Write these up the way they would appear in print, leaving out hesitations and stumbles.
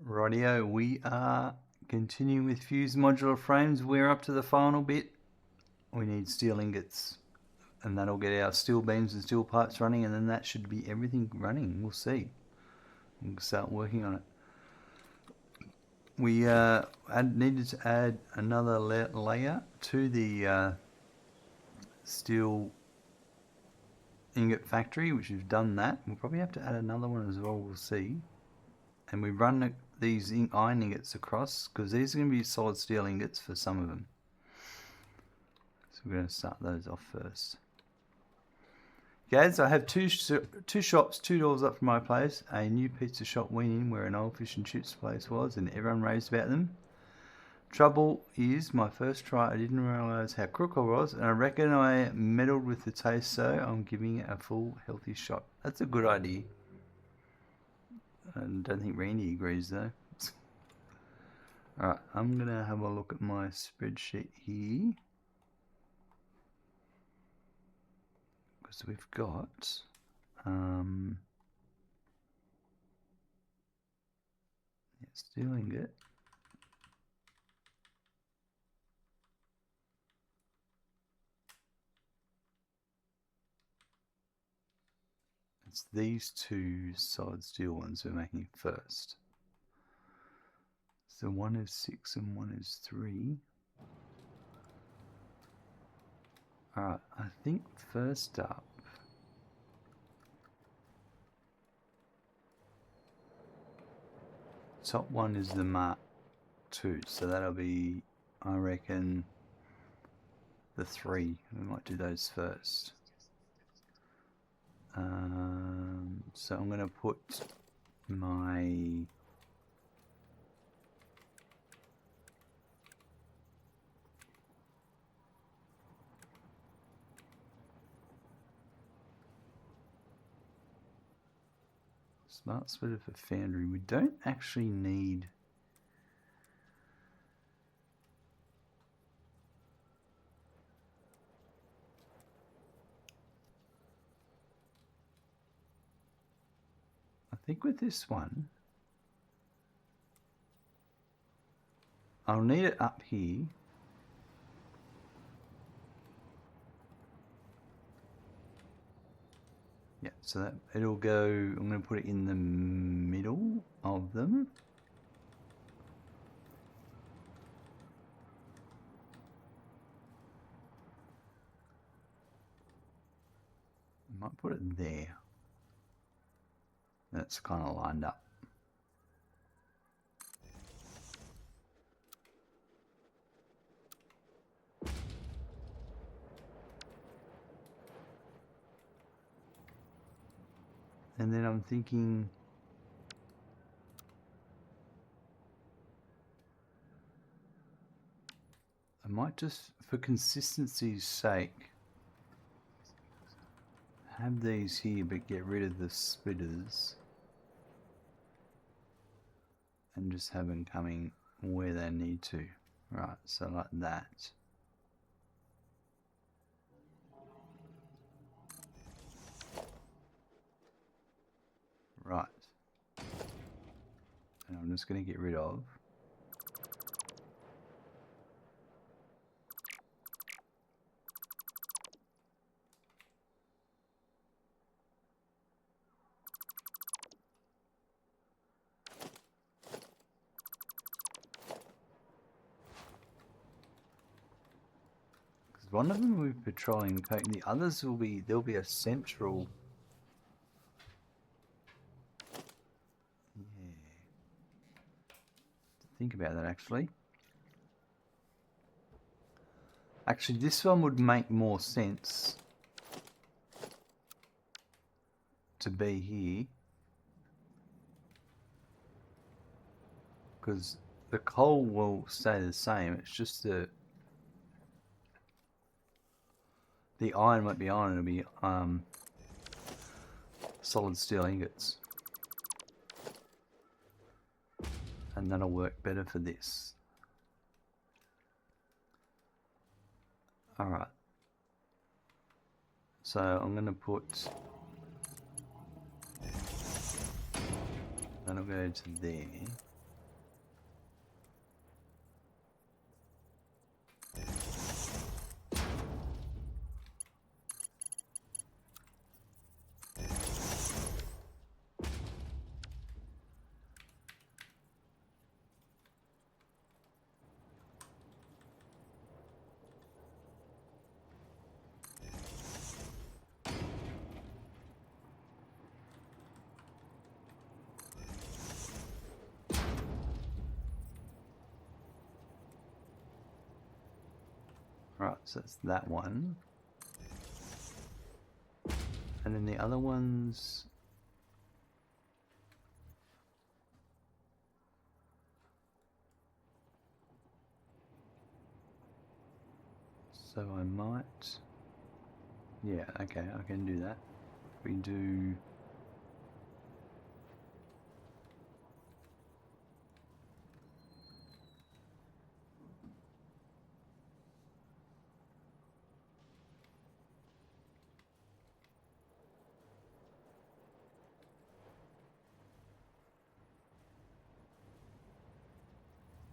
Rightio, we are continuing with fused modular frames. We're up to the final bit. We need steel ingots, and that'll get our steel beams and steel pipes running, and then that should be everything running. We'll see. We'll start working on it. We needed to add another layer to the steel ingot factory, which we've done that. We'll probably have to add another one as well. We'll see. And we run these iron ingots across, because these are going to be solid steel ingots for some of them. So we're going to start those off first. Guys, I have two shops 2 doors up from my place. A new pizza shop went in where an old fish and chips place was, and everyone raves about them. Trouble is, my first try I didn't realise how crook I was, and I reckon I meddled with the taste, so I'm giving it a full healthy shot. That's a good idea. I don't think Randy agrees though. Alright, I'm going to have a look at my spreadsheet here. Because we've got steel ingot. It's these two solid steel ones we're making first. So one is 6 and one is 3. Alright, I think first up, top one is the Mark II, so that'll be, I reckon, the 3. We might do those first. So I'm going to put my smart splitter for foundry. We don't actually need I think with this one I'll need it up here. Yeah, so that it'll go, I'm going to put it in the middle of them. I might put it there. That's kind of lined up. And then I'm thinking I might just, for consistency's sake, have these here but get rid of the splitters and just have them coming where they need to. Right, so like that. Right. And I'm just going to get rid of one of them will be Petroleum Coke, the others will be, there'll be a central. Yeah. Think about that actually. Actually, this one would make more sense to be here, because the coal will stay the same. It's just the iron won't be iron, it'll be solid steel ingots. And that'll work better for this. Alright. So I'm going to put, that'll go to there. Right, so that's that one. And then the other ones... So I might... Yeah, okay, I can do that. We do...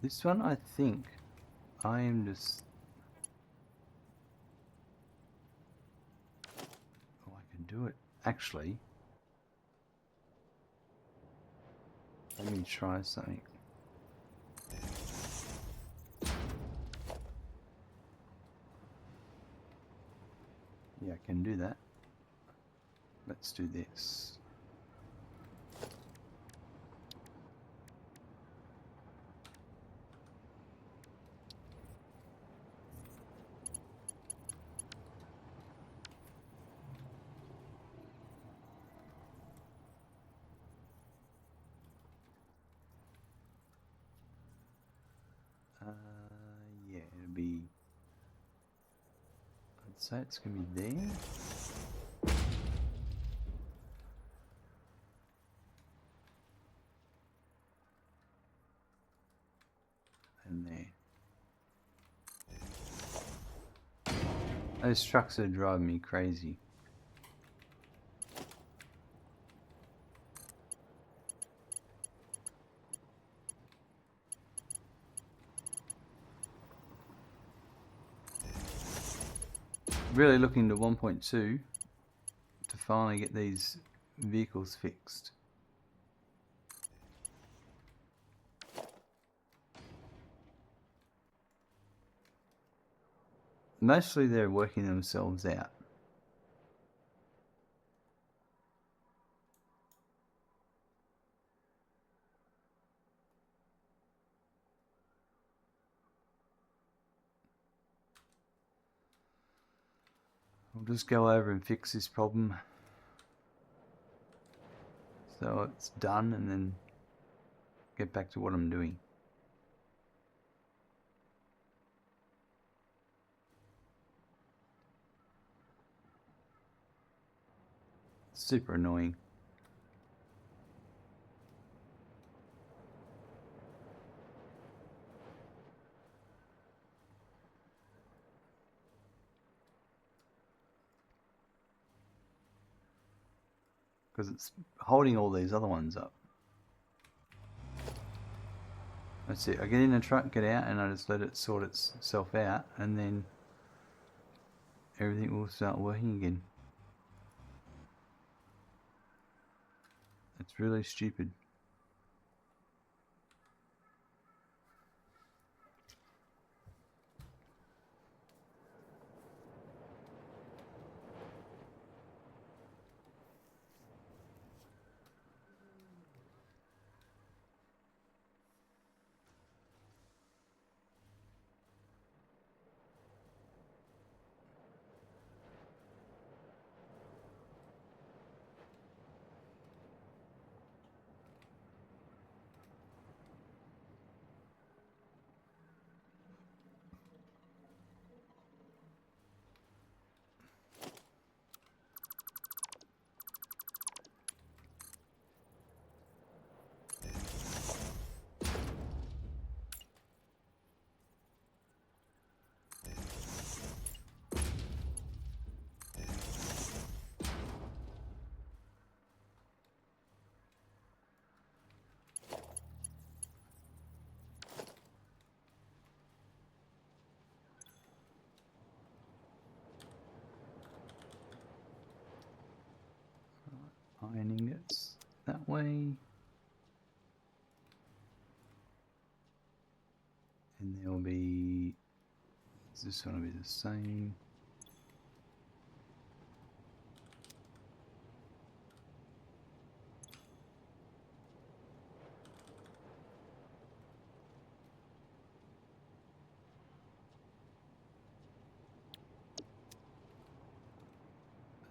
This one, I think, I am just... Oh, I can do it. Actually, let me try something. Yeah, I can do that. Let's do this. Yeah, it'll be... I'd say it's going to be there. And there. Those trucks are driving me crazy. Really looking to 1.2 to finally get these vehicles fixed. Mostly they're working themselves out. I'll just go over and fix this problem so it's done, and then get back to what I'm doing. Super annoying. Because it's holding all these other ones up. That's it. I get in the truck, get out, and I just let it sort itself out, and then everything will start working again. It's really stupid. Iron ingots that way. And there'll be... Is this one will be the same?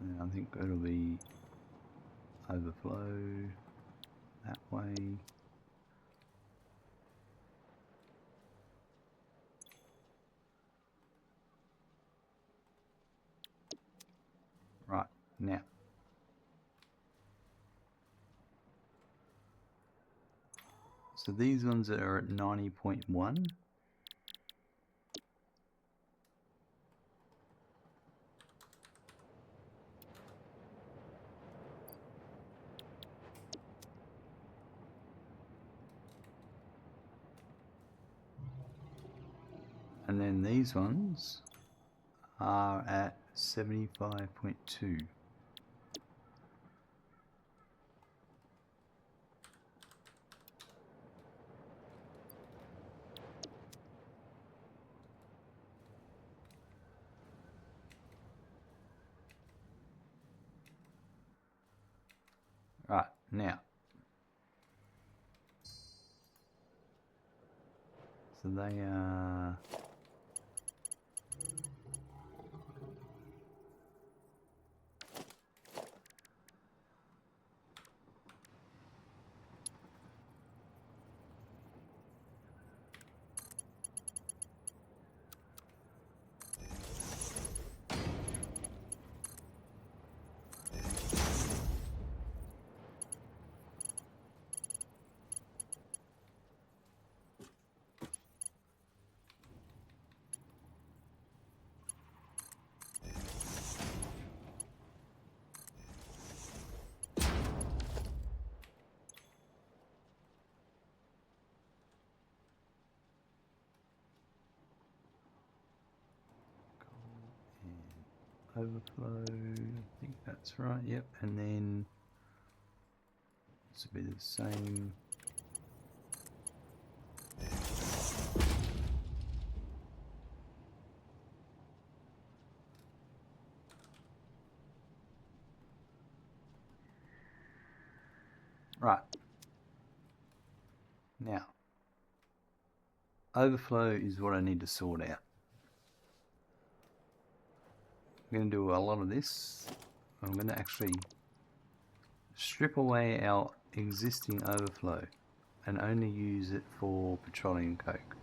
And I think it'll be overflow that way. Right, now. So these ones are at 90.1. And then these ones are at 75.2. Right, now. So they are... overflow, I think that's right, yep, and then this will be the same. Right, now overflow is what I need to sort out. I'm going to do a lot of this. I'm going to actually strip away our existing overflow and only use it for Petroleum Coke.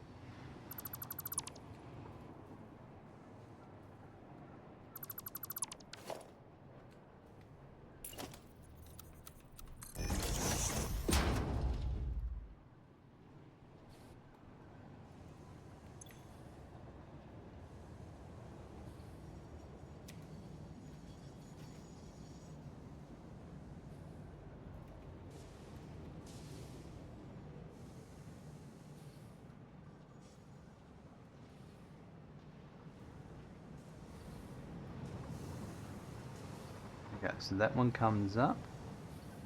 Okay, so that one comes up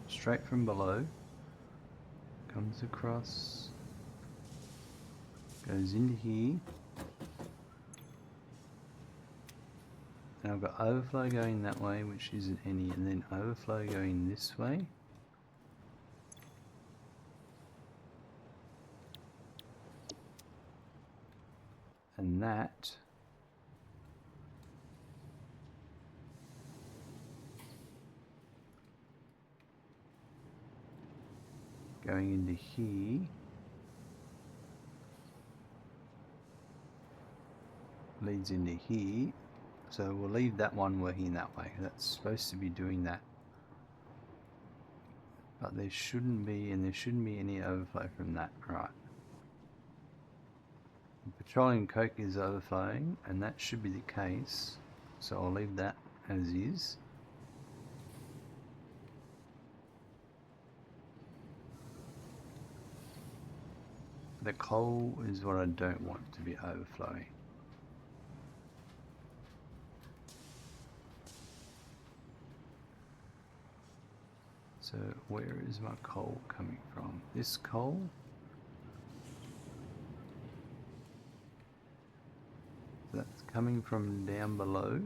straight from below, comes across, goes into here, and I've got overflow going that way, which isn't any, and then overflow going this way. And that going into here, leads into here, so we'll leave that one working that way. That's supposed to be doing that, but there shouldn't be, and there shouldn't be any overflow from that. Right, the Petroleum Coke is overflowing, and that should be the case, so I'll leave that as is. The coal is what I don't want to be overflowing. So where is my coal coming from? This coal? That's coming from down below.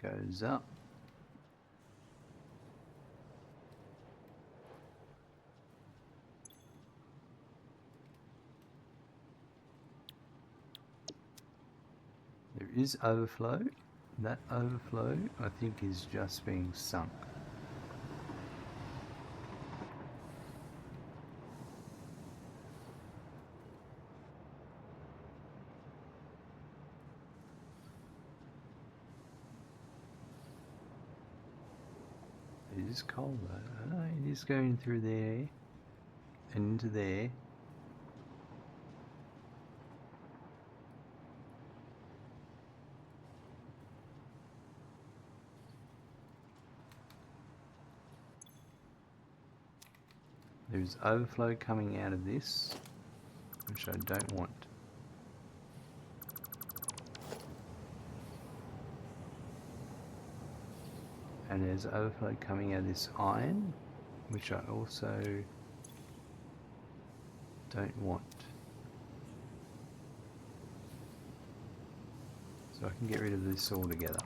Goes up. is overflow. That overflow, I think, is just being sunk. It is cold though. It is going through there and into there. There's overflow coming out of this, which I don't want. And there's overflow coming out of this iron, which I also don't want. So I can get rid of this altogether.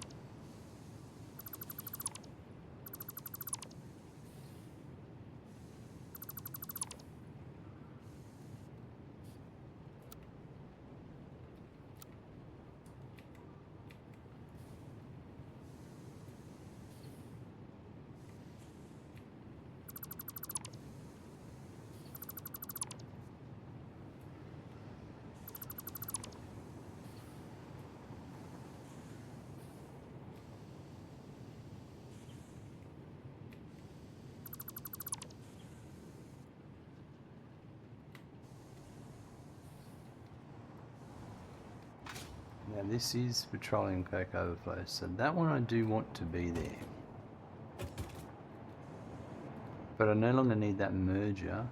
Now this is Petroleum Coke overflow, so that one I do want to be there. But I no longer need that merger.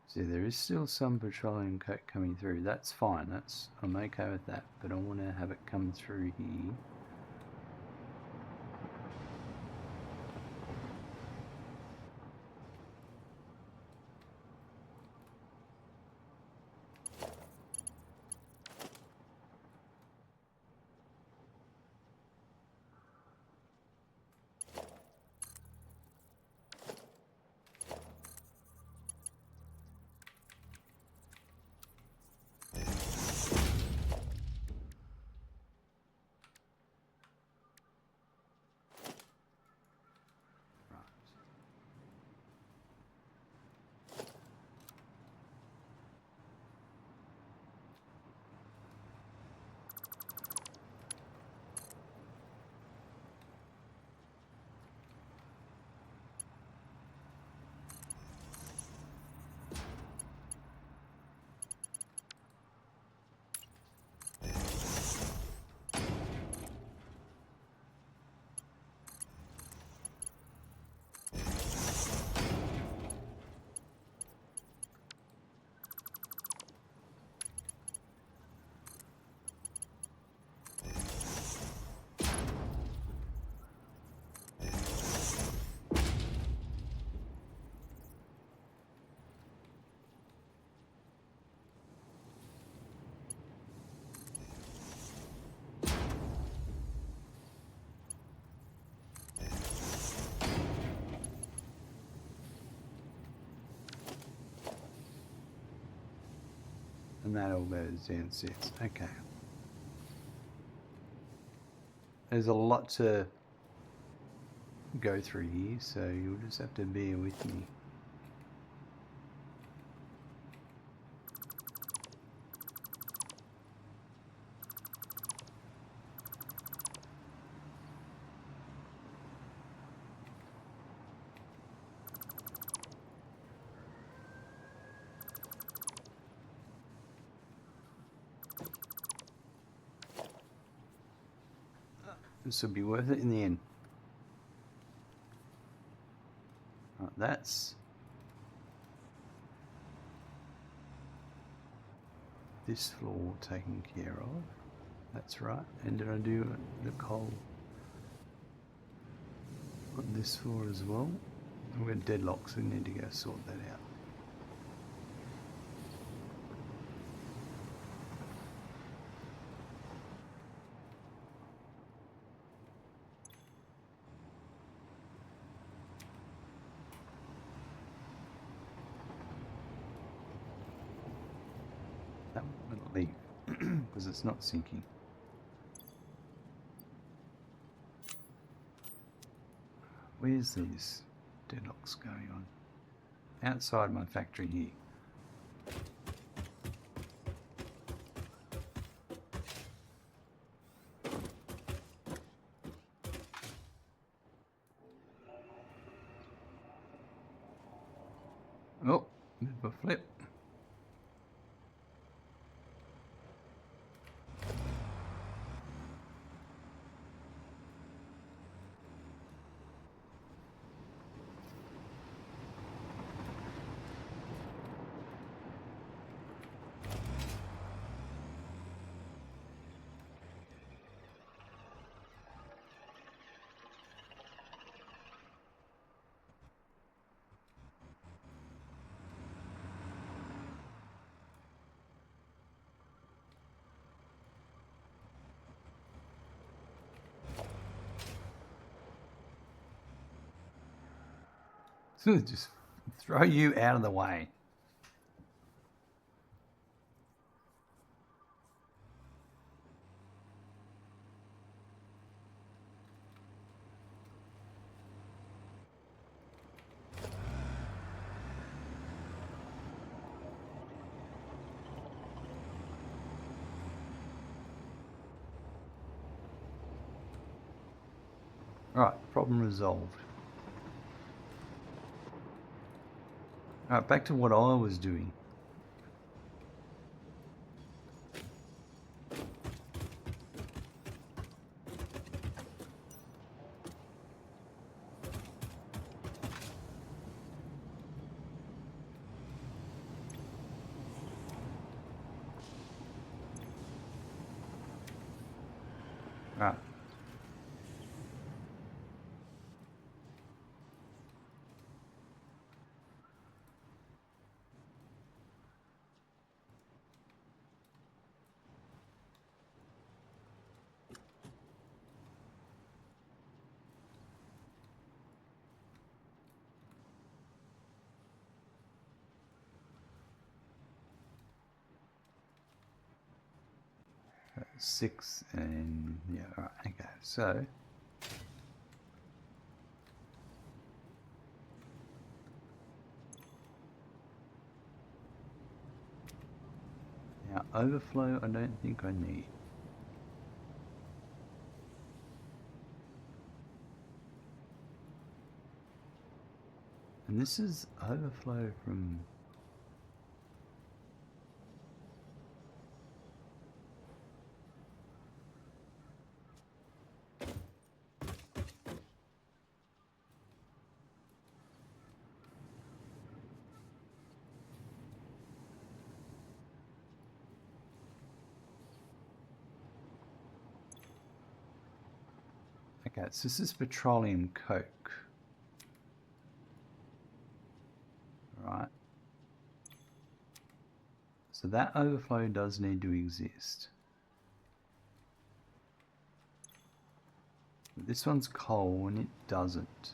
See, there is still some Petroleum Coke coming through. That's fine. I'm okay with that. But I want to have it come through here. And that all goes down sits. Okay. There's a lot to go through here, so you'll just have to bear with me. This will be worth it in the end. Right, that's this floor taken care of. That's right. And did I do the coal on this floor as well? We've got deadlocks, so we need to go sort that out. That one will leave because it's not sinking. Where's these deadlocks going on? Outside my factory here. Oh, bit of a flip. Just throw you out of the way. Right, problem resolved. Alright, back to what I was doing. Right. That's 6 and yeah, right, okay, so now overflow I don't think I need. And this is overflow from okay, so this is Petroleum Coke. Right. So that overflow does need to exist. But this one's coal and it doesn't.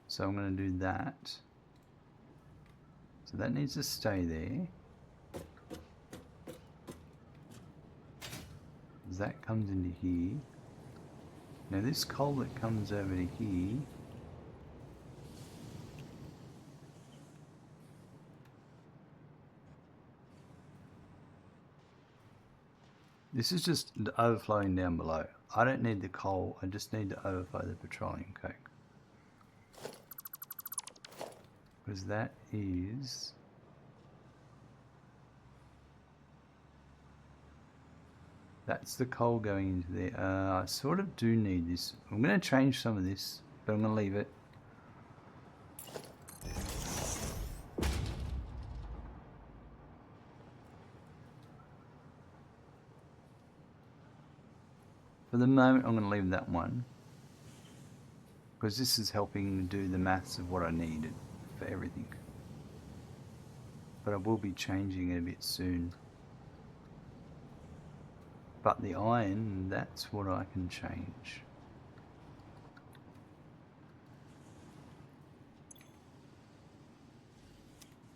So I'm going to do that. So that needs to stay there. That comes into here. Now this coal that comes over to here, this is just overflowing down below. I don't need the coal, I just need to overflow the petroleum coke. Because that is that's the coal going into there. I sort of do need this. I'm going to change some of this, but I'm going to leave it. For the moment, I'm going to leave that one, because this is helping do the maths of what I need for everything. But I will be changing it a bit soon. But the iron, that's what I can change.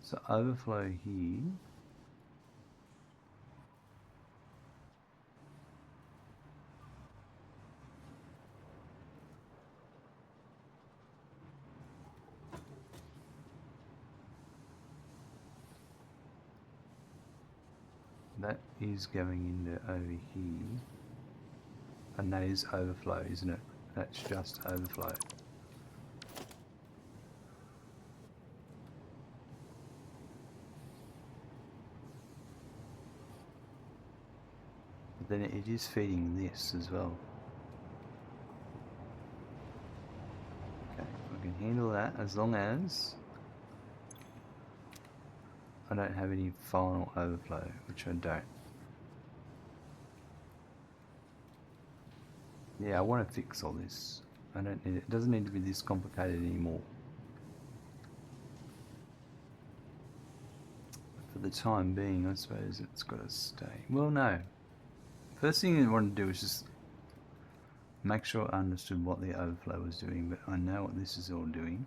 So overflow here. That is going into over here. And that is overflow, isn't it? That's just overflow. But then it is feeding this as well. Okay, I can handle that as long as I don't have any final overflow, which I don't. Yeah, I want to fix all this. I don't need it. It doesn't need to be this complicated anymore. For the time being, I suppose it's got to stay. Well, no. First thing I want to do is just make sure I understood what the overflow was doing, but I know what this is all doing.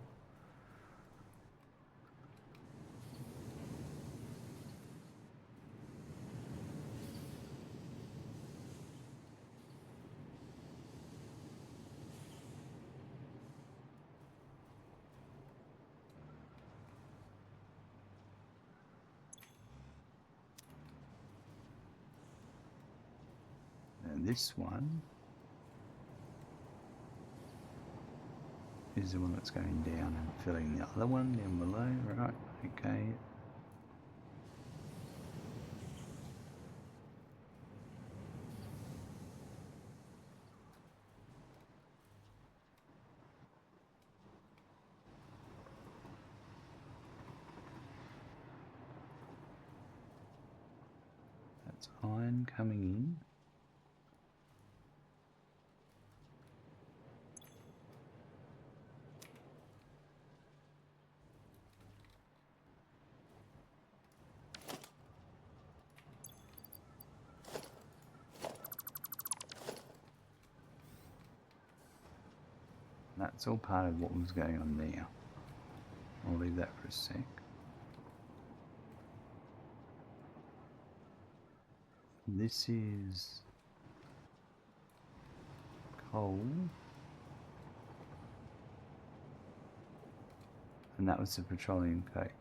And this one is the one that's going down and filling the other one down below, right? Okay. That's iron coming in. That's all part of what was going on there. I'll leave that for a sec. This is coal. And that was the Petroleum Coke.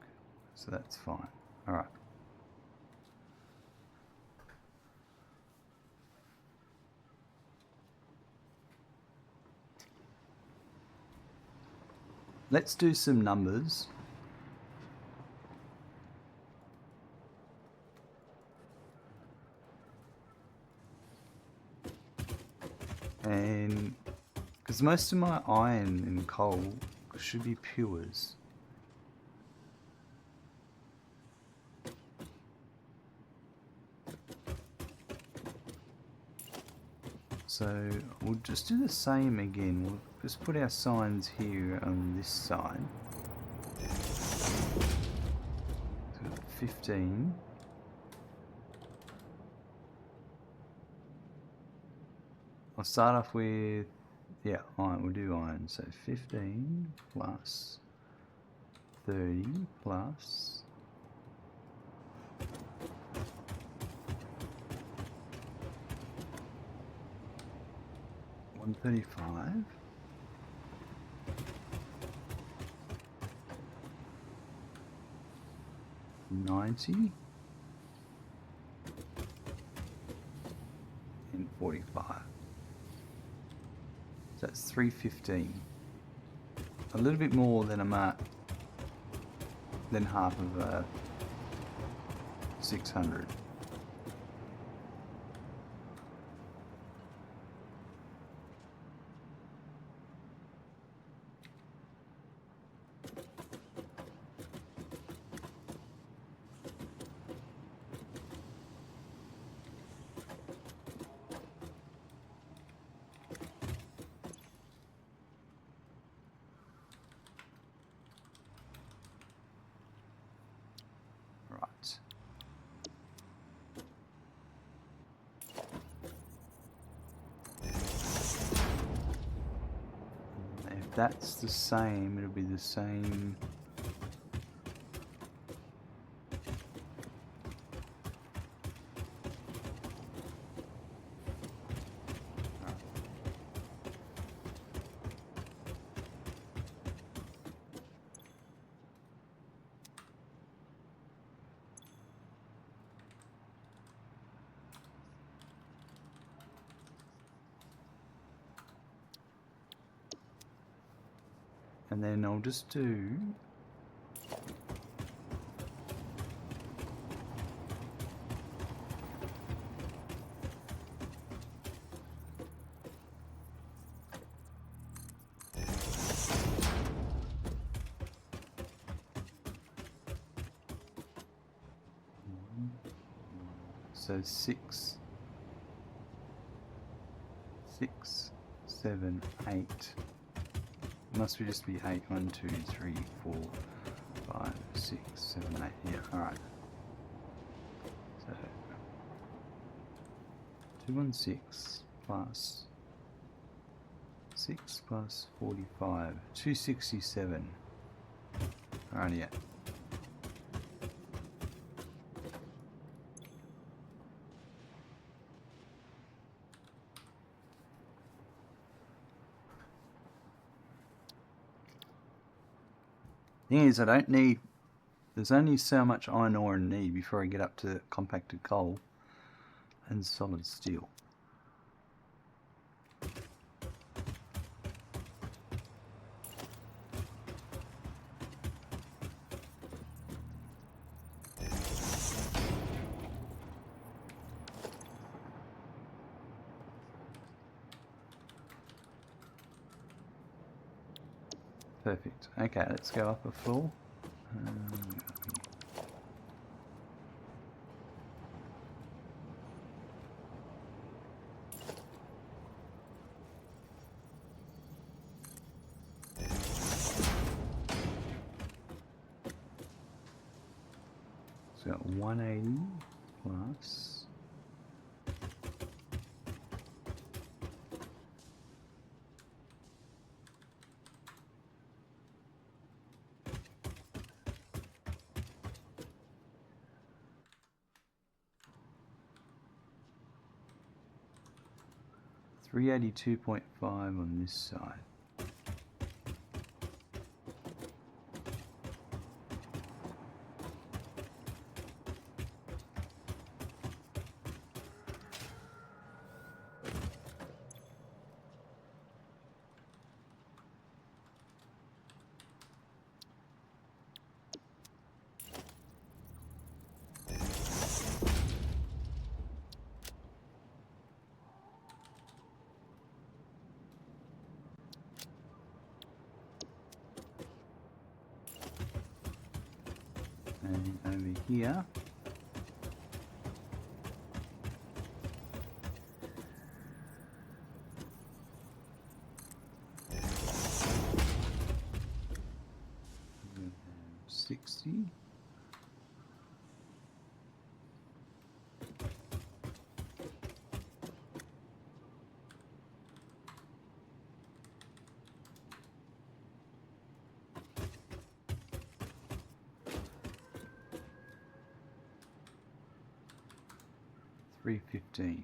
So that's fine. Alright. Let's do some numbers. And because most of my iron and coal should be pures. So we'll just do the same again. We'll just put our signs here on this side. So 15. I'll start off with, yeah, iron. We'll do iron. So 15 plus 30 plus 135. $90 and 45. So that's 315. A little bit more than I'm at then half of 600. If that's the same, it'll be the same. And then I'll just do so 6, 7, 8. Must be just be 8. 1, 2, 3, 4, 5, 6, 7, 8. Yeah, alright. So 216 plus 6 plus 45. 267. Alright, yeah. Thing is, I don't need, there's only so much iron ore I need before I get up to compacted coal and solid steel. Perfect. Okay, let's go up a floor. So 180 plus 382.5 on this side. And over here, we have 60. $315.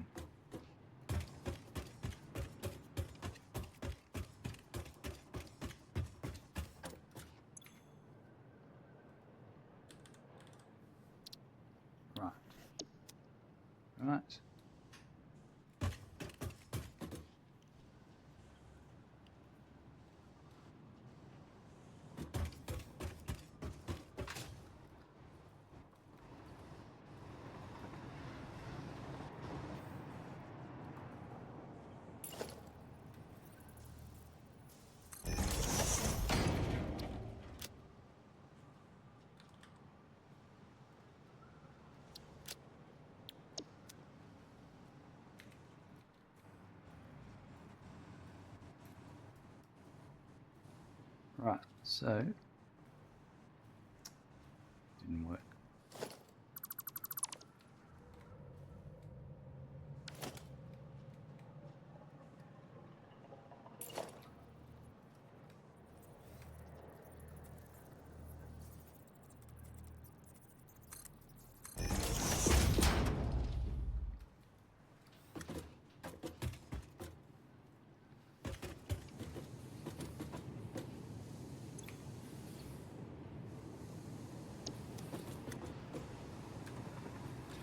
Right. Right. So, didn't work.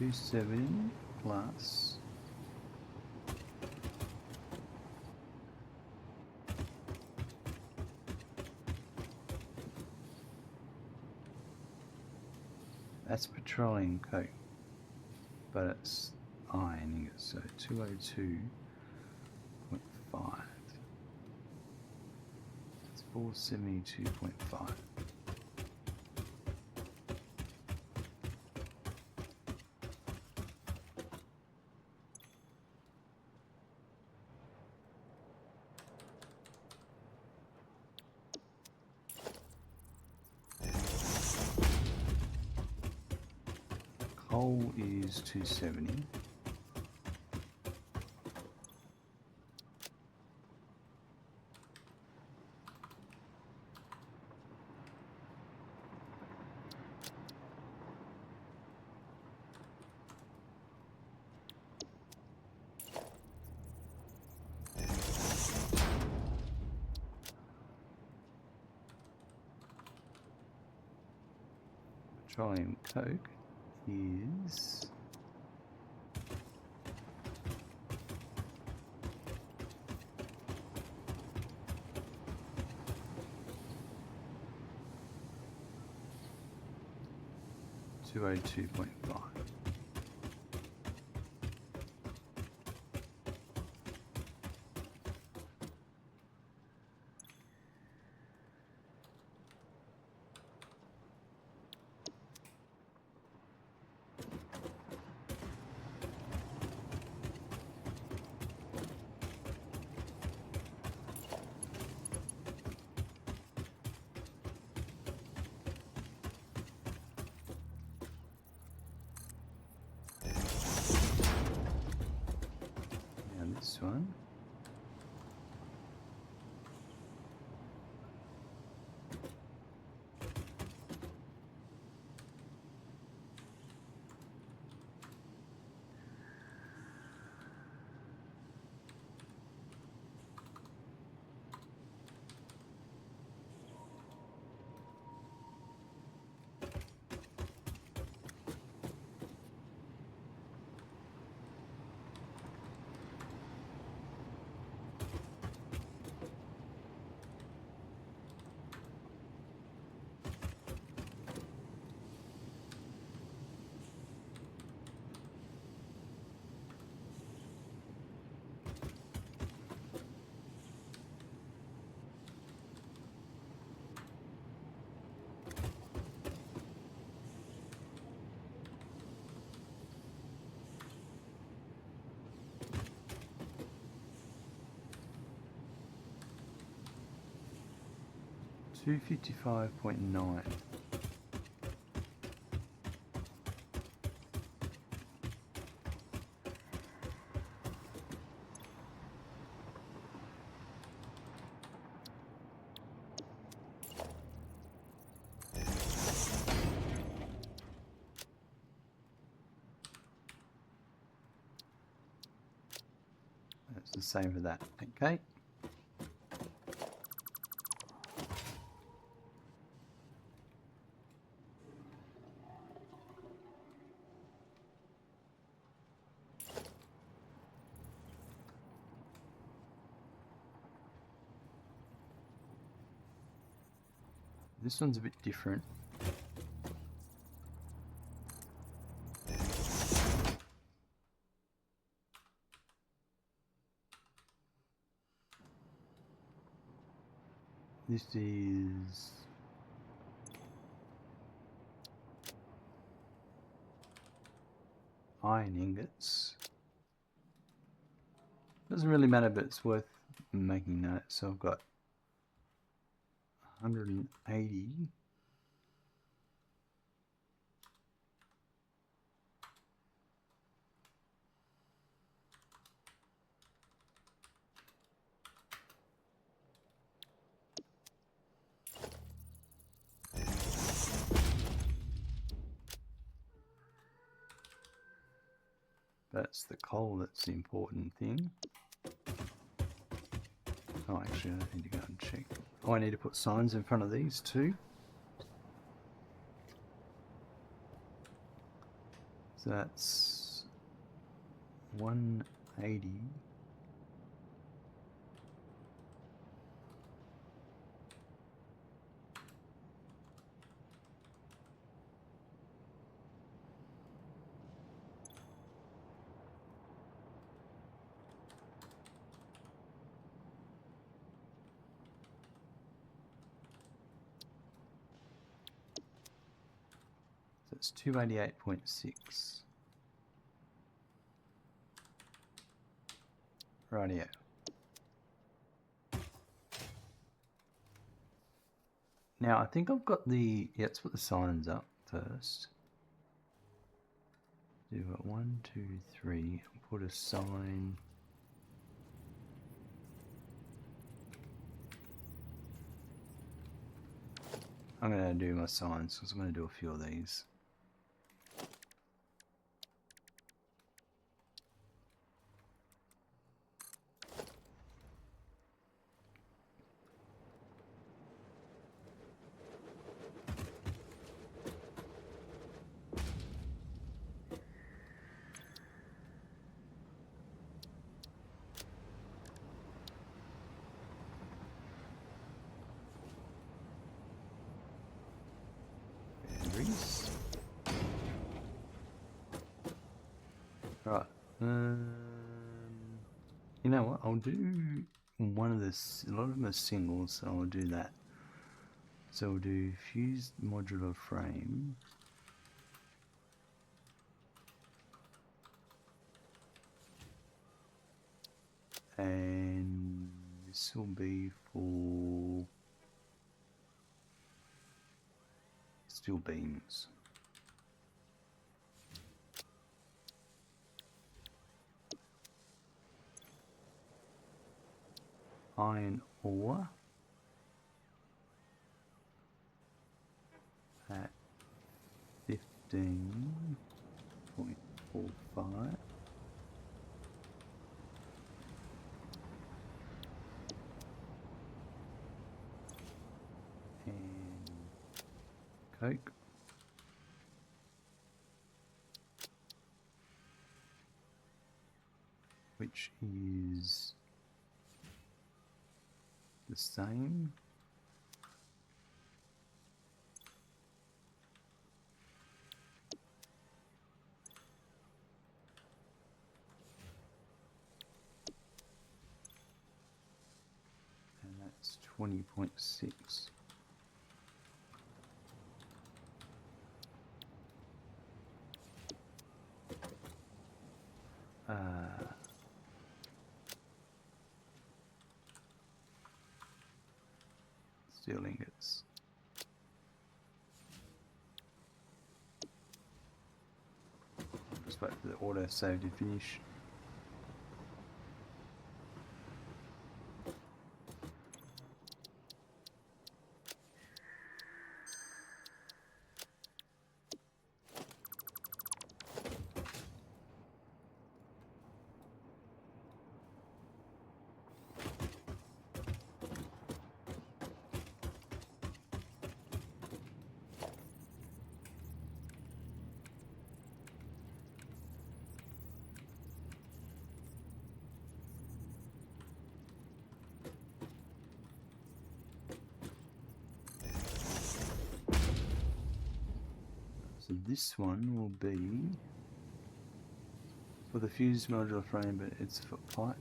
$270 plus that's petroleum coke, but it's iron ingots, so 202.5. That's 472.5. Coal is 270. Petroleum coke is 202.5. This one. $255.9. That's the same for that. Okay. This one's a bit different. This is iron ingots. Doesn't really matter, but it's worth making note. So I've got 180. That's the coal that's the important thing. Oh, actually, I need to go and check. Oh, I need to put signs in front of these too. So that's 180. So it's 288.6. Rightio. Now I think I've got the, yeah, let's put the signs up first. Do it 1, 2, 3, and put a sign. I'm going to do my signs because I'm going to do a few of these. Right. You know what? I'll do one of this. A lot of them are singles, so I'll do that. So we'll do fused modular frame. And this will be for steel beams. Iron ore at 15.45. And coke. Which is the same. And that's 20.6. Steel ingots. Just wait for the auto save to finish. So this one will be for the fused modular frame, but it's for pipe.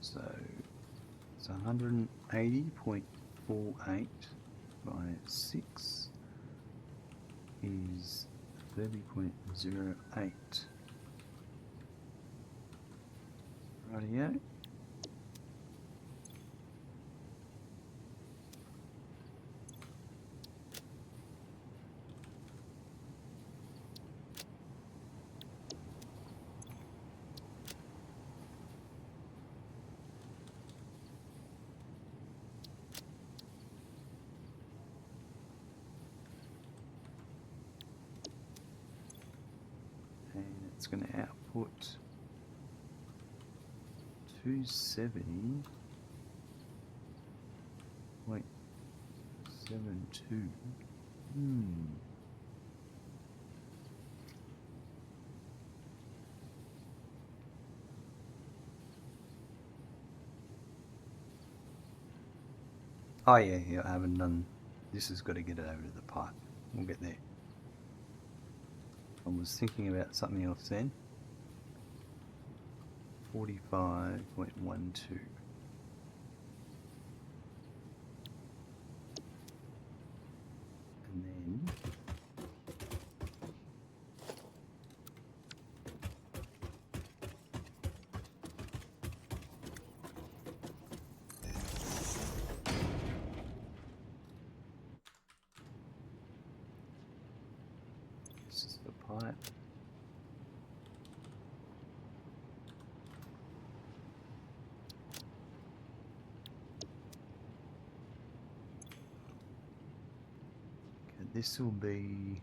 So it's 180.48 by 6 is 30.08. Rightio. And it's going to output 270.72. Oh yeah, I haven't done. This has got to get it over to the pipe. We'll get there. I was thinking about something else then. 45.12. And then this is the pipe. Okay, this will be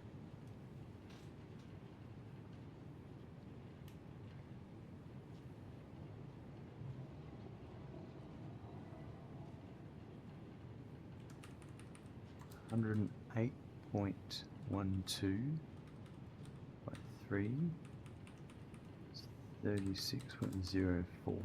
$108.12 by 3 is 36.04.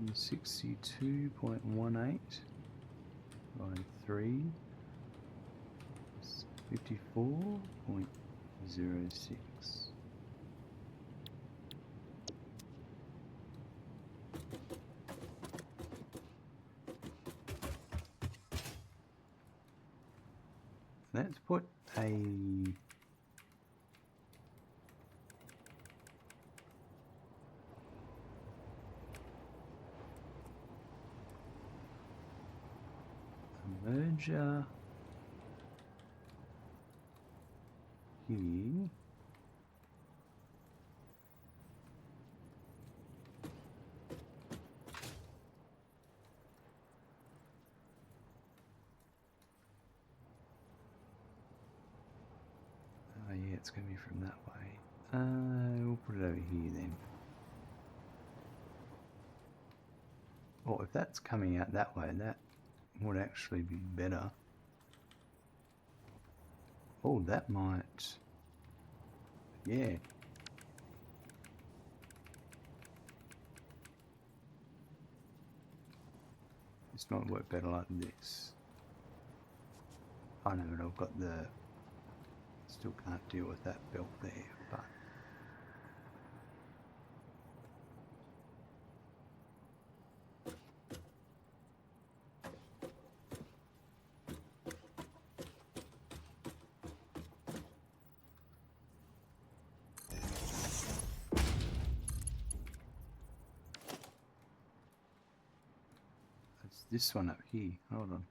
On 62.18 by 3 is 54.06. Let's put a merger here. Oh yeah, it's going to be from that way. We'll put it over here then. Oh, if that's coming out that way, that would actually be better. Oh, that might... yeah. This might work better like this. I know, but I've got the... still can't deal with that belt there, but... it's this one up here. Hold on.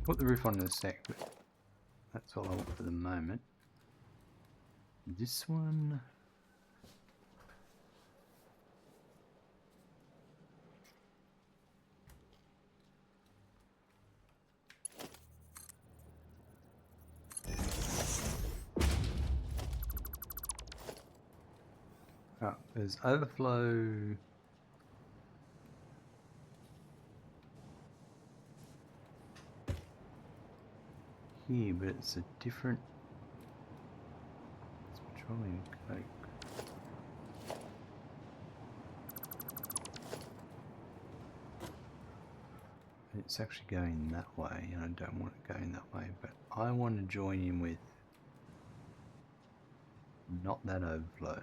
Put the roof on in a sec, but that's all I want for the moment. This one... Oh, there's overflow here, but it's a different... It's Petroleum Coke. It's actually going that way, and I don't want it going that way, but I want to join in with not that overflow.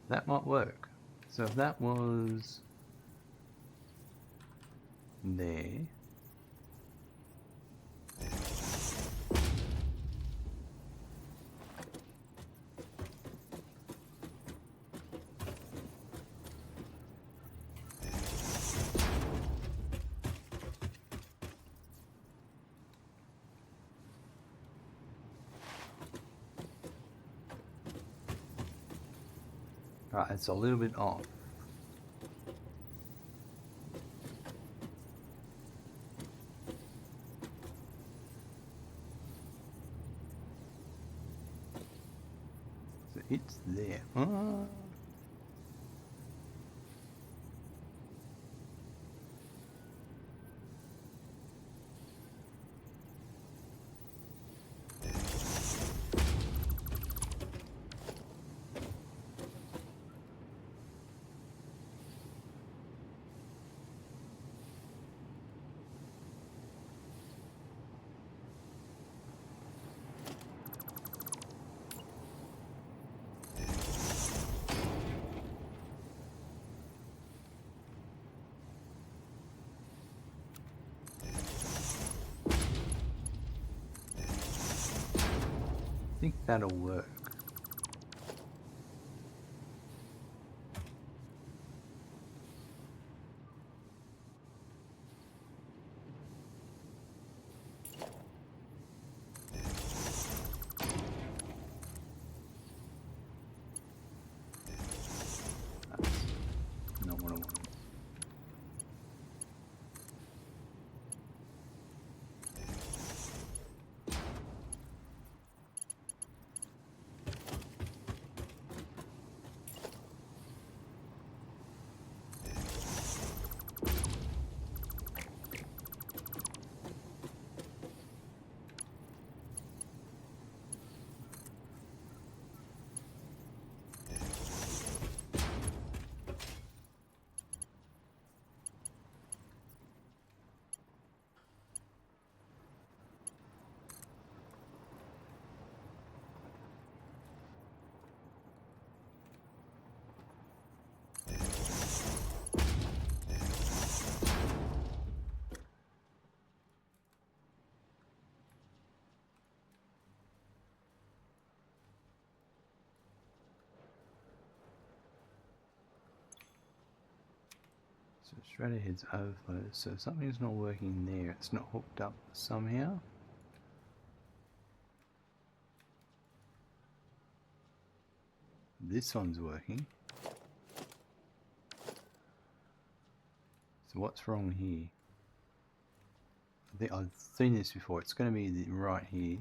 That might work. So if that was there, right, it's a little bit off. So it's there. Oh. I think that'll work. That's not what I wanted. So straight ahead's overflow. So something's not working there. It's not hooked up somehow. this one's working. So what's wrong here? I think I've seen this before. It's going to be right here.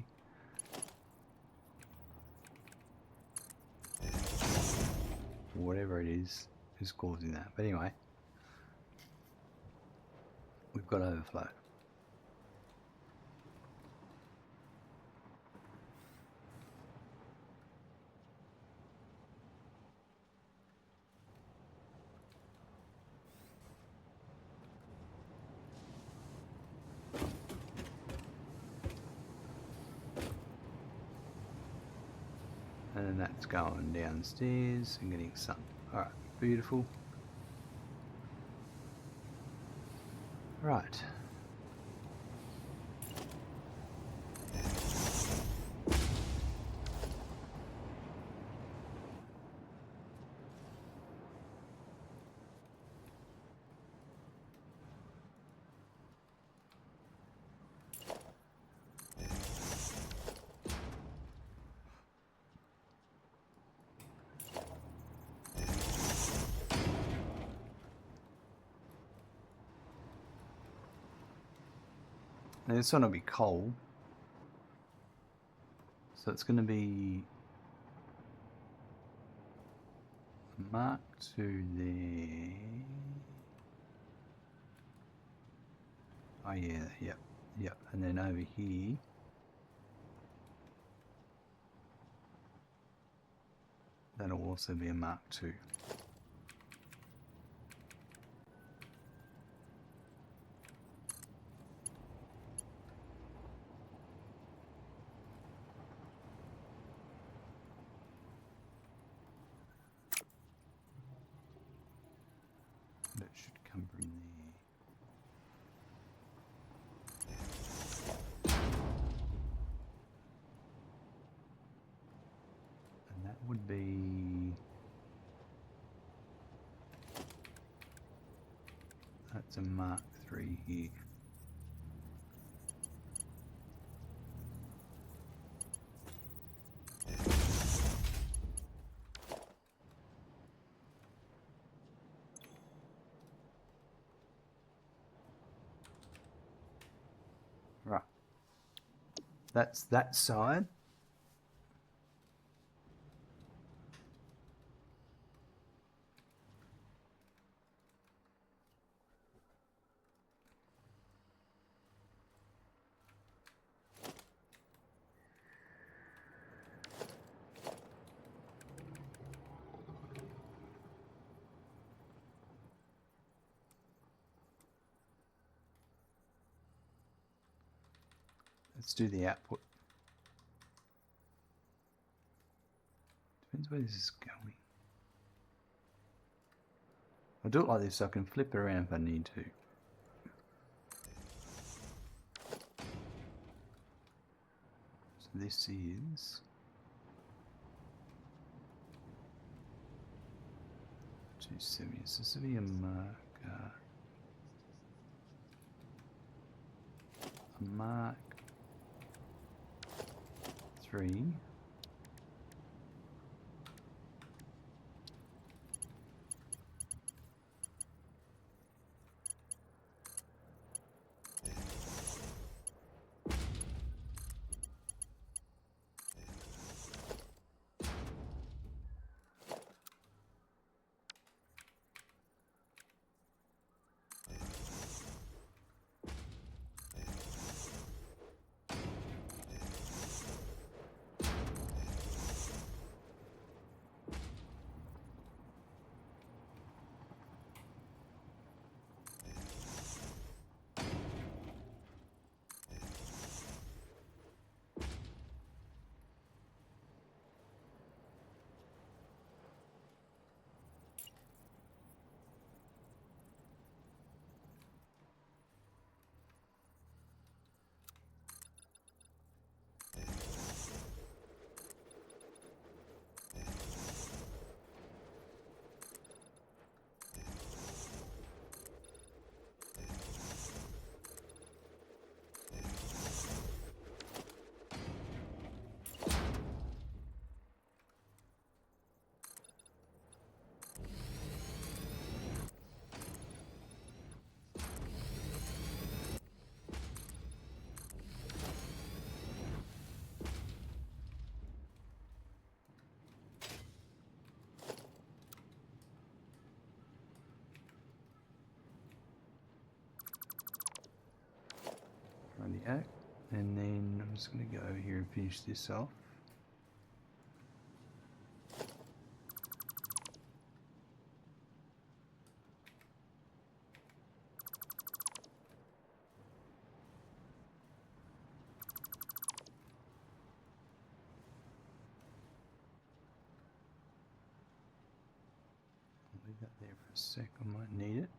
Whatever it is causing that. But anyway, we've got overflow. And then that's going downstairs and getting sun. Alright, beautiful. Right. Now this one will be coal, so it's going to be Mark II there. Oh yeah, yep, and then over here that'll also be a Mark II. That should come from there. And that would be... That's a Mark III here. Right, that's that side. Let's do the output. Depends where this is going. I'll do it like this so I can flip it around if I need to. So this is 270. So this will be a Mark III. Okay, and then I'm just going to go over here and finish this off. I'll leave that there for a sec, I might need it.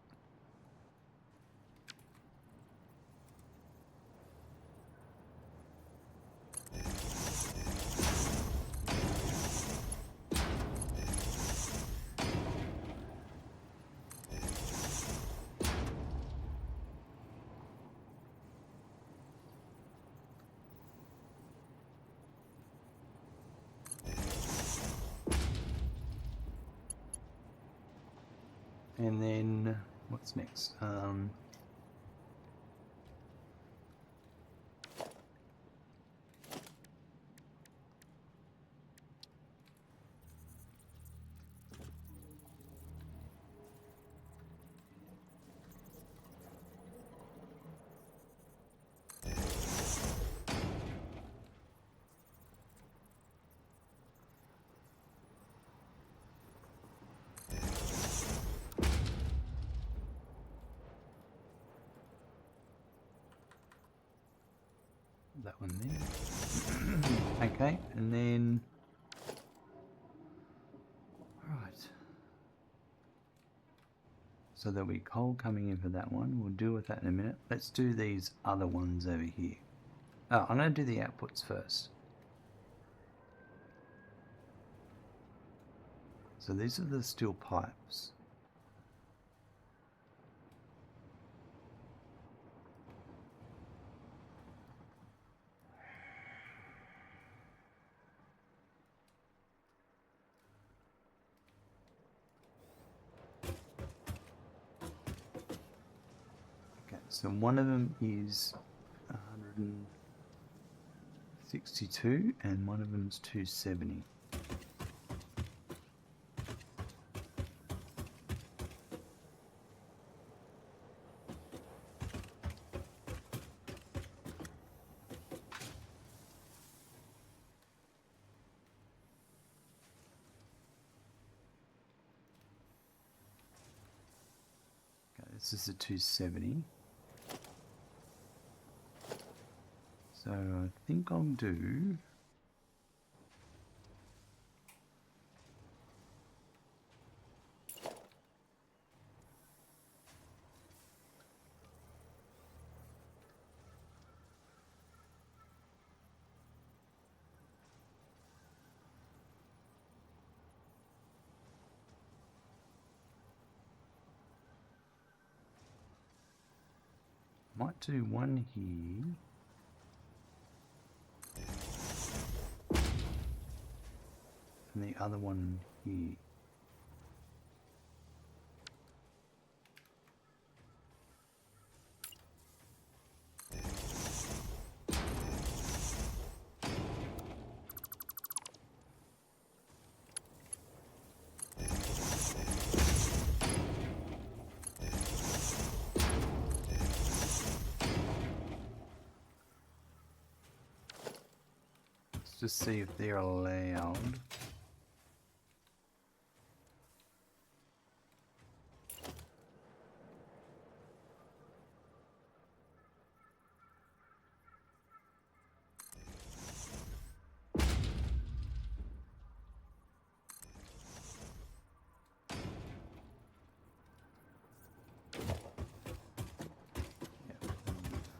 And then what's next? That one there. Okay, and then right. So there'll be coal coming in for that one. We'll deal with that in a minute. Let's do these other ones over here. Oh, I'm going to do the outputs first. So these are the steel pipes. So one of them is 162 and one of them is 270. Okay, this is a 270. So I think I'll do might do one here. And the other one here. Let's just see if they're allowed.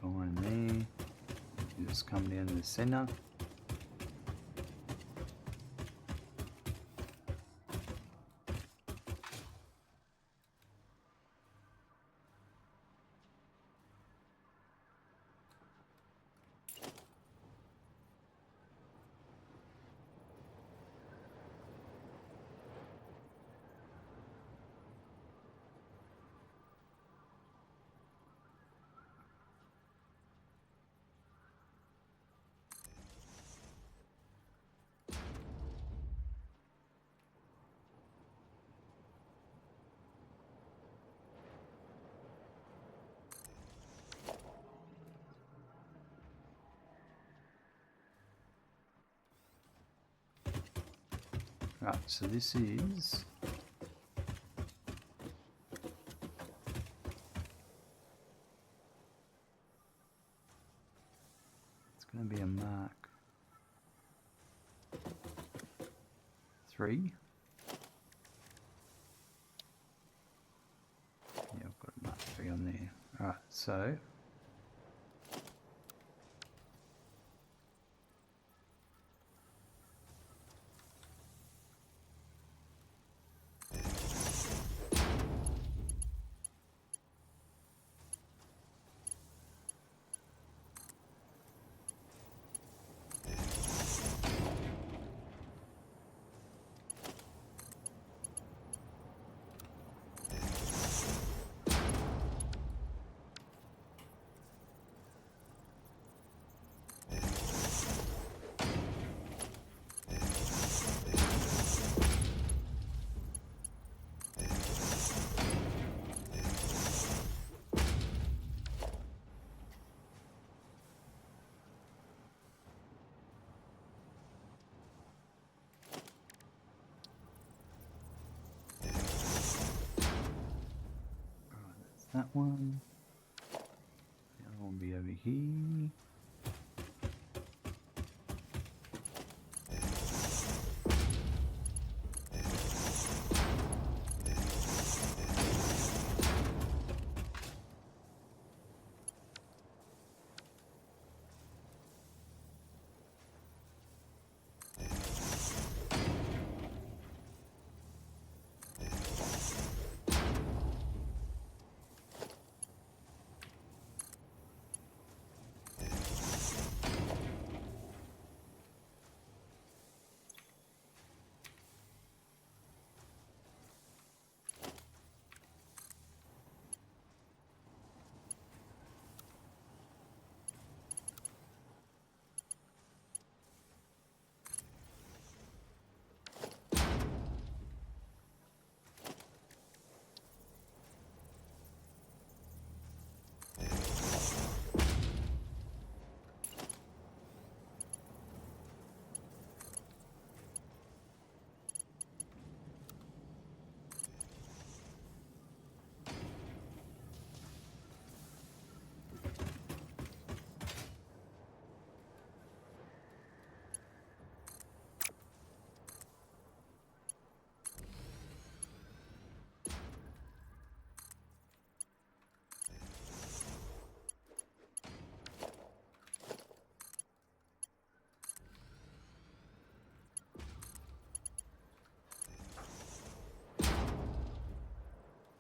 Fine there. You just come down to the center. Right, so this is it's going to be a Mark 3. Yeah, I've got a Mark 3 on there. Alright, so that one. The other one will be over here.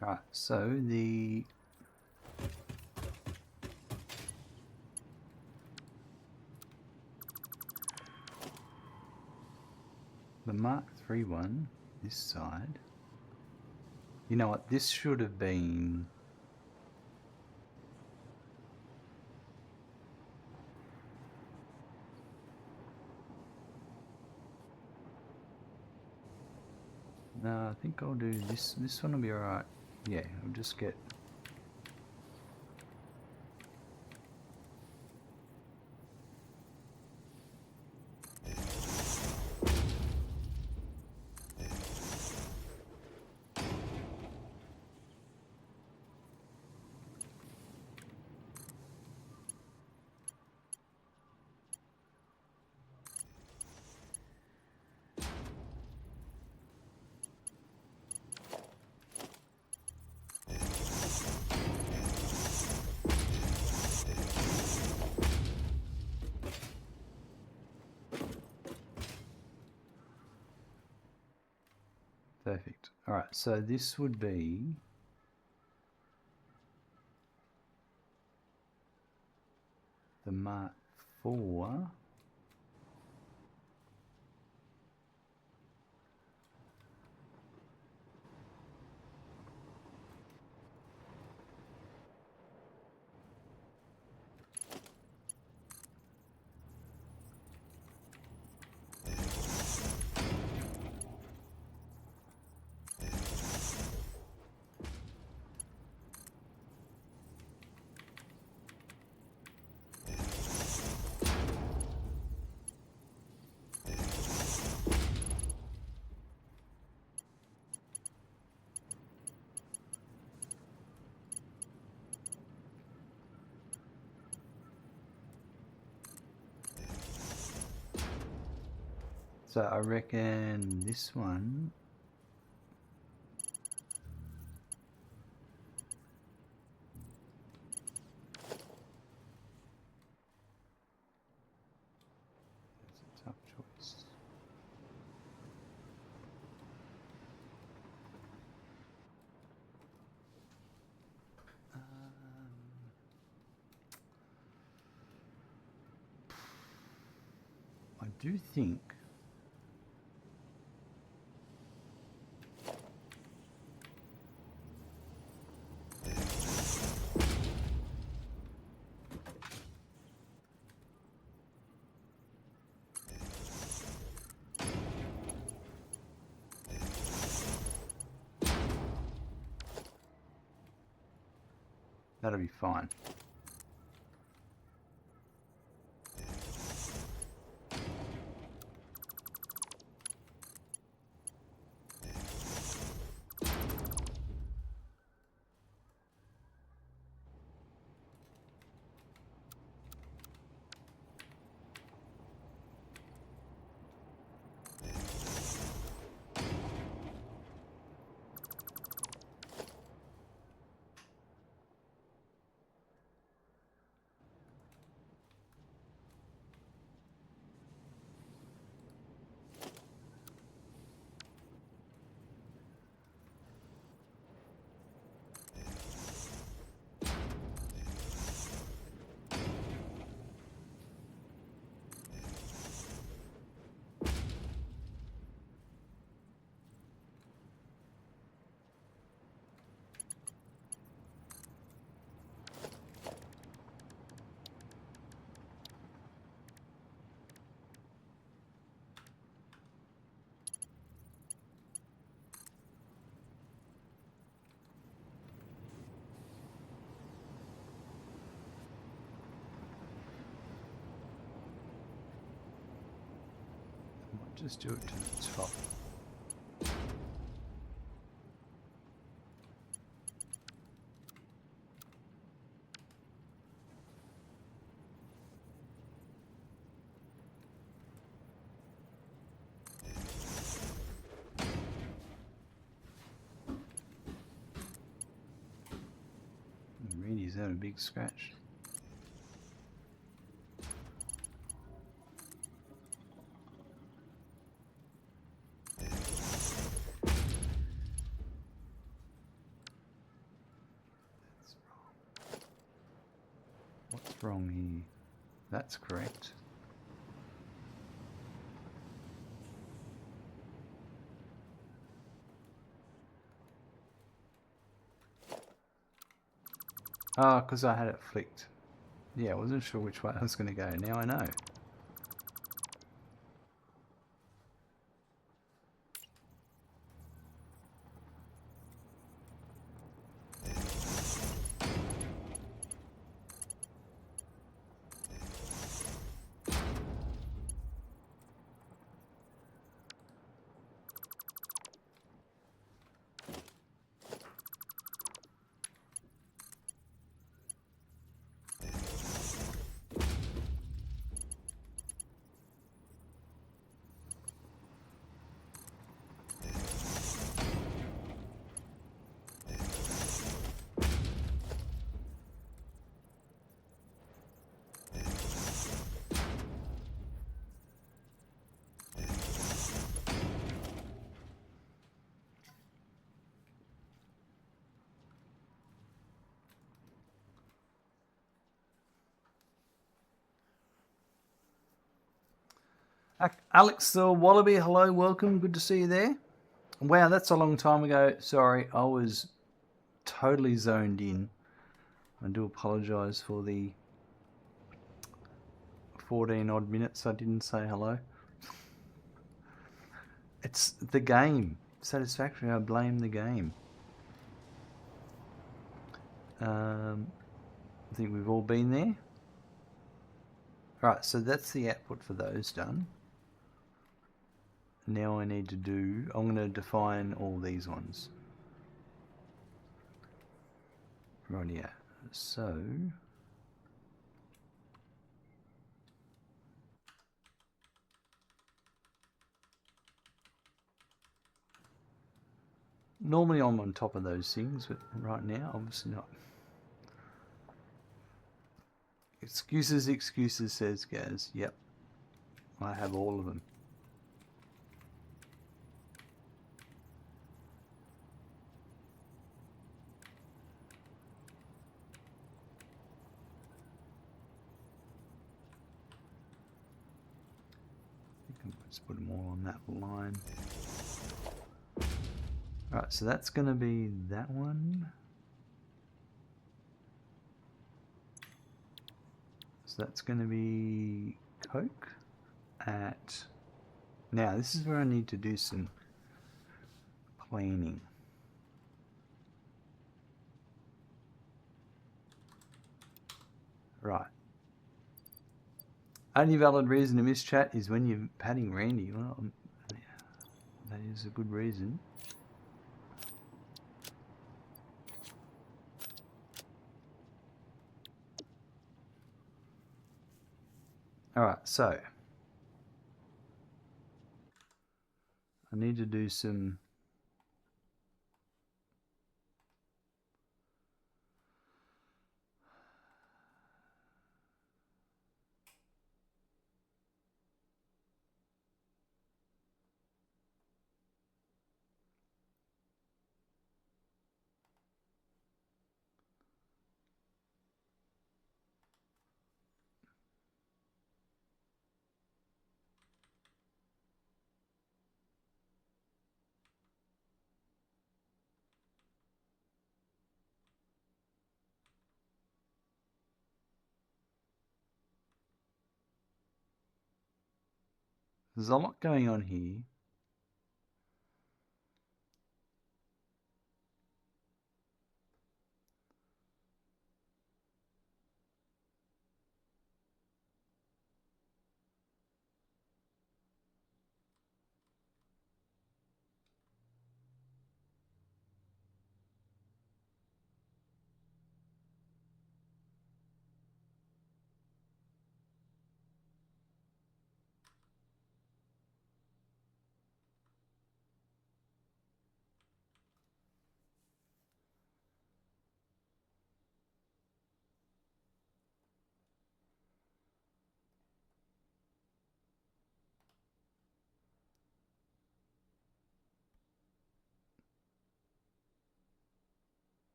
Right, so the Mark III one, this side, you know what, this should have been no, I think I'll do this. This one will be alright. Yeah, I'll just get perfect. Alright, so this would be the Mark IV. So I reckon this one. That's a tough choice. I do think that'll be fine. Just do it to the top. Really, is that a big scratch? What's wrong here? That's correct. Ah, because I had it flicked. Yeah, I wasn't sure which way I was going to go. Now I know. Alex the Wallaby, hello, welcome, good to see you there. Wow, that's a long time ago. Sorry, I was totally zoned in. I do apologise for the 14 odd minutes I didn't say hello. It's the game. Satisfactory, I blame the game. I think we've all been there. Alright, so that's the output for those done. Now I need to do, I'm going to define all these ones. Right, yeah. So Normally I'm on top of those things, but right now, obviously not. Excuses, excuses, says Gaz. Yep. I have all of them. Let's put them all on that line. Alright, so that's going to be that one. So that's going to be Coke at... Now, this is where I need to do some cleaning. Right. Only valid reason to miss chat is when you're patting Randy. Well, that is a good reason. Alright, so I need to do some there's a lot going on here.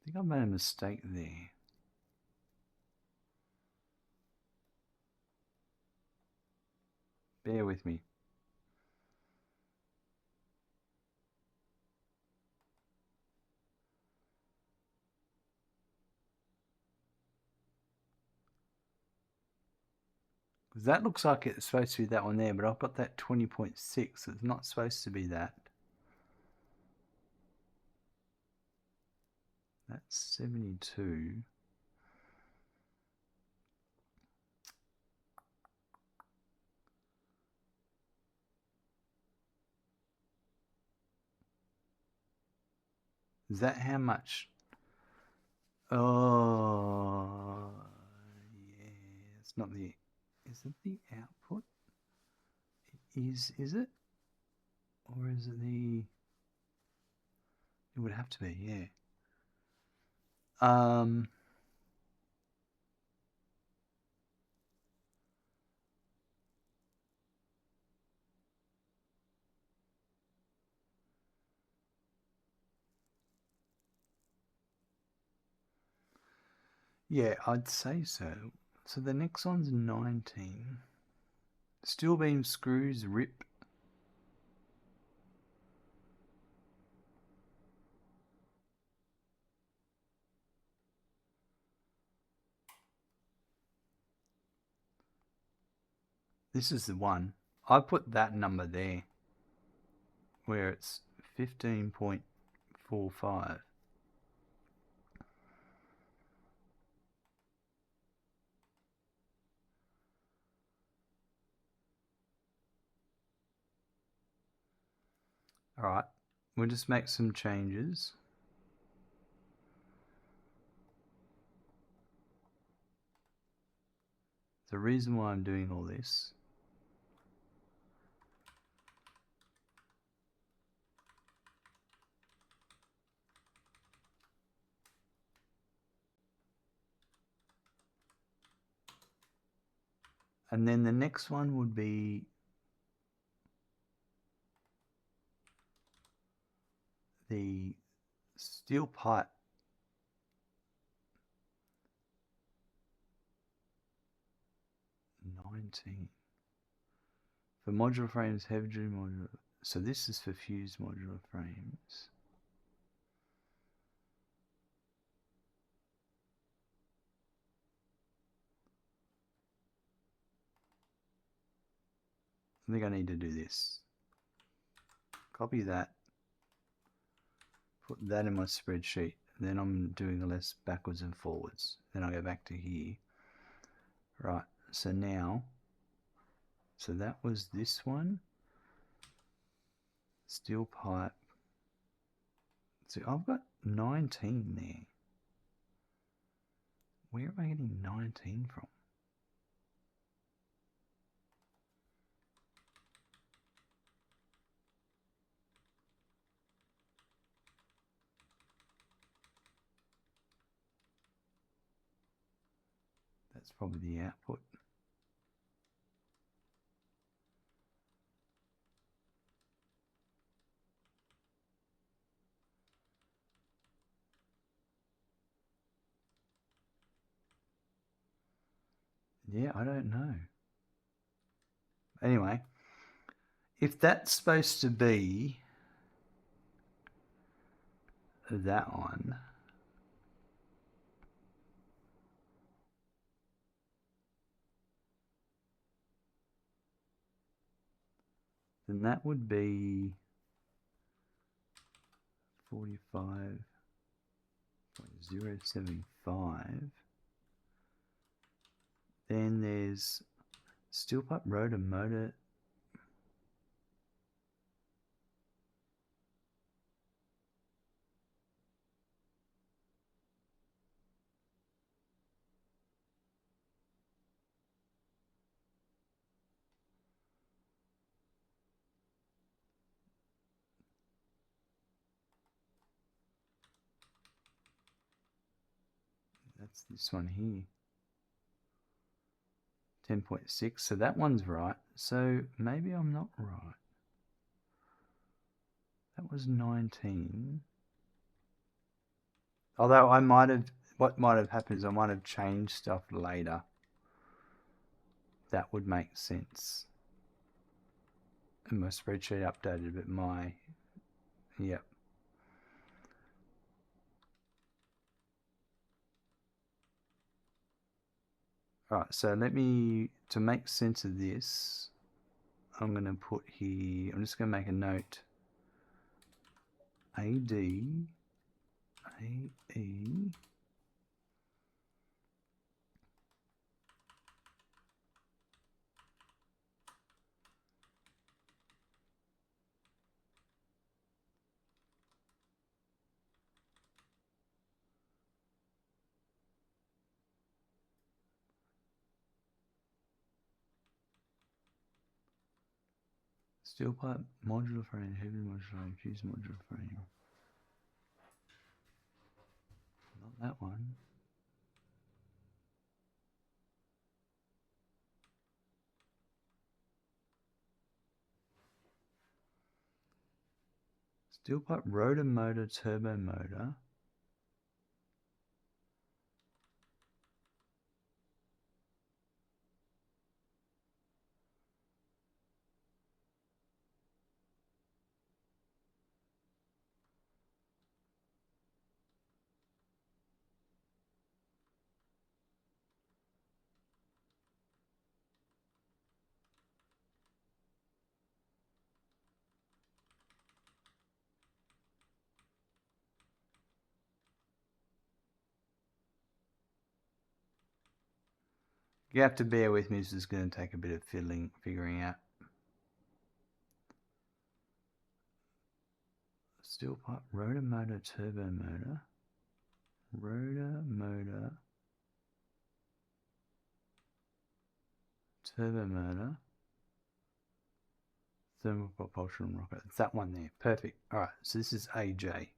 I think I made a mistake there. Bear with me. Because that looks like it's supposed to be that one there, but I've got that 20.6. It's not supposed to be that. That's 72. Is that how much? Oh, yeah. It's not the... Is it the output? Is it? Or is it the... It would have to be, yeah. Yeah, I'd say so. So the next one's 19. Steel beam screws rip. This is the one. I put that number there where it's 15.45. Alright, we'll just make some changes. The reason why I'm doing all this And then the next one would be the steel pipe. For modular frames, heavy duty modular. So this is for fused modular frames. I think I need to do this. Copy that. Put that in my spreadsheet. Then I'm doing the less backwards and forwards. Then I go back to here. Right, so now, so that was this one. Steel pipe. See, I've got 19 there. Where am I getting 19 from? That's probably the output. Yeah, I don't know. Anyway, if that's supposed to be that one, then that would be 45.075. Then there's steel pipe rotor motor. That's this one here. 10.6. So that one's right. So maybe I'm not right. That was 19. Although I might have, what might have happened is I might have changed stuff later. That would make sense. And my spreadsheet updated, but my, yep. Alright, so let me, to make sense of this, I'm going to put here, I'm just going to make a note. AD, AE, steel pipe, modular frame, heavy modular frame, fused modular frame. Not that one. Steel pipe, rotor motor, turbo motor. You have to bear with me, this is going to take a bit of figuring out. Steel pipe, rotor motor, turbo motor. Rotor motor, turbo motor, thermal propulsion rocket. It's that one there. Perfect. Alright, so this is AJ.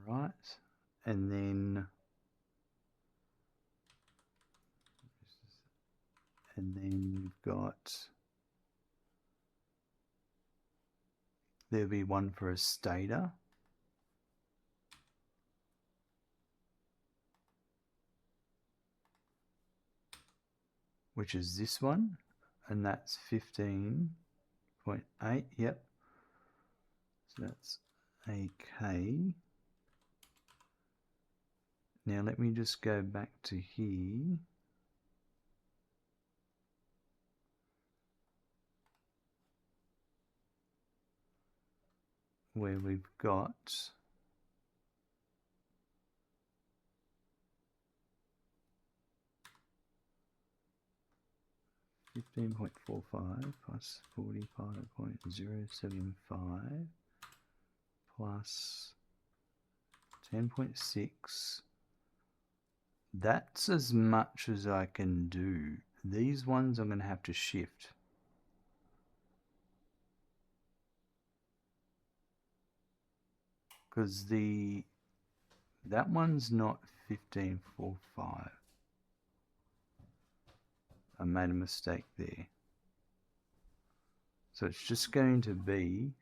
Alright, and then And then you've got, there'll be one for a stator. Which is this one, and that's 15.8, yep. So that's AK. Now let me just go back to here. Where we've got 15.45 plus 45.075 plus 10.6. That's as much as I can do. These ones I'm going to have to shift. Because that one's not 15.45. I made a mistake there. So it's just going to be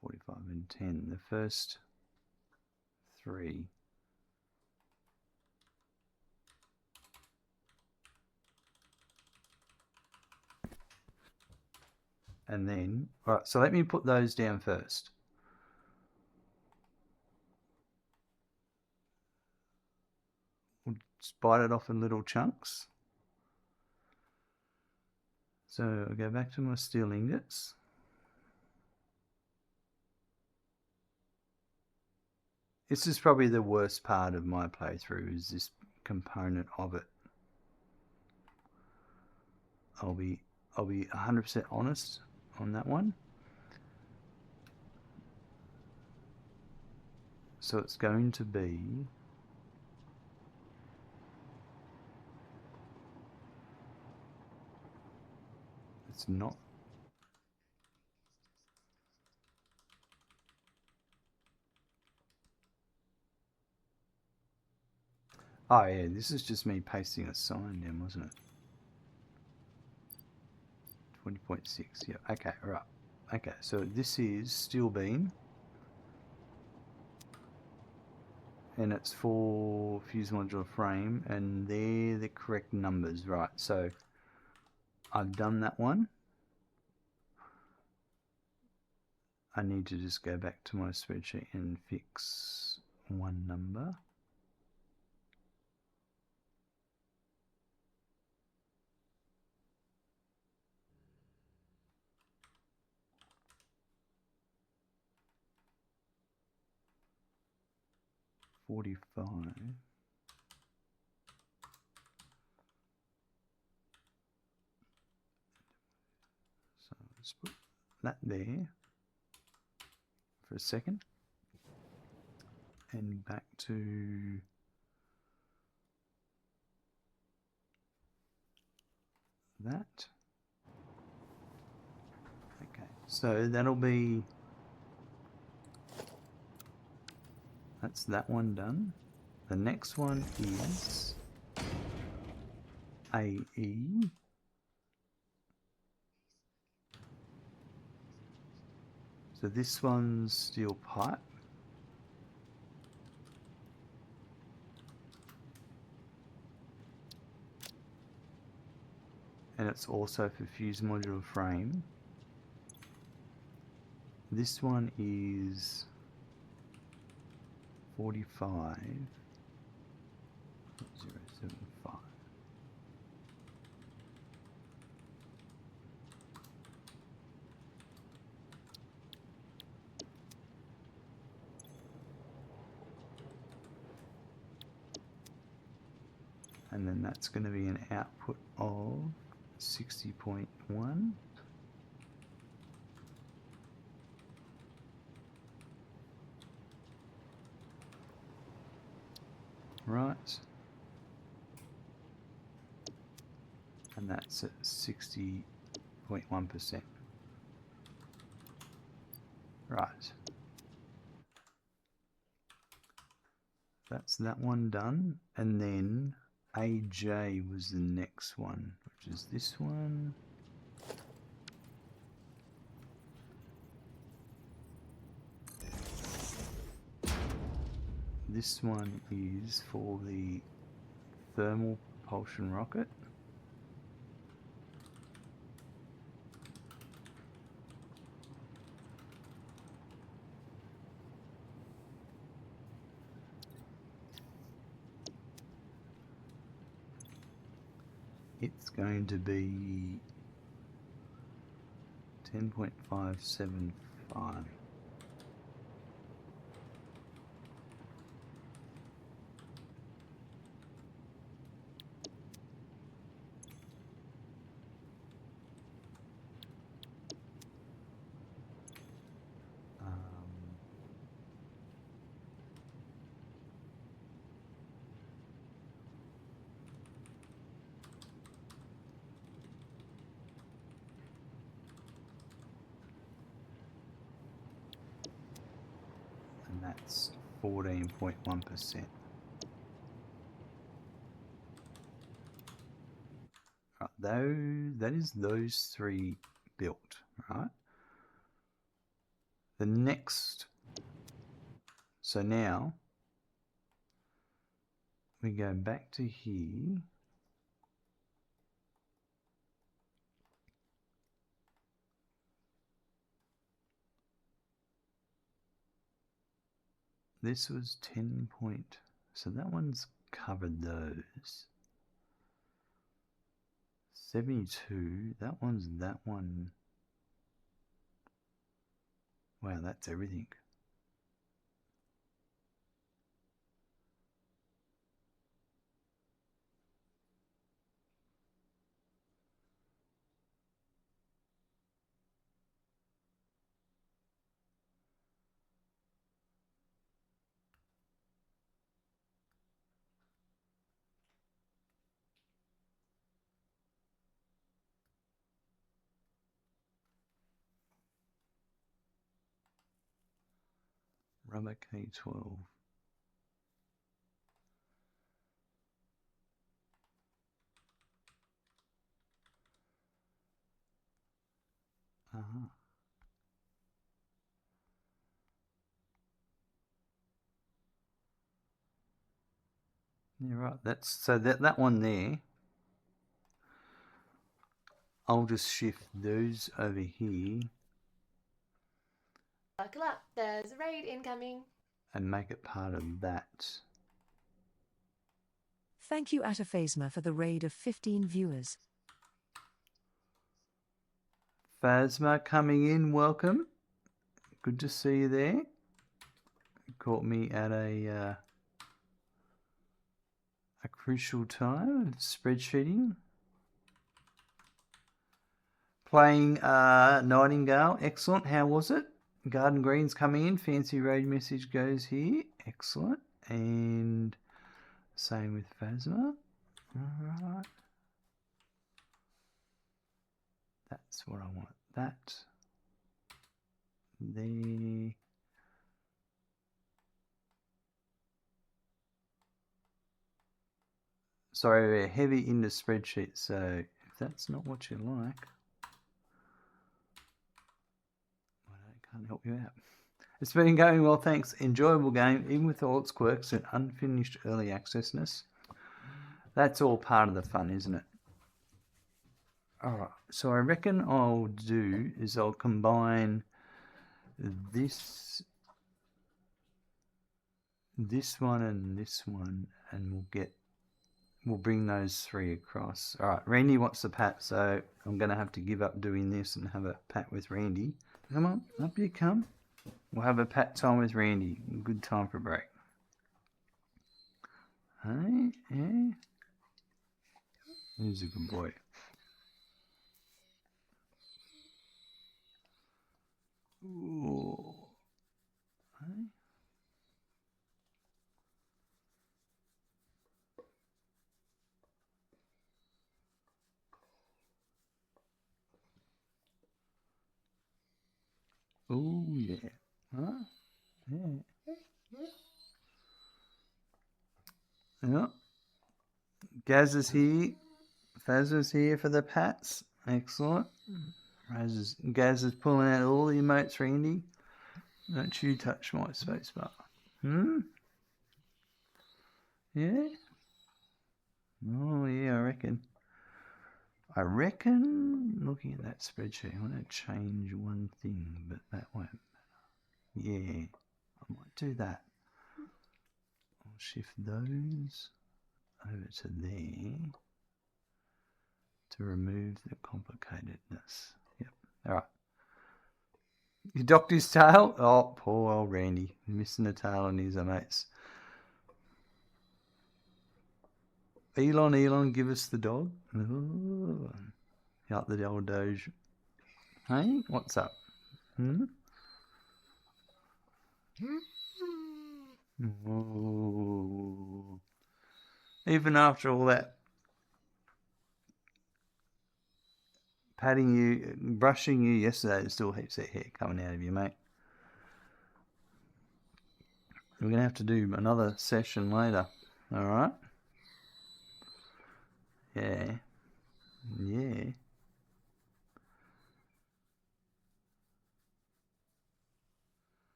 45 and 10, the first three. And then, all right, so let me put those down first. We'll just bite it off in little chunks. So I'll go back to my steel ingots. This is probably the worst part of my playthrough, is this component of it. I'll be 100% honest on that one. So it's going to be it's not oh yeah, this is just me pasting a sign down, wasn't it? 20.6, yeah, okay, right. Okay, so this is steel beam. And it's for fuse modular frame, and they're the correct numbers, right? So I've done that one. I need to just go back to my spreadsheet and fix one number. $45. So let's put that there for a second. And back to that. Okay, so that'll be, that's that one done. The next one is AE. So this one's steel pipe. And it's also for fuse modular frame. This one is 45.075. And then that's going to be an output of 60.1. Right. and that's at 60.1%. Right. That's that one done, and then AJ was the next one, which is this one. This one is for the thermal propulsion rocket. It's going to be 10.575. And that's 14.1%. Right, that is those three built, right? The next, so now we go back to here. This was 10 point, so that one's covered those. 72, that one's that one. Wow, that's everything. Rubber K12. Uh-huh. Yeah, right. That's so that one there. I'll just shift those over here. Buckle up, there's a raid incoming. And make it part of that. Thank you, Ataphasma, for the raid of 15 viewers. Phasma coming in, welcome. Good to see you there. Caught me at a crucial time, spreadsheeting. Playing Nightingale, excellent. How was it? Garden Green's coming in. Fancy raid message goes here. Excellent. And same with Phasma. Alright. That's what I want. That. There. Sorry, we're heavy into spreadsheets, so if that's not what you like, I can't help you out. It's been going well, thanks. Enjoyable game, even with all its quirks and unfinished early accessness. That's all part of the fun, isn't it? Alright, so I reckon I'll do is I'll combine this one and this one, and we'll bring those three across. Alright, Randy wants the pat, so I'm going to have to give up doing this and have a pat with Randy. Come on, up you come. We'll have a pat time with Randy. Good time for a break. Hey, yeah. He's a good boy. Ooh. Hey. Oh yeah. Huh? Yeah. Yeah. Gaz is here. Faz is here for the pats. Excellent. Gaz is pulling out all the emotes, Randy. Don't you touch my spacebar. Yeah? Oh yeah, I reckon looking at that spreadsheet, I want to change one thing, but that won't matter. Yeah, I might do that. I'll shift those over to there to remove the complicatedness. Yep. All right. You docked his tail? Oh, poor old Randy. Missing a tail on his mates. Elon, give us the dog. Ooh. Out the old doge. Hey, what's up? Ooh. Even after all that patting you, brushing you yesterday, there's still heaps of hair coming out of you, mate. We're going to have to do another session later. All right? Yeah. Yeah.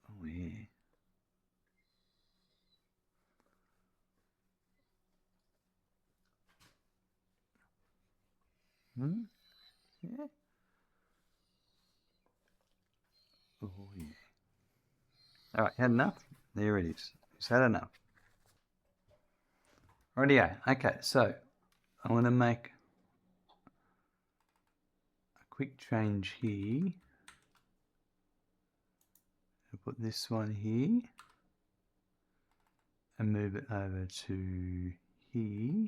Oh, yeah. Yeah. Oh, yeah. All right, had enough? There it is. It's had enough. Rightio. Okay, so I want to make a quick change here. I'll put this one here and move it over to here.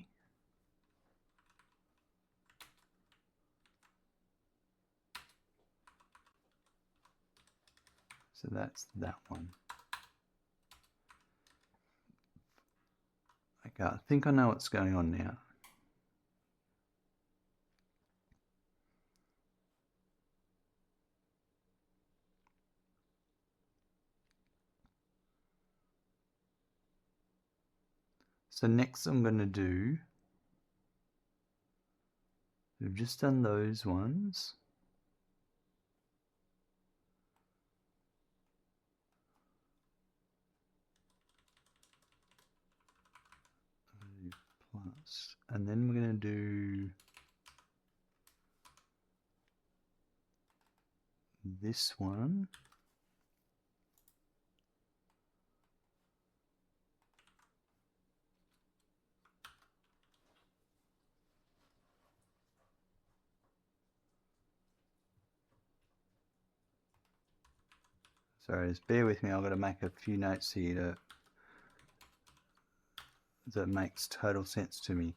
So that's that one. Okay, I think I know what's going on now. So next I'm going to do, we've just done those ones. Plus, and then we're going to do this one. Sorry, just bear with me. I've got to make a few notes here that makes total sense to me.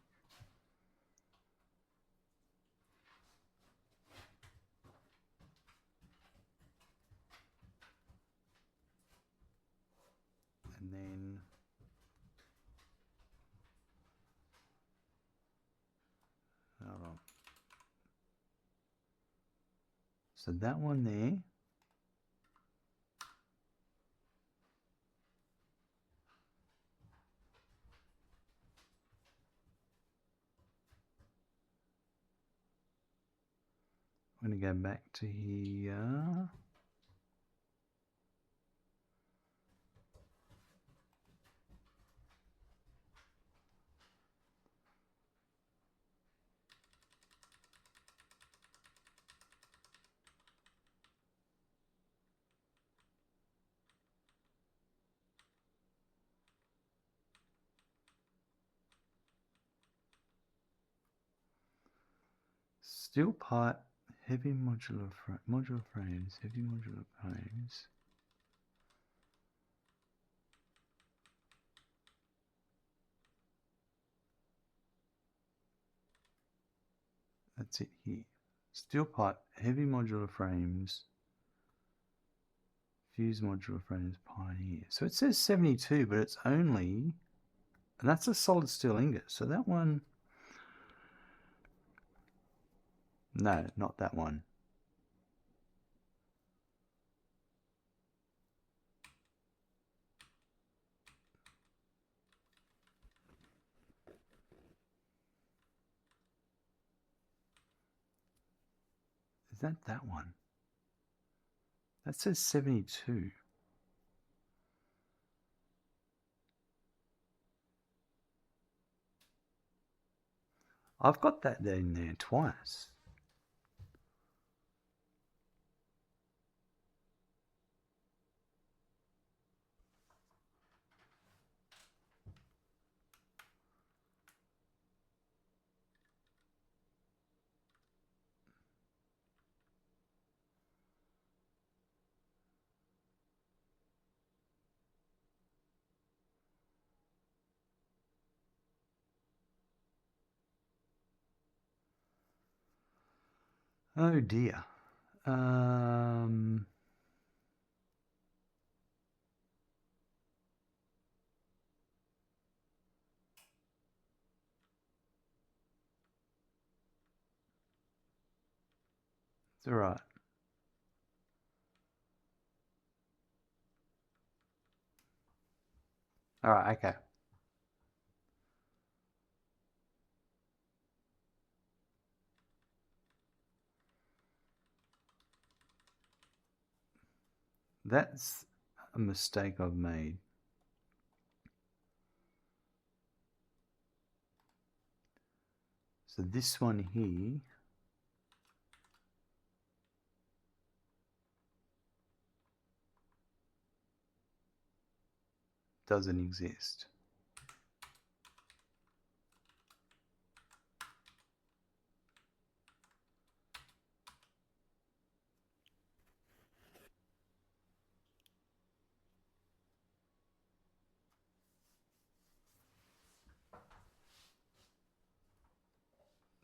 And then hold on. So that one there. I'm going to go back to here. Steel pipe, heavy modular frames, heavy modular frames. That's it here. Steel pipe, heavy modular frames, fused modular frames, Pioneer. So it says 72, but it's only, and that's a solid steel ingot. So that one, no, not that one. Is that one? That says 72. I've got that in there twice. Oh dear. It's alright. Alright, okay. That's a mistake I've made. So this one here doesn't exist.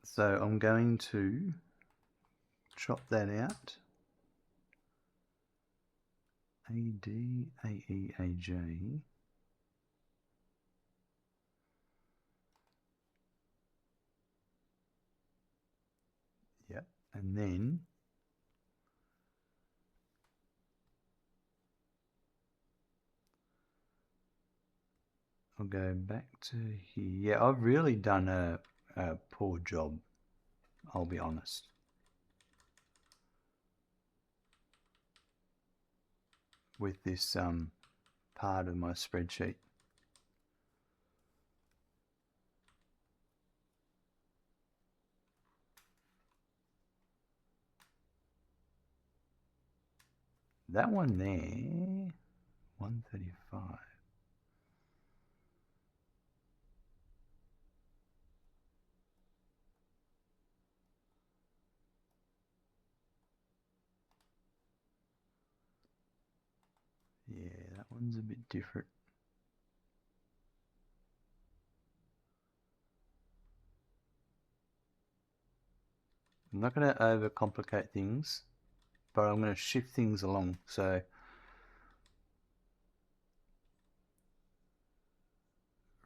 So I'm going to chop that out. AD, AE, AJ. Yep, and then I'll go back to here. Yeah, I've really done a poor job, I'll be honest. With this part of my spreadsheet. That one there, 135. Yeah, that one's a bit different. I'm not going to overcomplicate things, but I'm going to shift things along. So,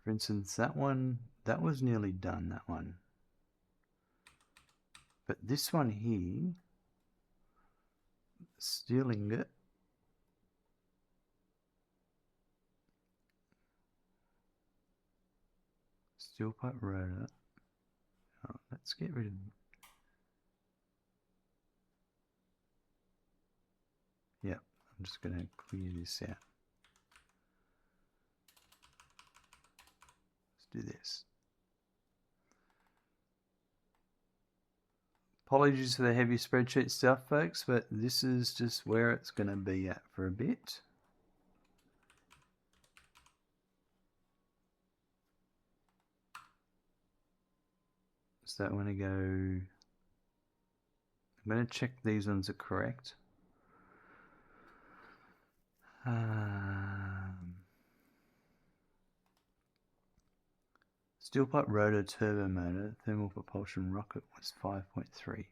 for instance, that one, that was nearly done, that one. But this one here, steel ingot, steel pipe rotor. Oh, let's get rid of. Yeah, I'm just going to clear this out. Let's do this. Apologies for the heavy spreadsheet stuff, folks, but this is just where it's going to be at for a bit. So I'm going to go, I'm going to check these ones are correct. Steel pipe rotor turbo motor, thermal propulsion rocket was 5.3.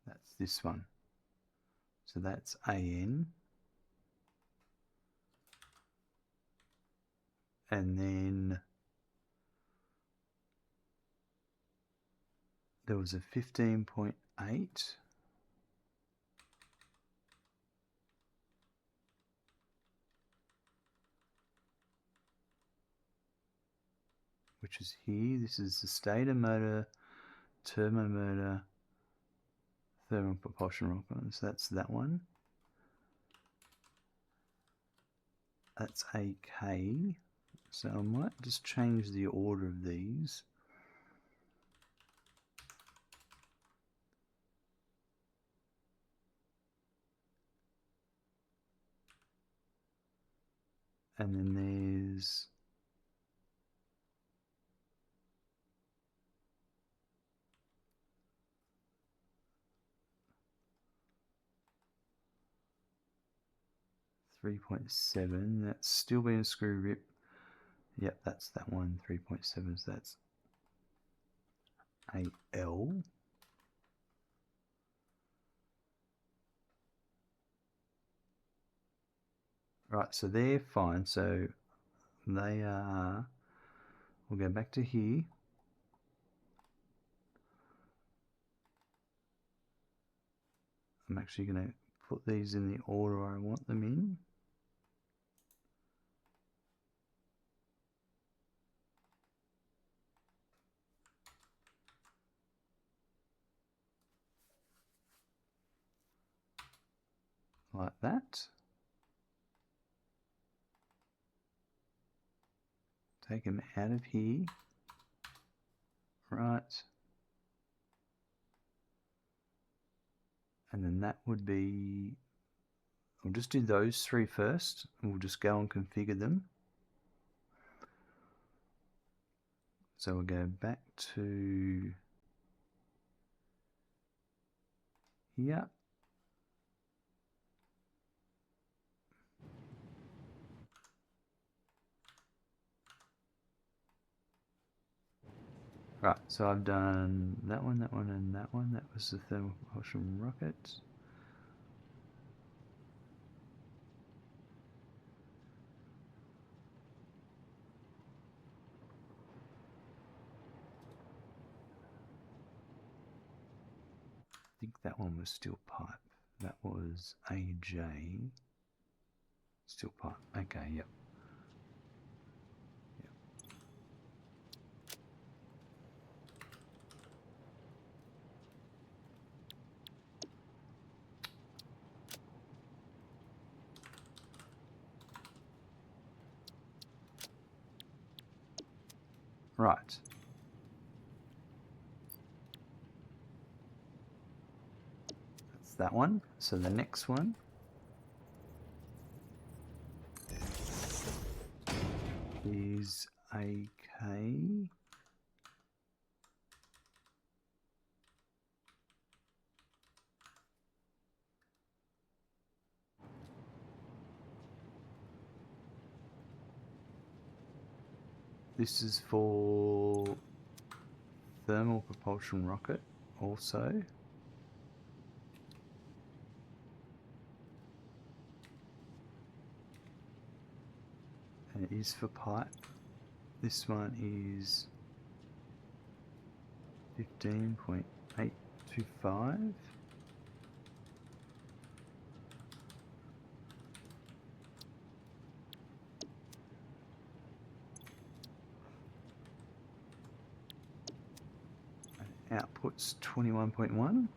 That's this one. So that's AN. And then there was a 15.8. which is here. This is the stator motor, turbo motor, thermal propulsion rocket. So that's that one. That's AK. So I might just change the order of these. And then there's .7. That's still being a screw rip. Yep, that's that one. 3.7. So that's AL. Right, so they're fine. So they are. We'll go back to here. I'm actually going to put these in the order I want them in. Like that. Take them out of here. Right. And then that would be, we'll just do those three first, and we'll just go and configure them. So we'll go back to here. Right, so I've done that one, and that one. That was the thermal propulsion rocket. I think that one was steel pipe. That was AJ. Steel pipe. Okay, yep. Right. That's that one. So the next one is AK. This is for thermal propulsion rocket also. And it is for pipe. This one is 15.825. Outputs 21.1.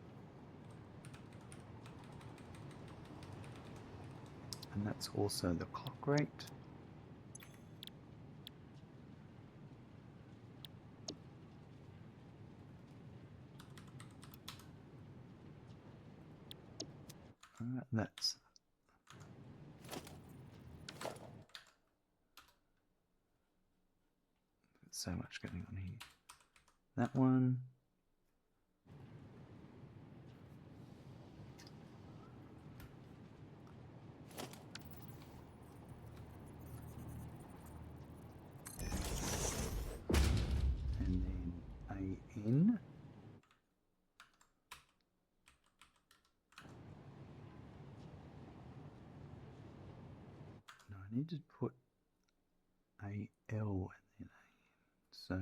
And that's also the clock rate. Alright, that's so much going on here. That one. And then AN. No, I need to put AL and then AN. So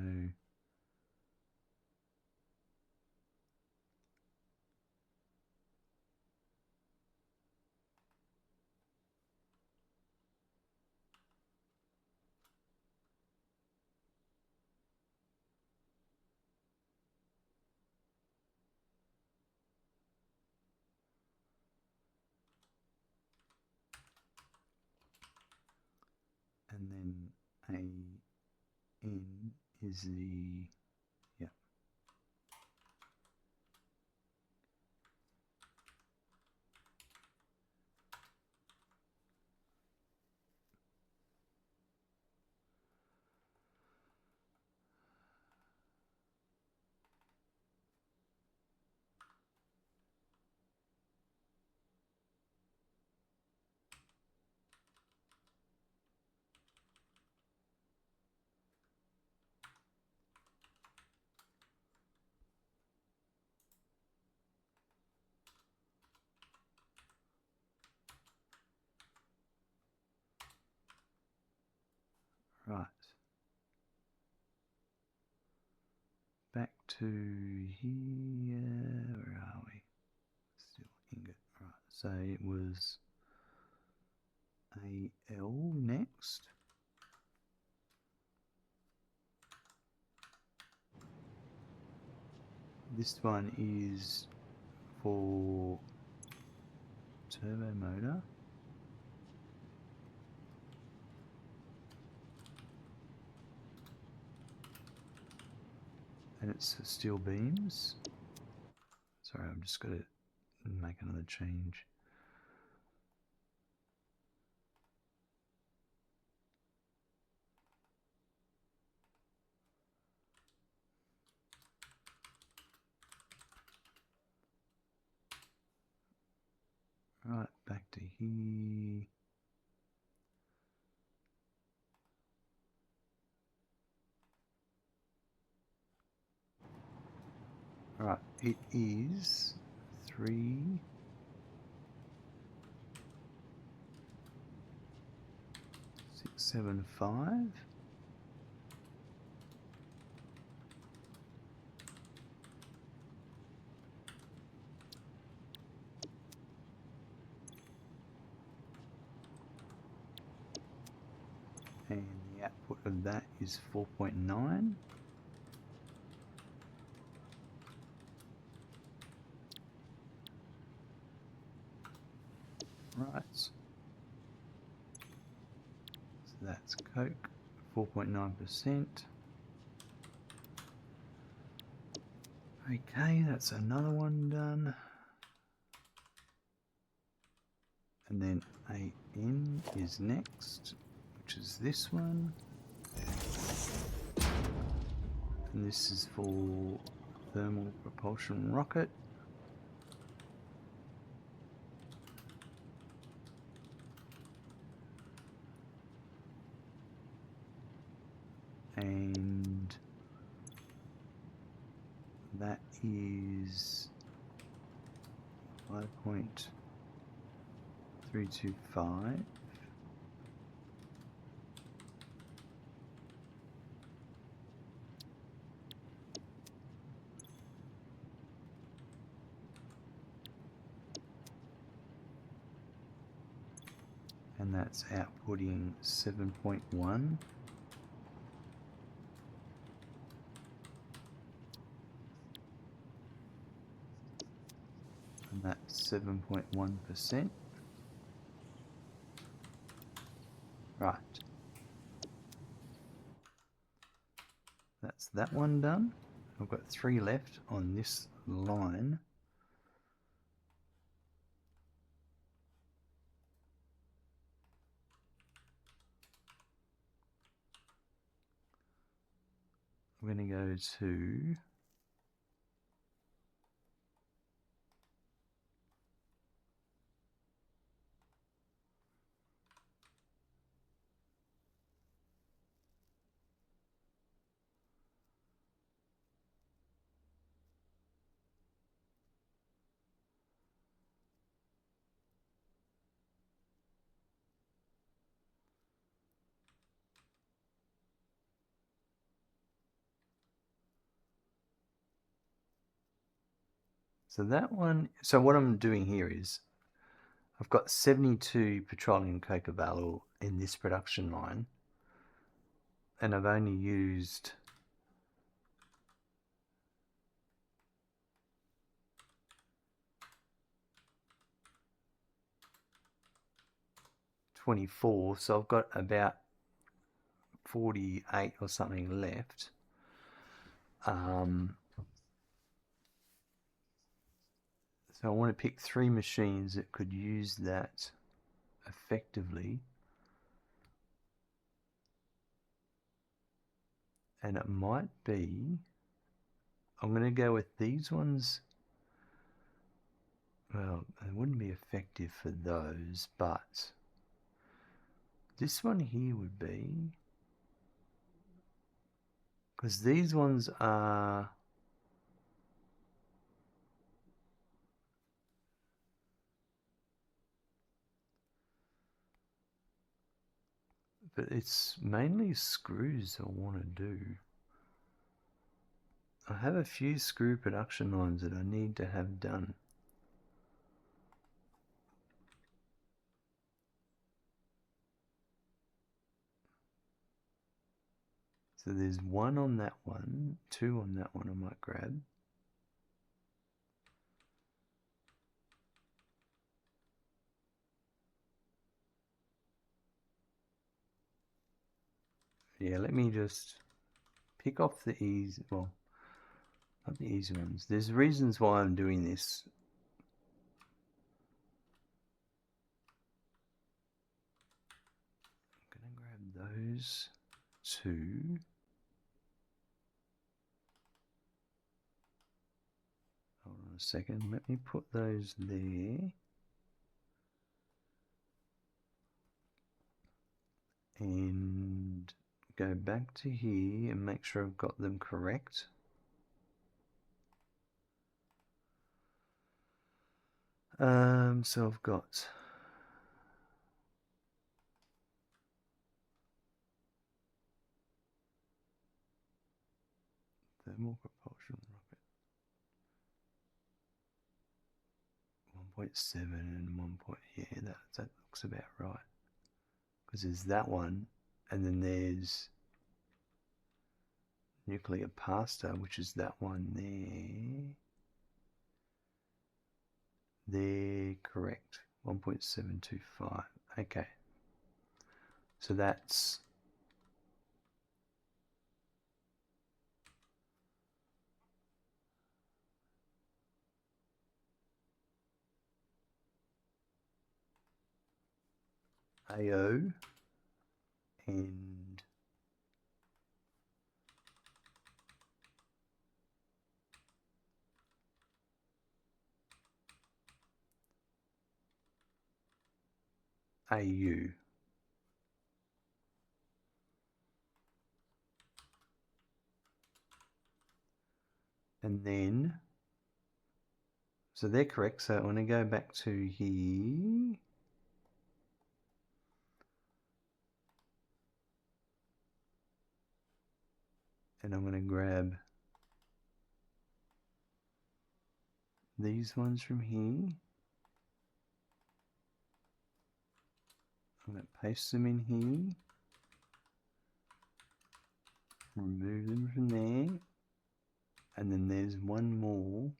AN is the, yeah. Right. Back to here. Where are we? Steel ingot. Right. So it was AL next. This one is for turbo motor. And it's steel beams. Sorry, I'm just got to make another change. Right, back to here. Right, it is 3, 6, 7, 5. And the output of that is 4.9. Right. So that's Coke, 4.9%. Okay, that's another one done. And then AN is next, which is this one. And this is for thermal propulsion rocket. And that is 5.325. And that's outputting 7.1. And that's 7.1%. Right. That's that one done. I've got 3 left on this line. I'm going to go to so that one. So what I'm doing here is I've got 72 Petroleum Coke available in this production line, and I've only used 24, so I've got about 48 or something left. So I want to pick 3 machines that could use that effectively. And it might be, I'm going to go with these ones. Well, it wouldn't be effective for those, but this one here would be, because these ones are, but it's mainly screws I want to do. I have a few screw production lines that I need to have done. So there's 1 on that one, 2 on that one I might grab. Yeah, let me just pick off the easy, well, not the easy ones. There's reasons why I'm doing this. I'm going to grab those 2. Hold on a second, let me put those there. And go back to here and make sure I've got them correct. So I've got thermal propulsion rocket 1.7 and 1. Yeah, that looks about right. Because there's that one, and then there's nuclear pasta, which is that one there. They're correct. 1.725. Okay. So that's AO and AU. And then, so they're correct. So I'm going to go back to here. And I'm going to grab these ones from here. I'm going to paste them in here. Remove them from there. And then there's one more.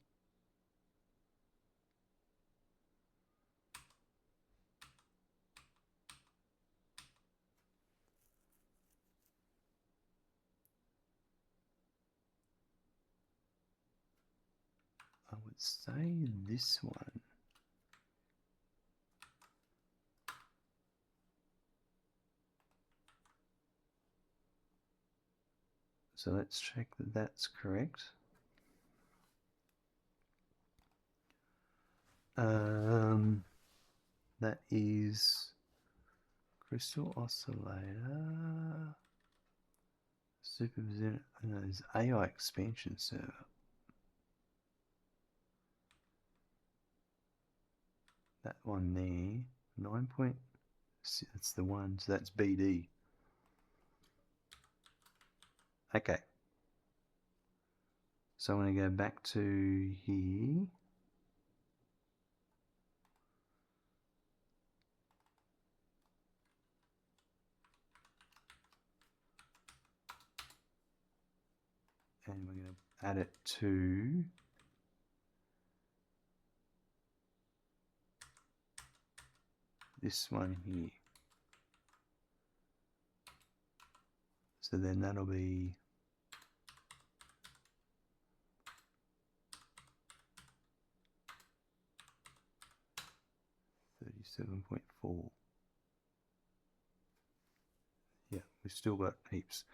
I would say this one. So let's check that that's correct. That is crystal oscillator, superposition, no, there's AI expansion server. That one there, 9 point, that's the one, so that's BD. Okay. So I'm going to go back to here. And we're going to add it to this one here. So then that'll be 37.4. Yeah, we've still got heaps.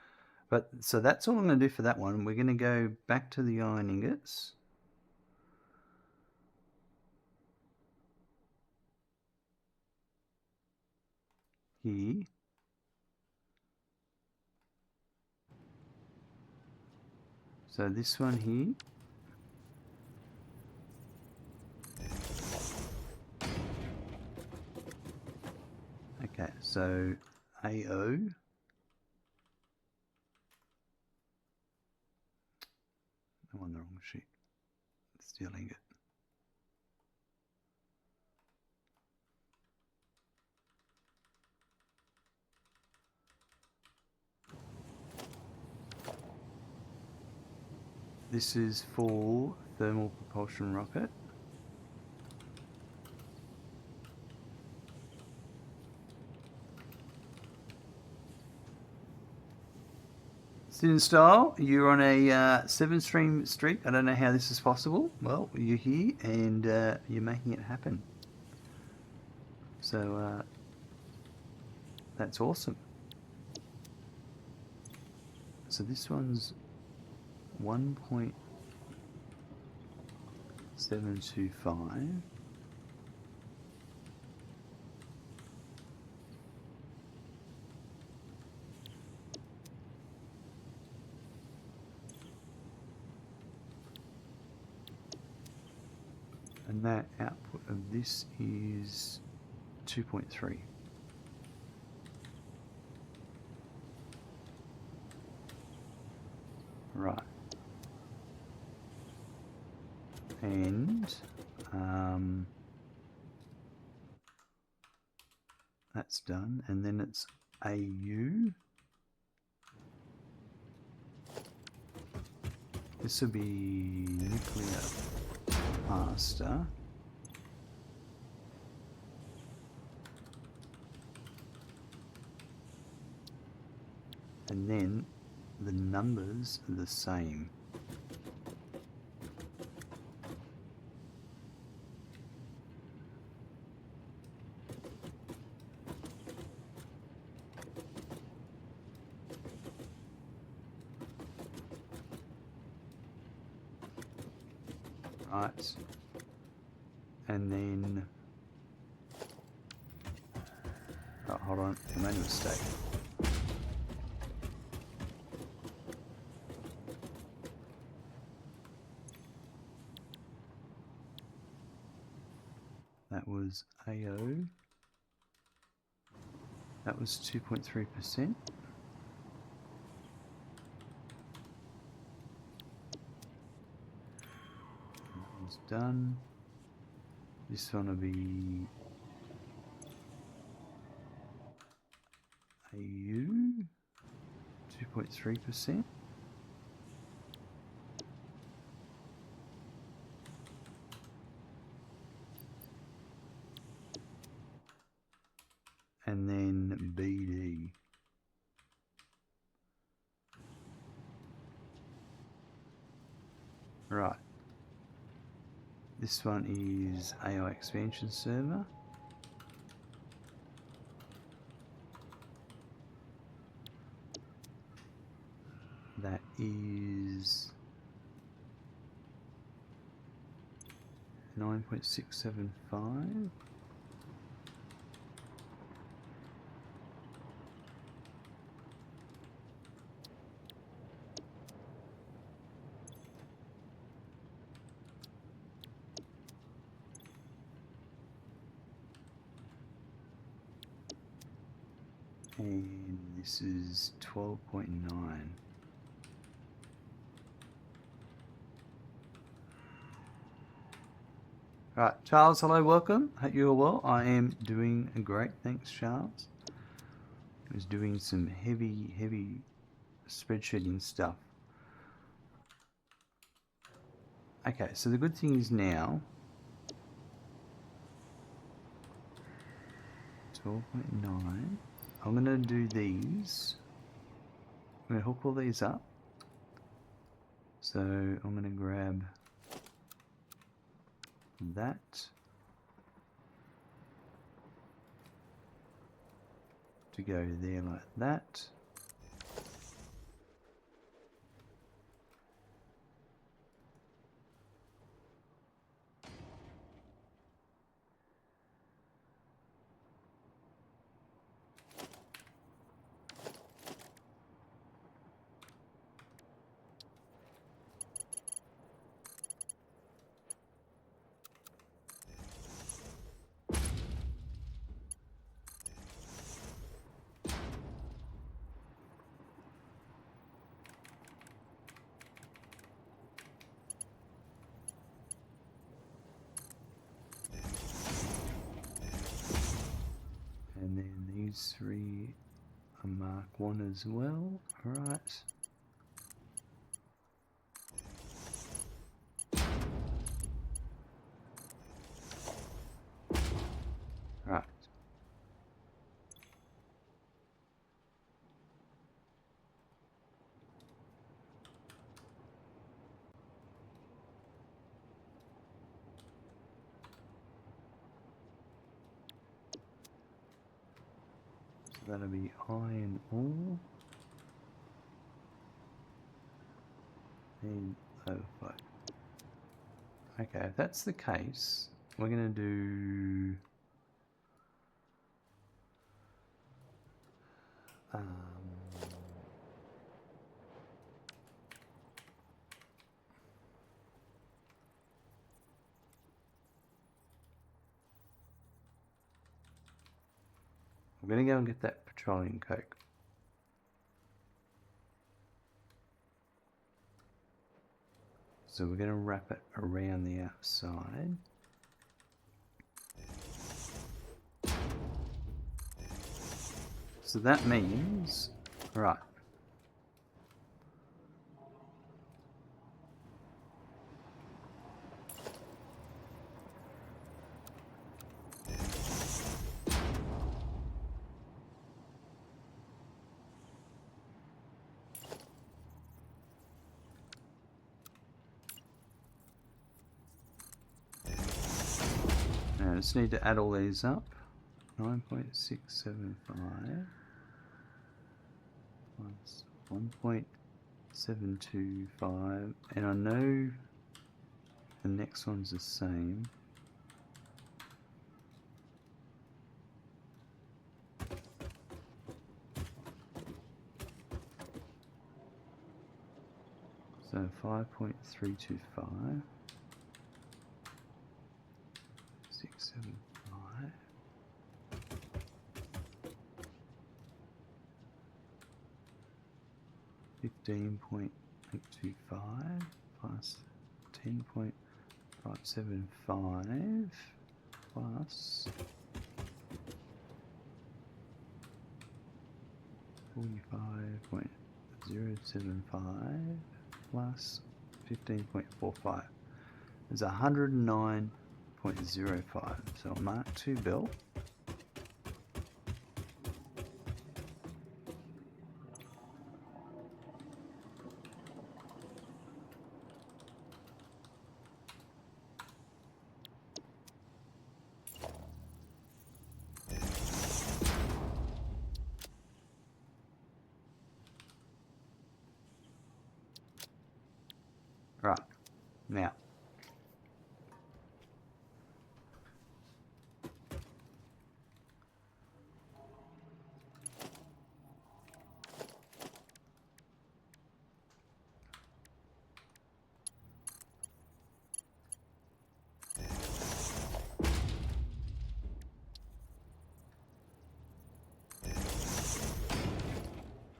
But so that's all I'm going to do for that one. We're going to go back to the iron ingots. Here. So this one here. Okay, so AO. I'm on the wrong sheet. Steel ingot. This is for thermal propulsion rocket. Student Style, you're on a 7-stream streak. I don't know how this is possible. Well, you're here and you're making it happen. So that's awesome. So this one's 1.725. And that output of this is 2.3. Right. And that's done. And then it's AU. This will be nuclear pasta. And then the numbers are the same. Right. And then, oh, hold on, I made a mistake. That was AO. That was 2.3%. Done. This one will be AU 2.3%. And then BD. Right. This one is AI expansion server. That is 9.675. And this is 12.9. Right, Charles, hello, welcome. Hope you're well. I am doing great, thanks, Charles. I was doing some heavy spreadsheeting stuff. Okay, so the good thing is now 12.9. I'm going to do these I'm going to hook all these up. So I'm going to grab that. To go there like that. And then these three are Mark 1 as well. Alright. Right. So that'll be iron ore and overflow. Okay, if that's the case, we're going to do I'm going to go and get that petroleum coke. So we're going to wrap it around the outside. So that means, right. Now I just need to add all these up. 9.675 plus 1.725, and I know the next one's the same. So 5.325, 675. 15.825 plus 10.575 plus 45.075 plus 15.45 is 109.05. So Mark II belt. Right, now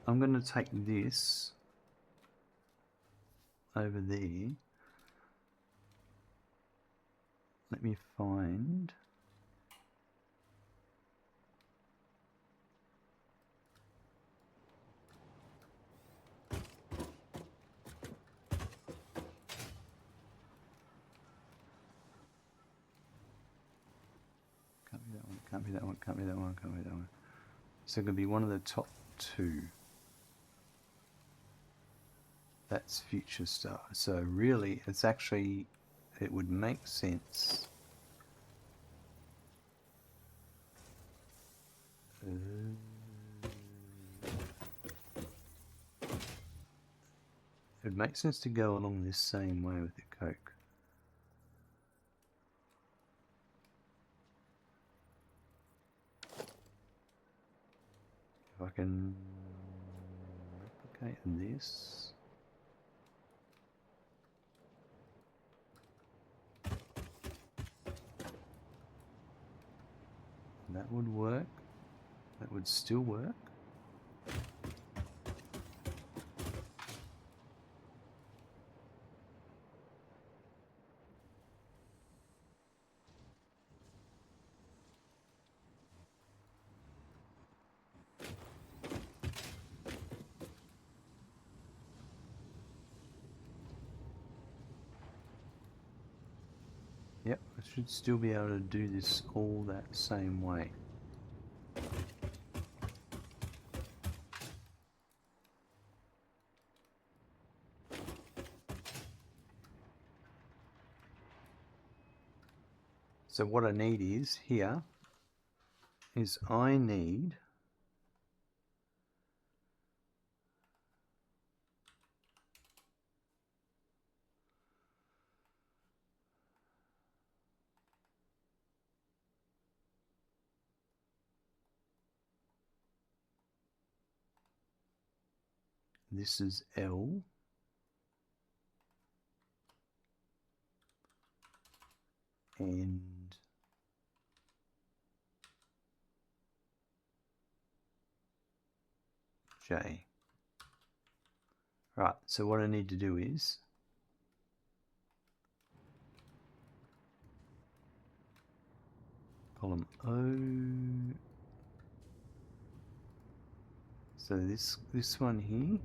I'm going to take this over there. Let me find can't be that one, can't be that one, can't be that one, can't be that one. So it could be one of the top two. That's future stuff. So really, it's actually, it would make sense. It would make sense to go along this same way with the Coke. If I can replicate this. That would work. That would still work. Yep, I should still be able to do this all that same way. So what I need is here is I need this is L and J. Right, so what I need to do is column O. So this one here.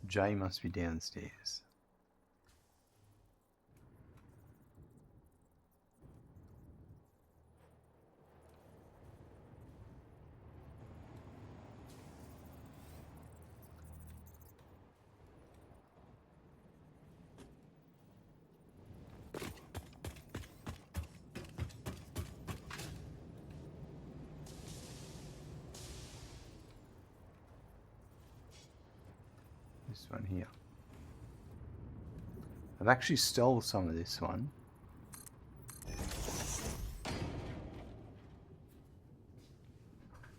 J must be downstairs. This one here. I've actually stole some of this one.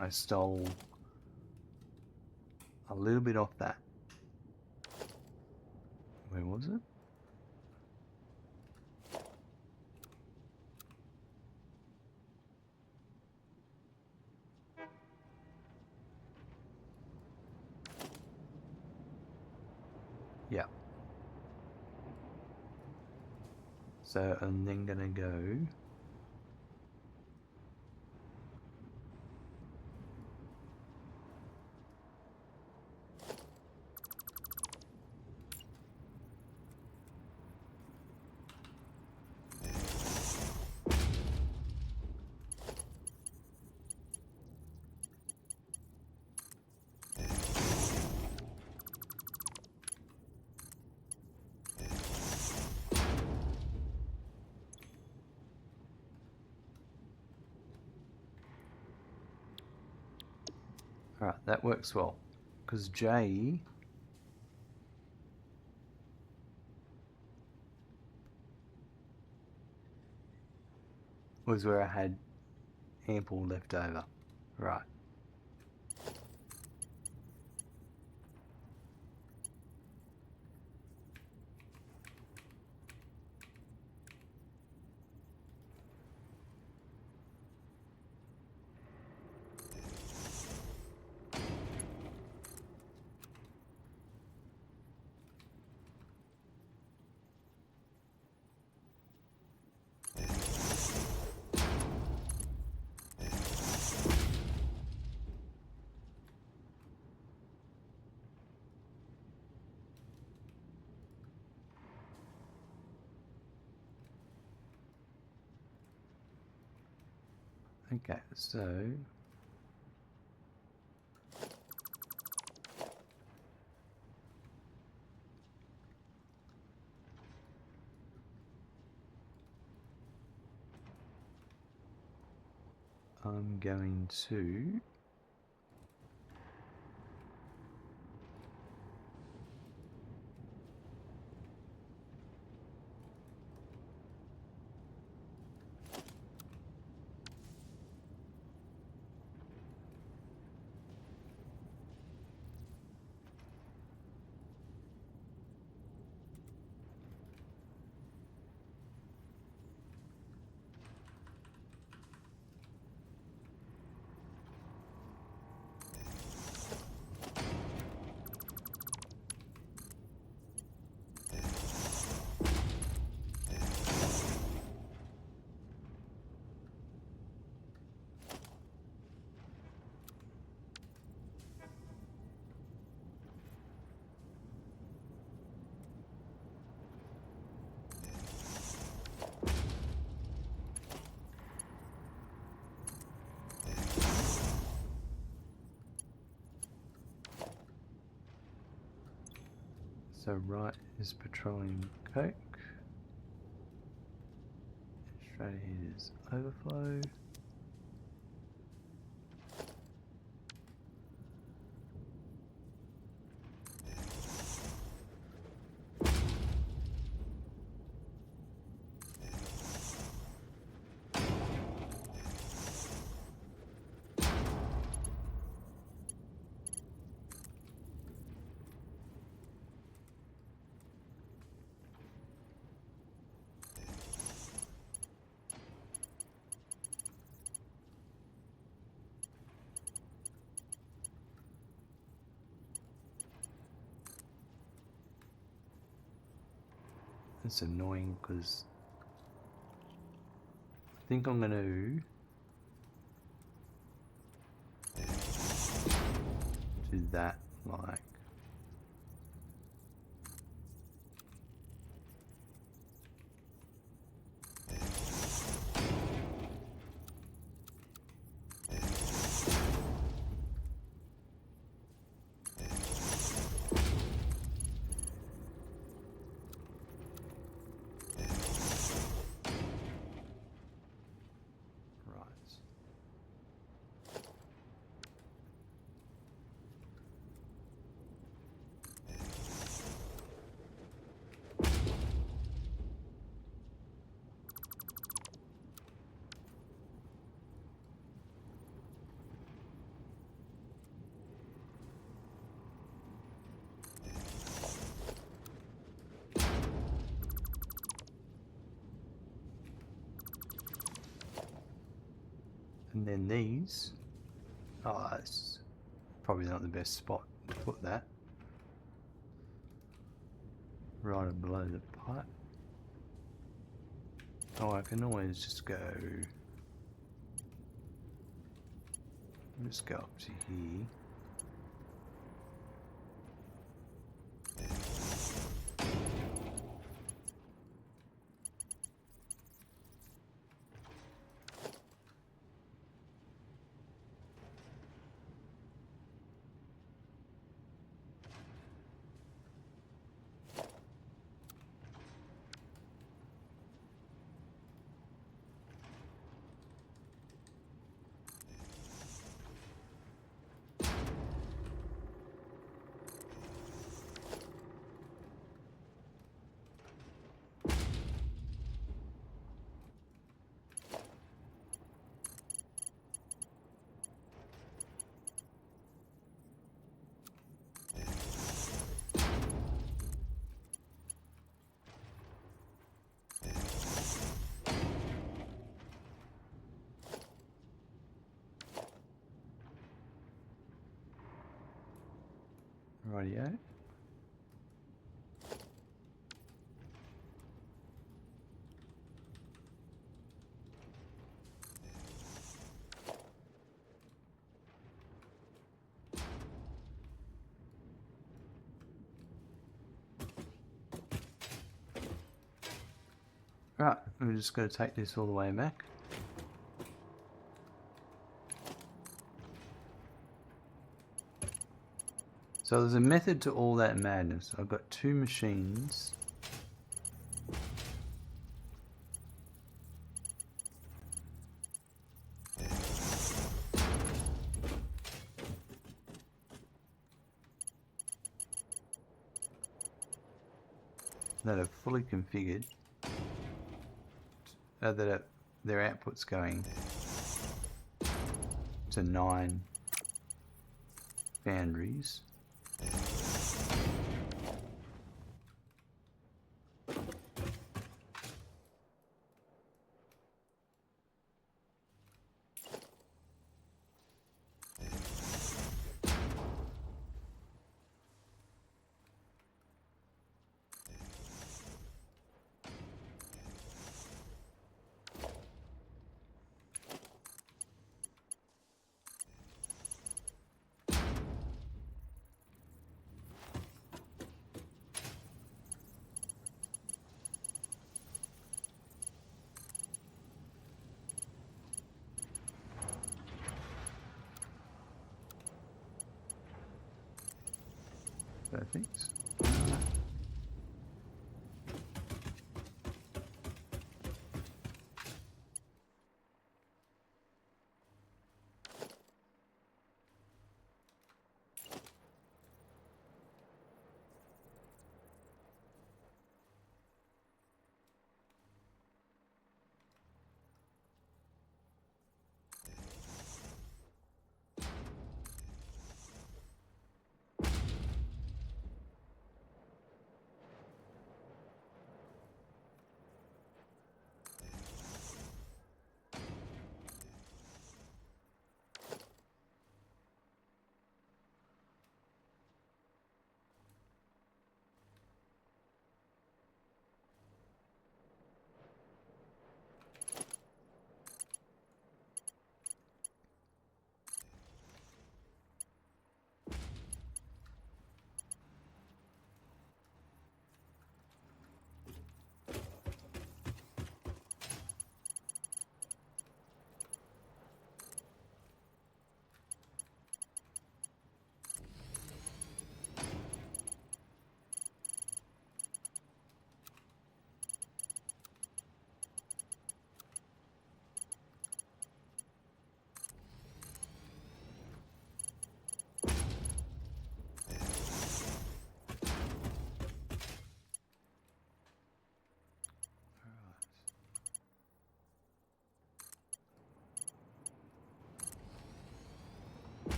I stole a little bit off that. Where was it? Yeah. So I'm then gonna go Alright, that works well. Because J was where I had ample left over. Right. Okay, so I'm going to so right is Petroleum Coke. Straight ahead is overflow. It's annoying because I think I'm going to do that like right. And then these, oh, that's probably not the best spot to put that. Right below the pipe. Oh, I can always just go, up to here. Rightio. Right, we're just going to take this all the way back. So there's a method to all that madness. I've got two machines. That are fully configured. Their output's going to 9 foundries. Perfect.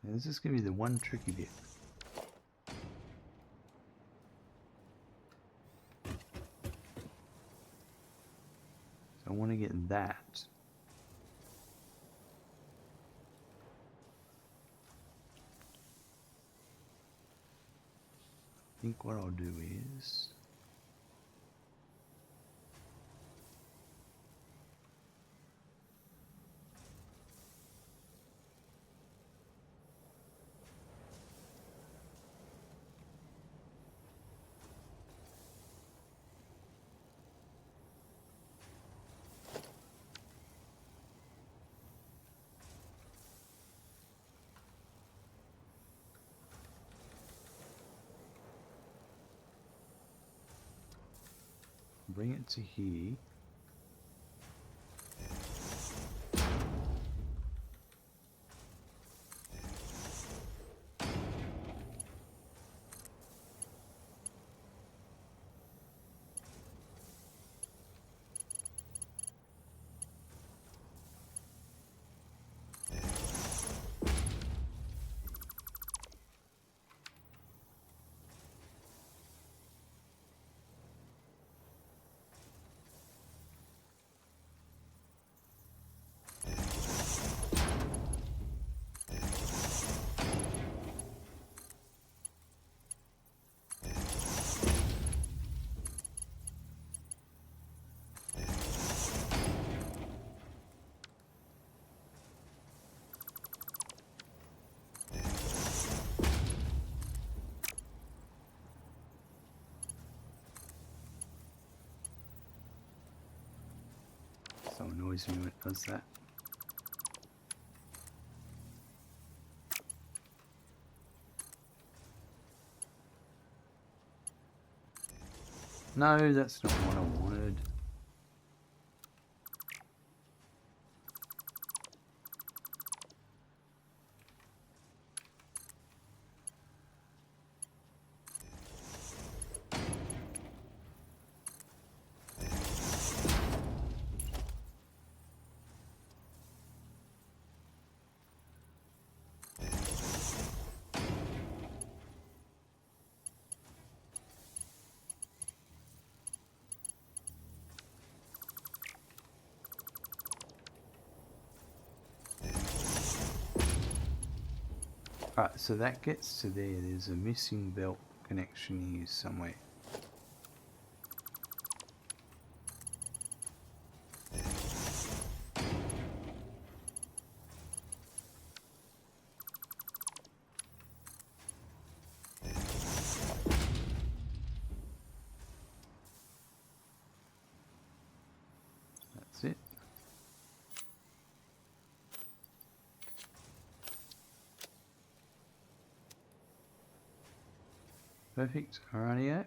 Now, this is going to be the one tricky bit. So I want to get that. I think what I'll do is bring it to here. annoys me when it does that. No, that's not what I wanted. Alright, so that gets to there. There's a missing belt connection here somewhere. That's it. Perfect. Alrighty.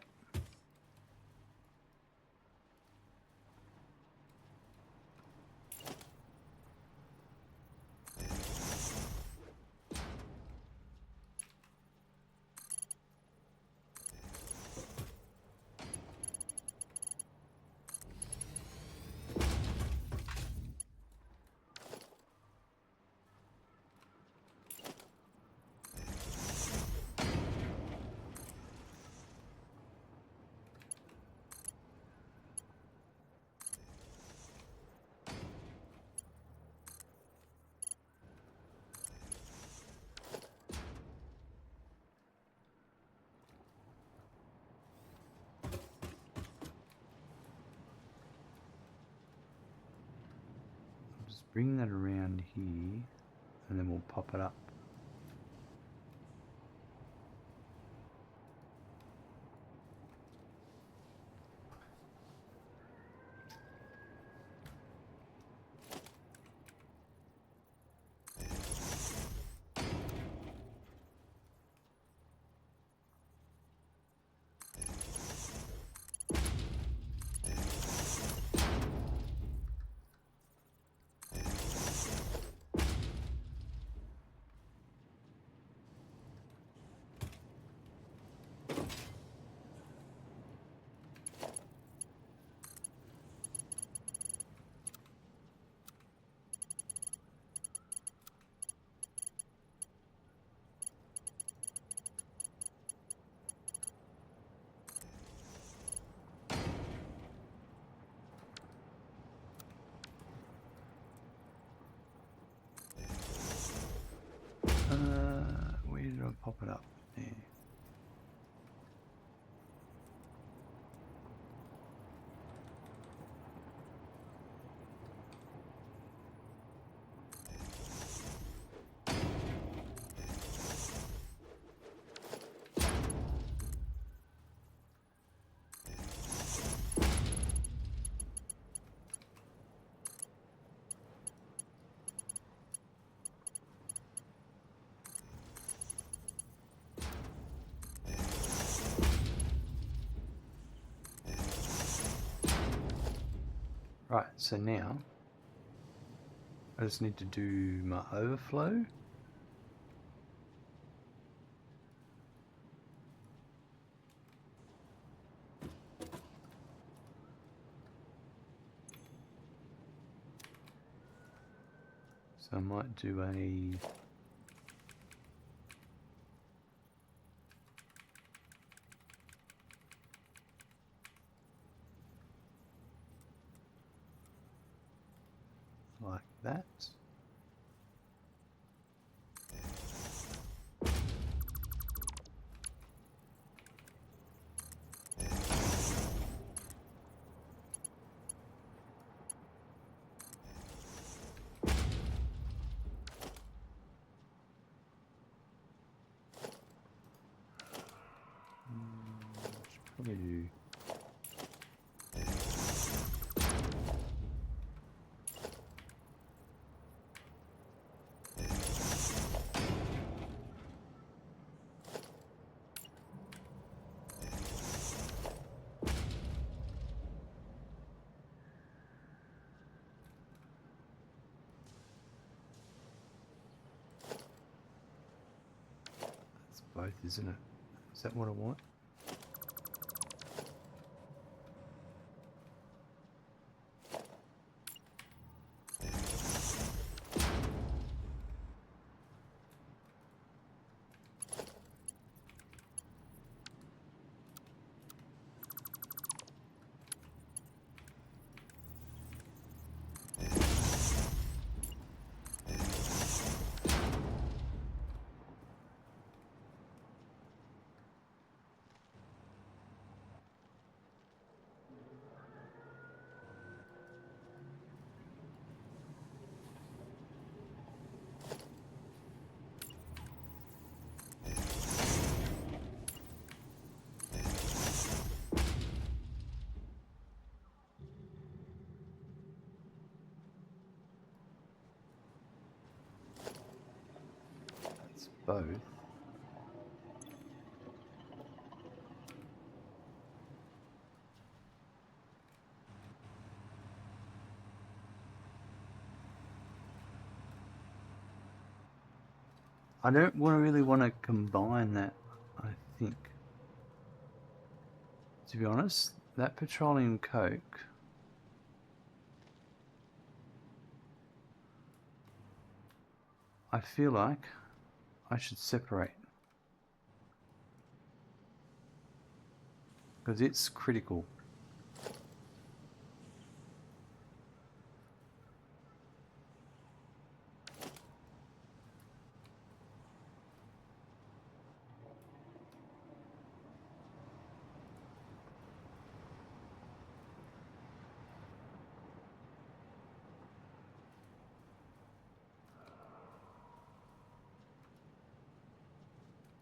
Just bring that around here and then we'll pop it up. Where did I pop it up? There. Right, so now I just need to do my overflow. So I might do a like that. Should probably do both, isn't it? Is that what I want? That's both. I don't really want to combine that, I think. To be honest, that Petroleum Coke, I feel like I should separate. Because it's critical.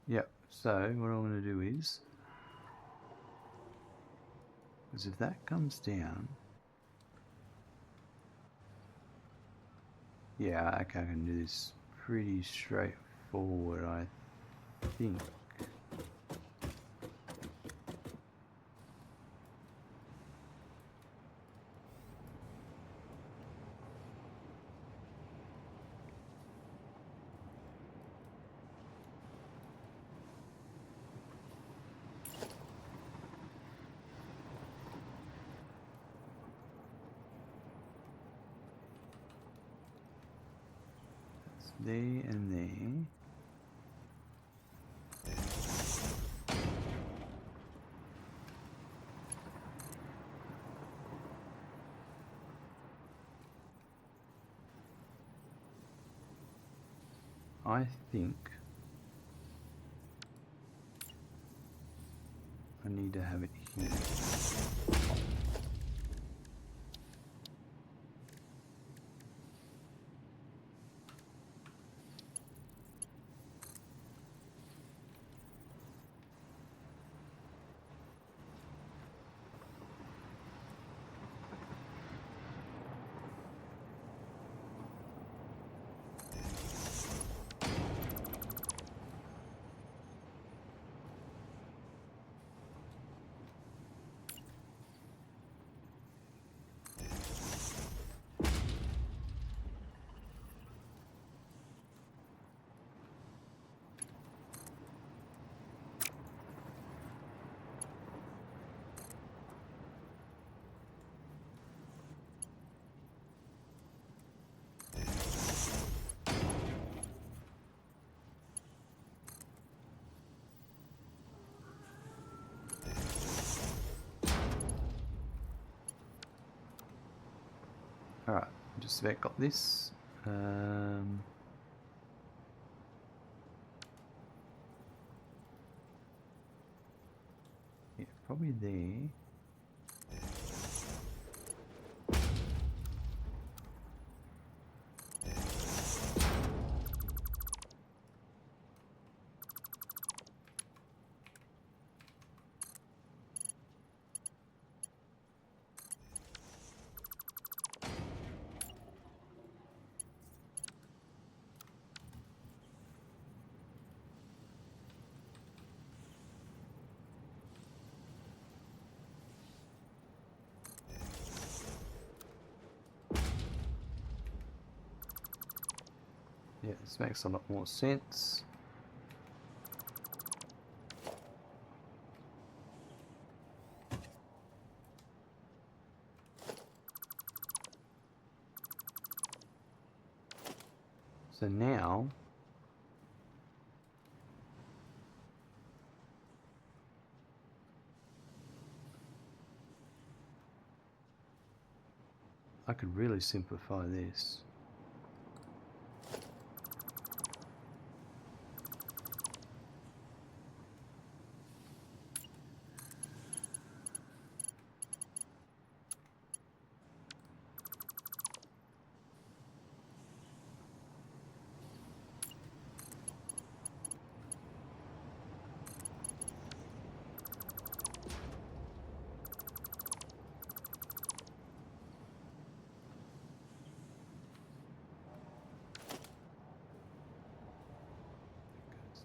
Yep, so what I'm going to do is, because if that comes down, yeah, okay, I can do this pretty straightforward, I think. There and there. I think I need to have it here. Alright, just about got this. Yeah, probably there. Yeah, this makes a lot more sense. So now I could really simplify this.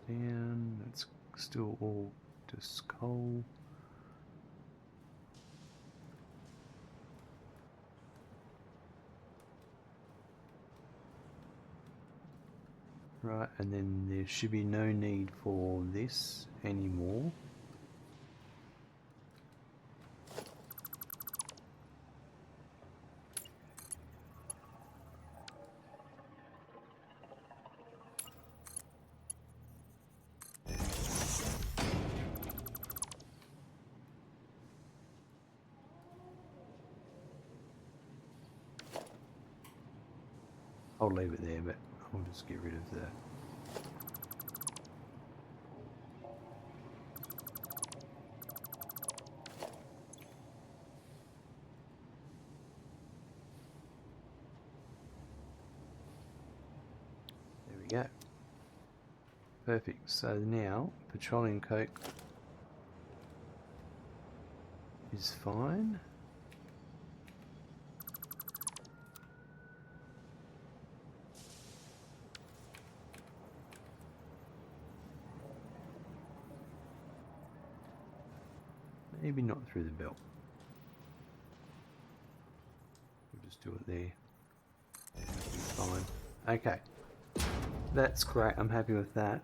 Down, it's still all just coal. Right, and then there should be no need for this anymore. I'll leave it there, but I'll just get rid of the there we go. Perfect. So now Petroleum Coke is fine. Maybe not through the belt. We'll just do it there. That'll be fine. Okay. That's great. I'm happy with that.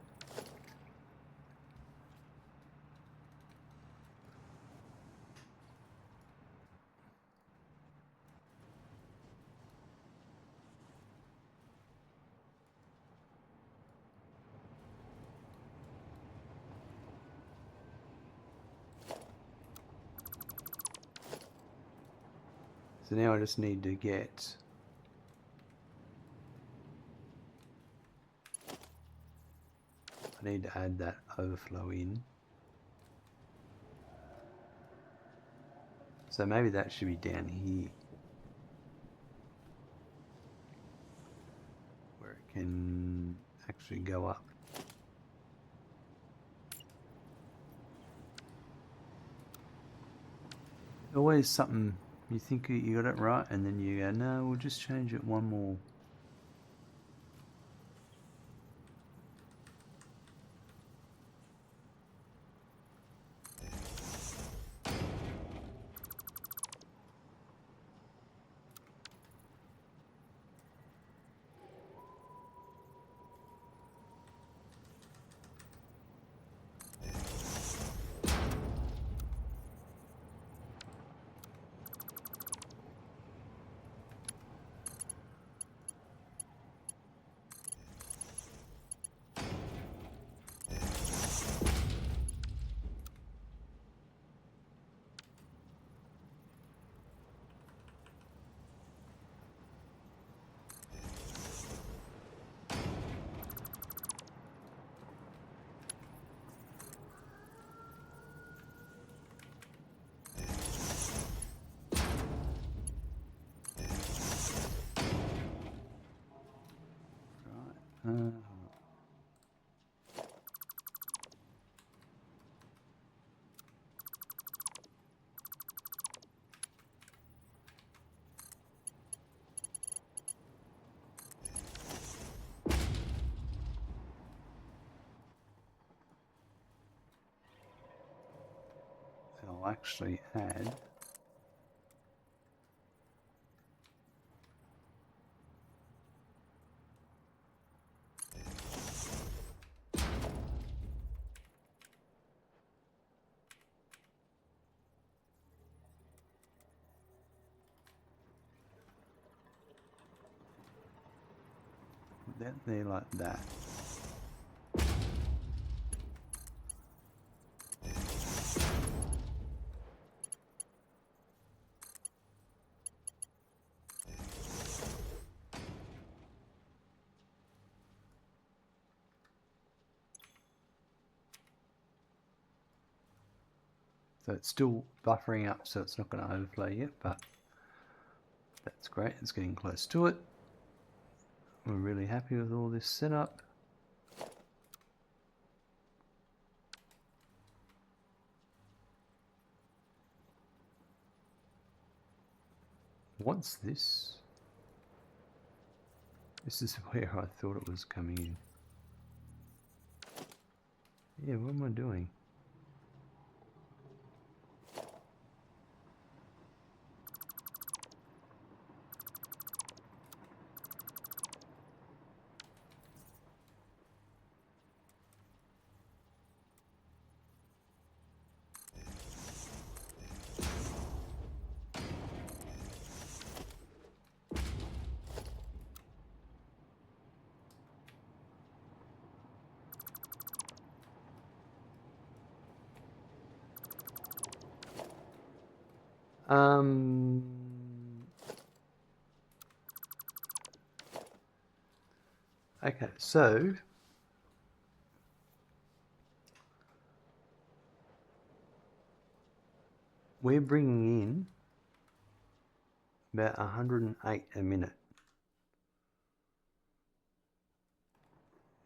So now I just need to get I need to add that overflow in. So maybe that should be down here where it can actually go up. Always something you think you got it right and then you go, no, we'll just change it one more. I'll actually add that there like that. So it's still buffering up, so it's not going to overflow yet, but that's great. It's getting close to it. We're really happy with all this setup. What's this? This is where I thought it was coming in. Yeah, what am I doing? Okay, so we're bringing in about 108 a minute.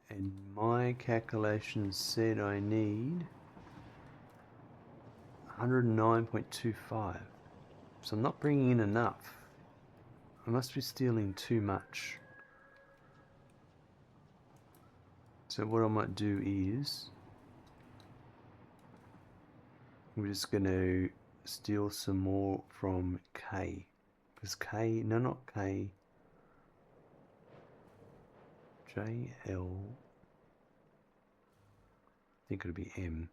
And my calculations said I need 109.25. So I'm not bringing in enough. I must be stealing too much. So what I might do is we're just going to steal some more from K. Because K, no, not K, JL, I think it'll be M.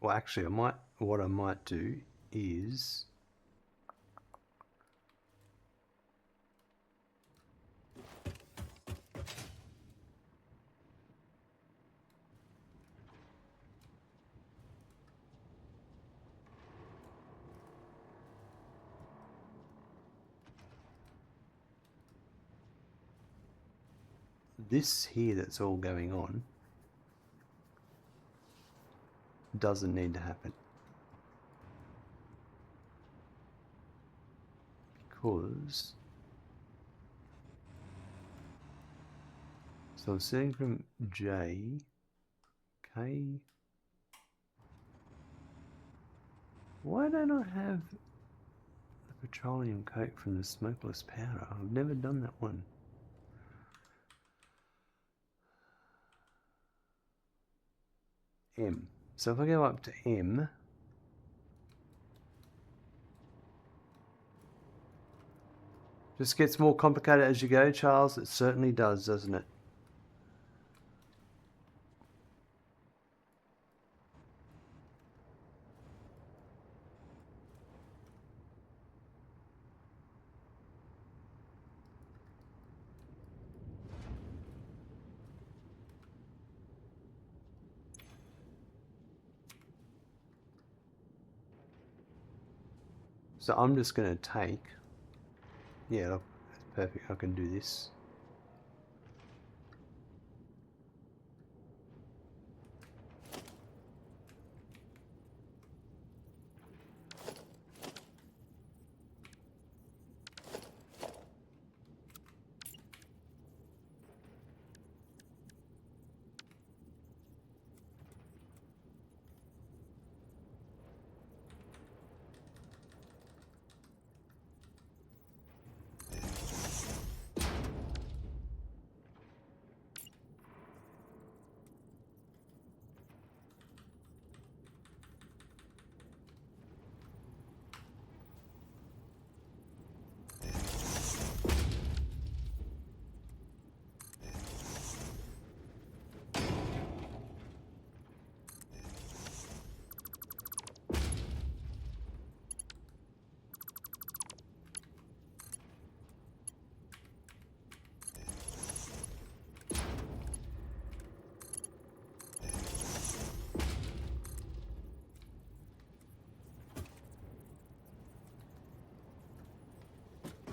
Well, actually, what I might do is this here that's all going on doesn't need to happen. Because so I'm setting from J, K. Why don't I have the Petroleum Coke from the smokeless powder? I've never done that one. M. So if I go up to M, just gets more complicated as you go, Charles. It certainly does, doesn't it? So I'm just going to take, yeah, look, that's perfect. I can do this.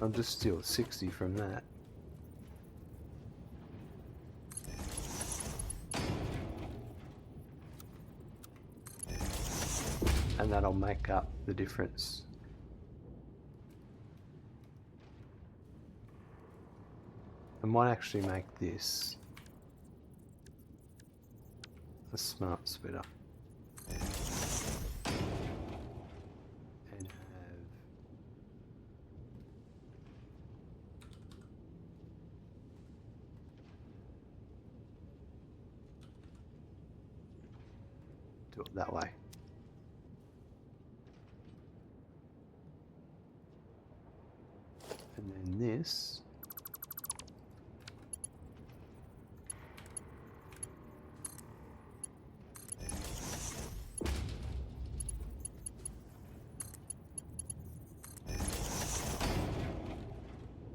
I'll just steal 60 from that. And that'll make up the difference. I might actually make this a smart splitter. And have do it that way. And then this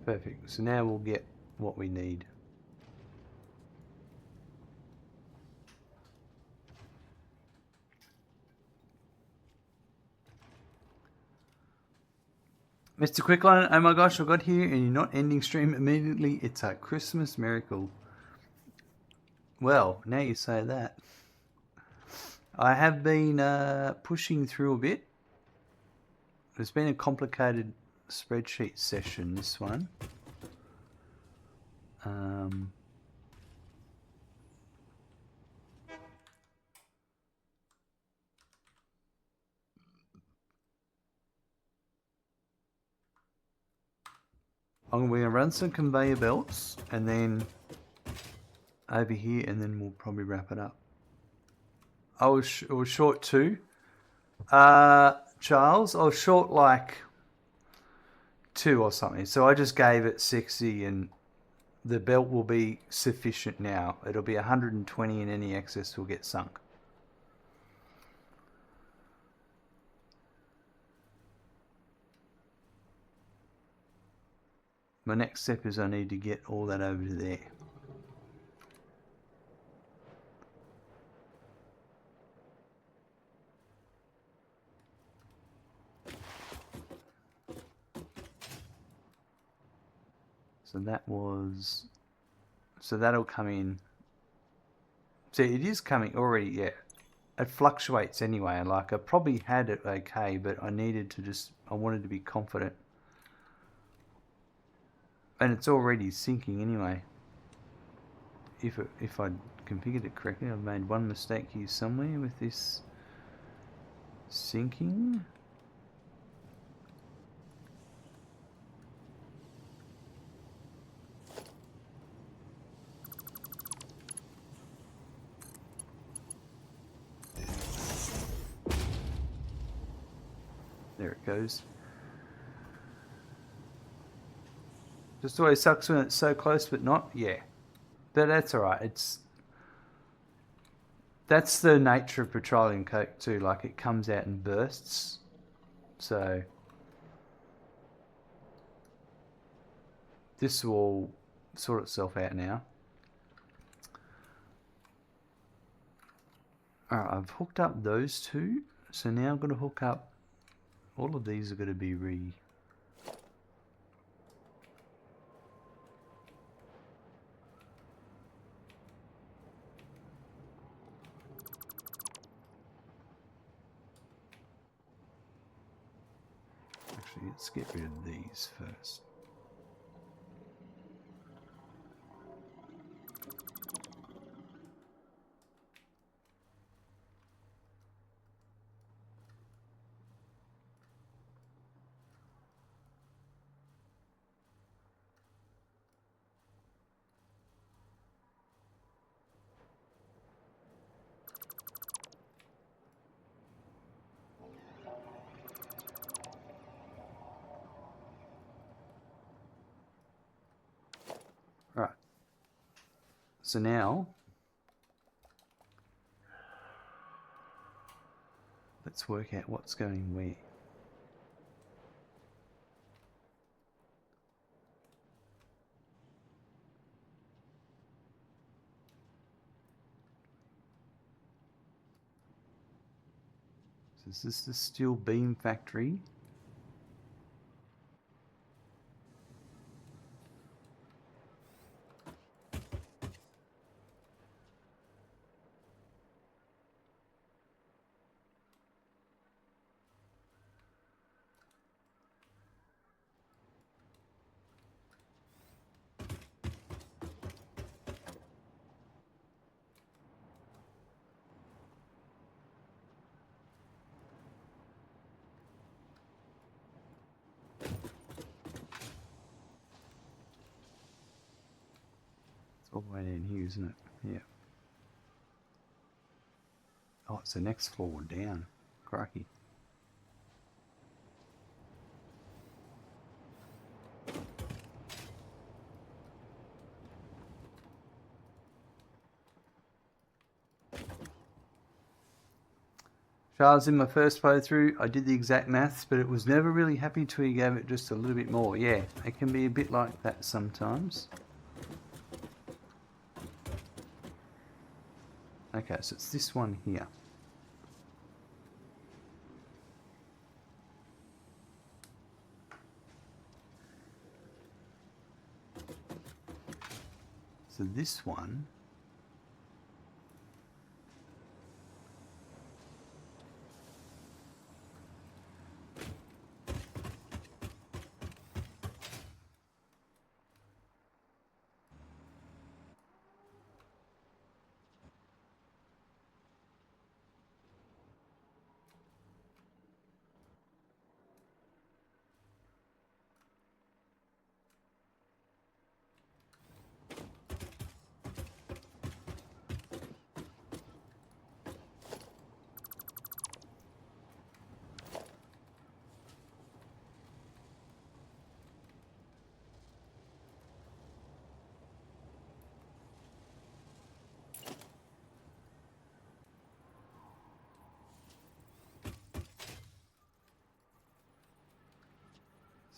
perfect. So now we'll get what we need. Mr. Quickline, oh my gosh, I got here and you're not ending stream immediately. It's a Christmas miracle. Well, now you say that. I have been pushing through a bit. It's been a complicated spreadsheet session, this one. We're going to run some conveyor belts and then over here, and then we'll probably wrap it up. I was short too. Charles, I was short like 2 or something. So I just gave it 60 and the belt will be sufficient now. It'll be 120 and any excess will get sunk. My next step is I need to get all that over to there. So that was, so that'll come in. See, it is coming already, yeah. It fluctuates anyway. Like I probably had it okay, but I needed to just, I wanted to be confident. And it's already syncing anyway. If I configured it correctly, I've made one mistake here somewhere with this syncing. There it goes. Just always sucks when it's so close but not. Yeah. But that's alright. That's the nature of Petroleum Coke too. Like it comes out in bursts. So this will sort itself out now. Alright, I've hooked up those two. So now I'm going to hook up, all of these are going to be actually, let's get rid of these first. Right. So now, let's work out what's going where. So this is the steel beam factory. all the way in here, isn't it? Yeah. Oh, it's the next floor down. Crikey. Charles, in my first playthrough, I did the exact maths, but it was never really happy till you gave it just a little bit more. Yeah, it can be a bit like that sometimes. Okay, so it's this one here. So this one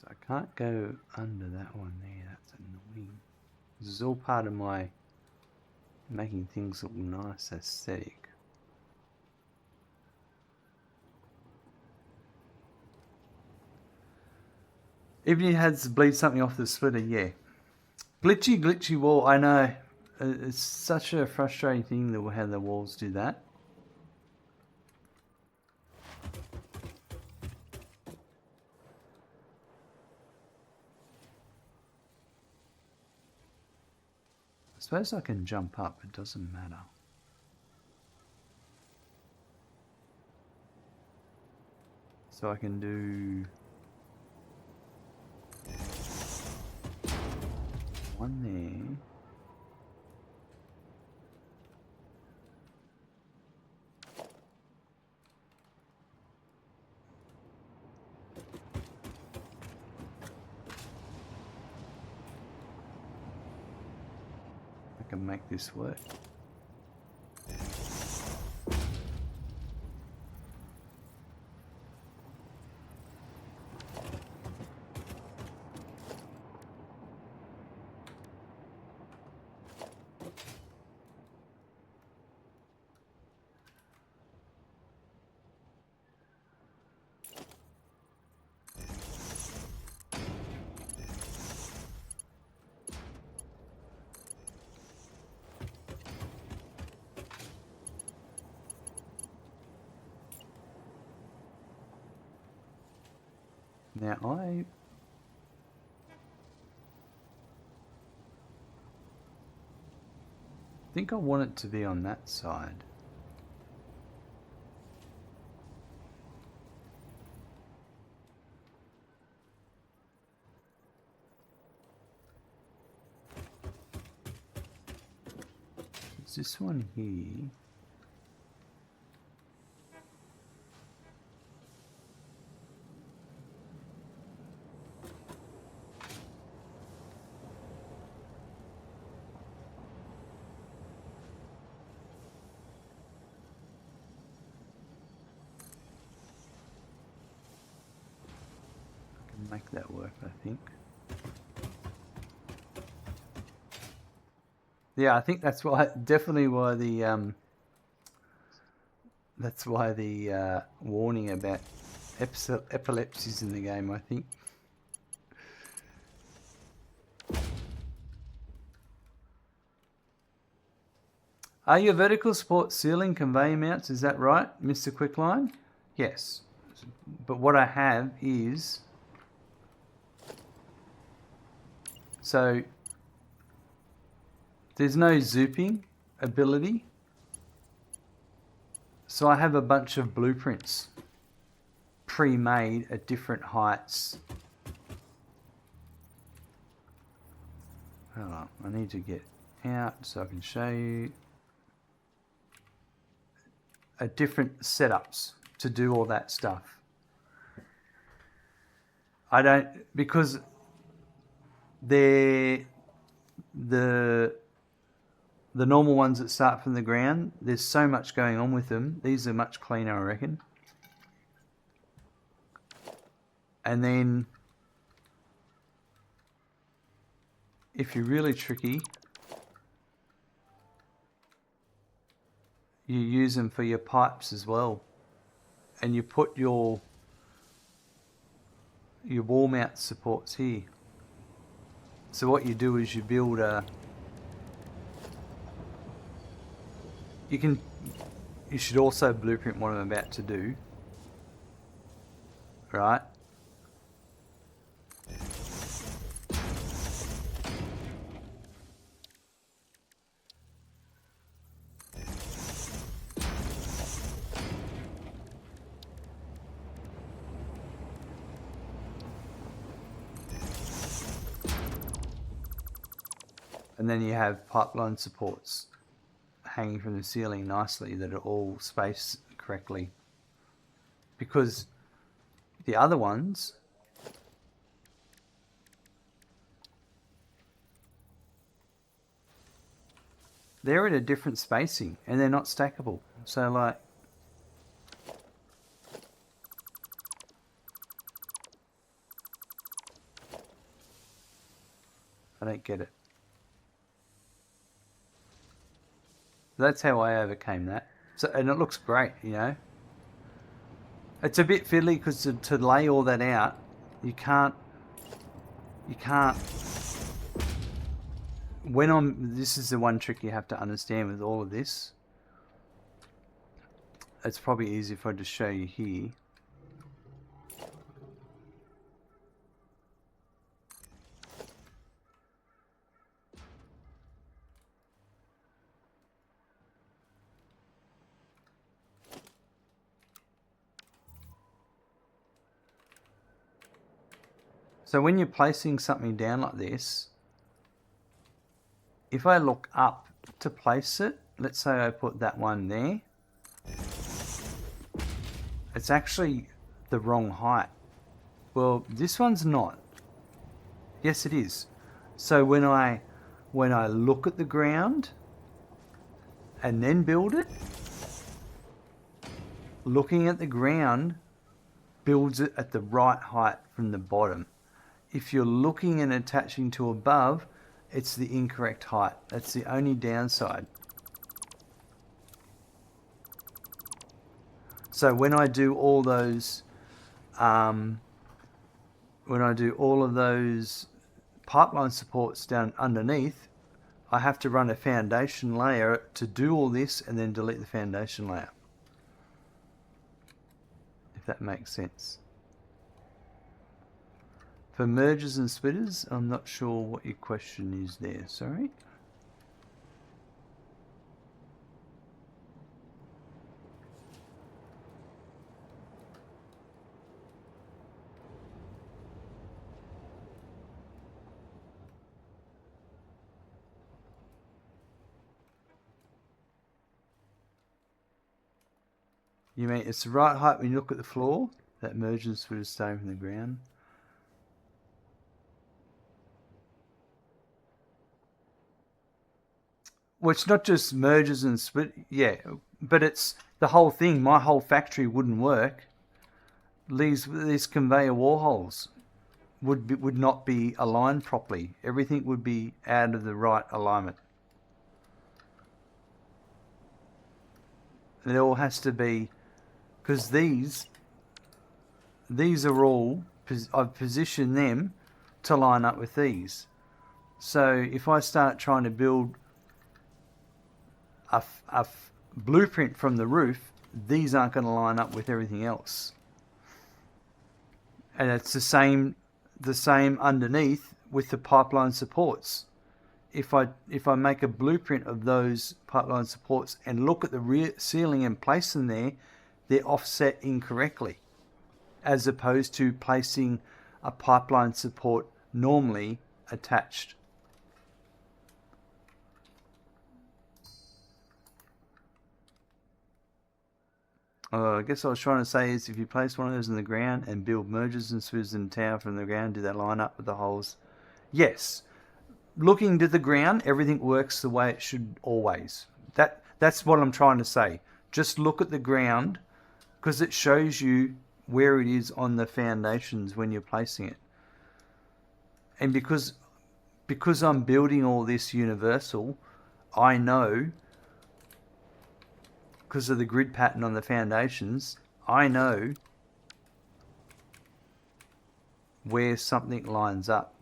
I can't go under that one there, that's annoying. This is all part of my making things look nice, aesthetic. Even if you had to bleed something off the splitter, yeah. Glitchy wall, I know. It's such a frustrating thing that how the walls do that. I suppose I can jump up, it doesn't matter. So I can do one there. I can make this work. Now I think I want it to be on that side. It's this one here. Make that work, I think. Yeah, I think that's why, definitely why the that's why the warning about epilepsy is in the game, I think. Are your vertical support ceiling conveyor mounts, is that right, Mr. Quickline? Yes, but what I have is, so there's no zooping ability. So I have a bunch of blueprints pre-made at different heights. Hold on, I need to get, out so I can show you different setups to do all that stuff. I don't, because they're the normal ones that start from the ground, there's so much going on with them. These are much cleaner, I reckon. And then if you're really tricky, you use them for your pipes as well. And you put your wall mount supports here. So what you do is you build a, you should also blueprint what I'm about to do, right? And then you have pipeline supports hanging from the ceiling nicely that are all spaced correctly. Because the other ones, they're at a different spacing and they're not stackable. So like, I don't get it. That's how I overcame that. So, and it looks great, you know. It's a bit fiddly because to lay all that out, you can't. This is the one trick you have to understand with all of this. It's probably easier if I just show you here. So when you're placing something down like this, if I look up to place it, let's say I put that one there, it's actually the wrong height. Well, this one's not. Yes, it is. So when I look at the ground and then build it, looking at the ground builds it at the right height from the bottom. If you're looking and attaching to above, it's the incorrect height. That's the only downside. So when I do all those, pipeline supports down underneath, I have to run a foundation layer to do all this and then delete the foundation layer. If that makes sense. For mergers and splitters, I'm not sure what your question is there, sorry. You mean it's the right height when you look at the floor? That merger and splitter staying from the ground? Well, it's not just mergers and split, yeah, but it's the whole thing. My whole factory wouldn't work. These conveyor wall holes would not be aligned properly. Everything would be out of the right alignment. It all has to be, because these are all, I've positioned them to line up with these. So if I start trying to build a blueprint from the roof, these aren't going to line up with everything else. And it's the same underneath with the pipeline supports. If I make a blueprint of those pipeline supports and look at the rear ceiling and place them there, they're offset incorrectly, as opposed to placing a pipeline support normally attached. I guess what I was trying to say is if you place one of those in the ground and build mergers and swivels in tower from the ground, do they line up with the holes? Yes. Looking to the ground, everything works the way it should always. That's what I'm trying to say. Just look at the ground because it shows you where it is on the foundations when you're placing it. And because I'm building all this universal, I know because of the grid pattern on the foundations, I know where something lines up.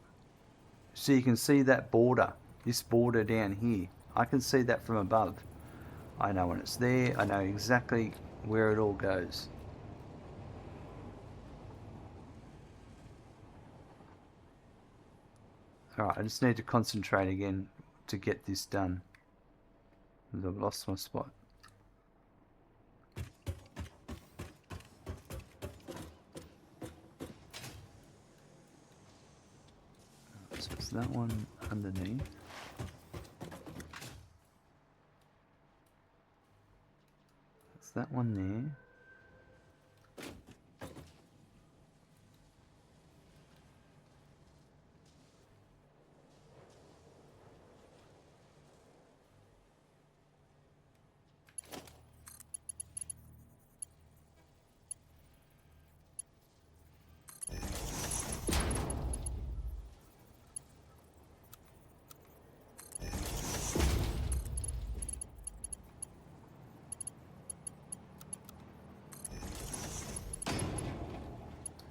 So you can see that border, this border down here. I can see that from above. I know when it's there. I know exactly where it all goes. Alright, I just need to concentrate again to get this done. I've lost my spot. So it's that one underneath. It's that one there.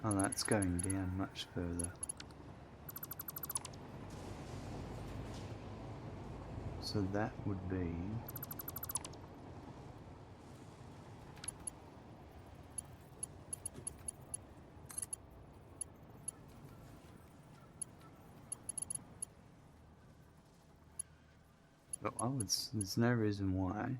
Oh, that's going down much further. So that would be... But there's no reason why.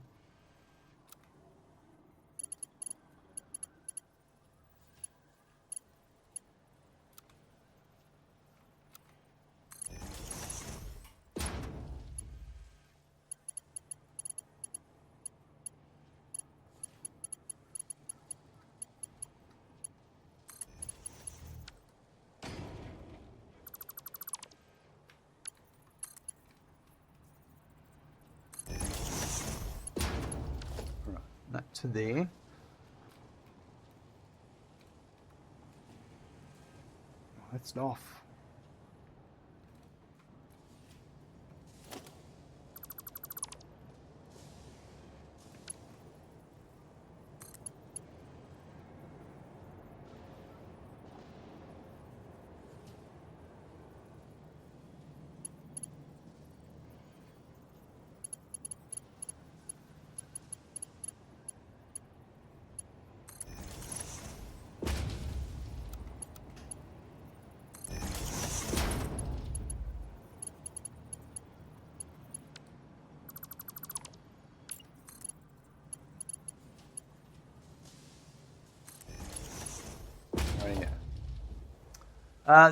That to there. That's off.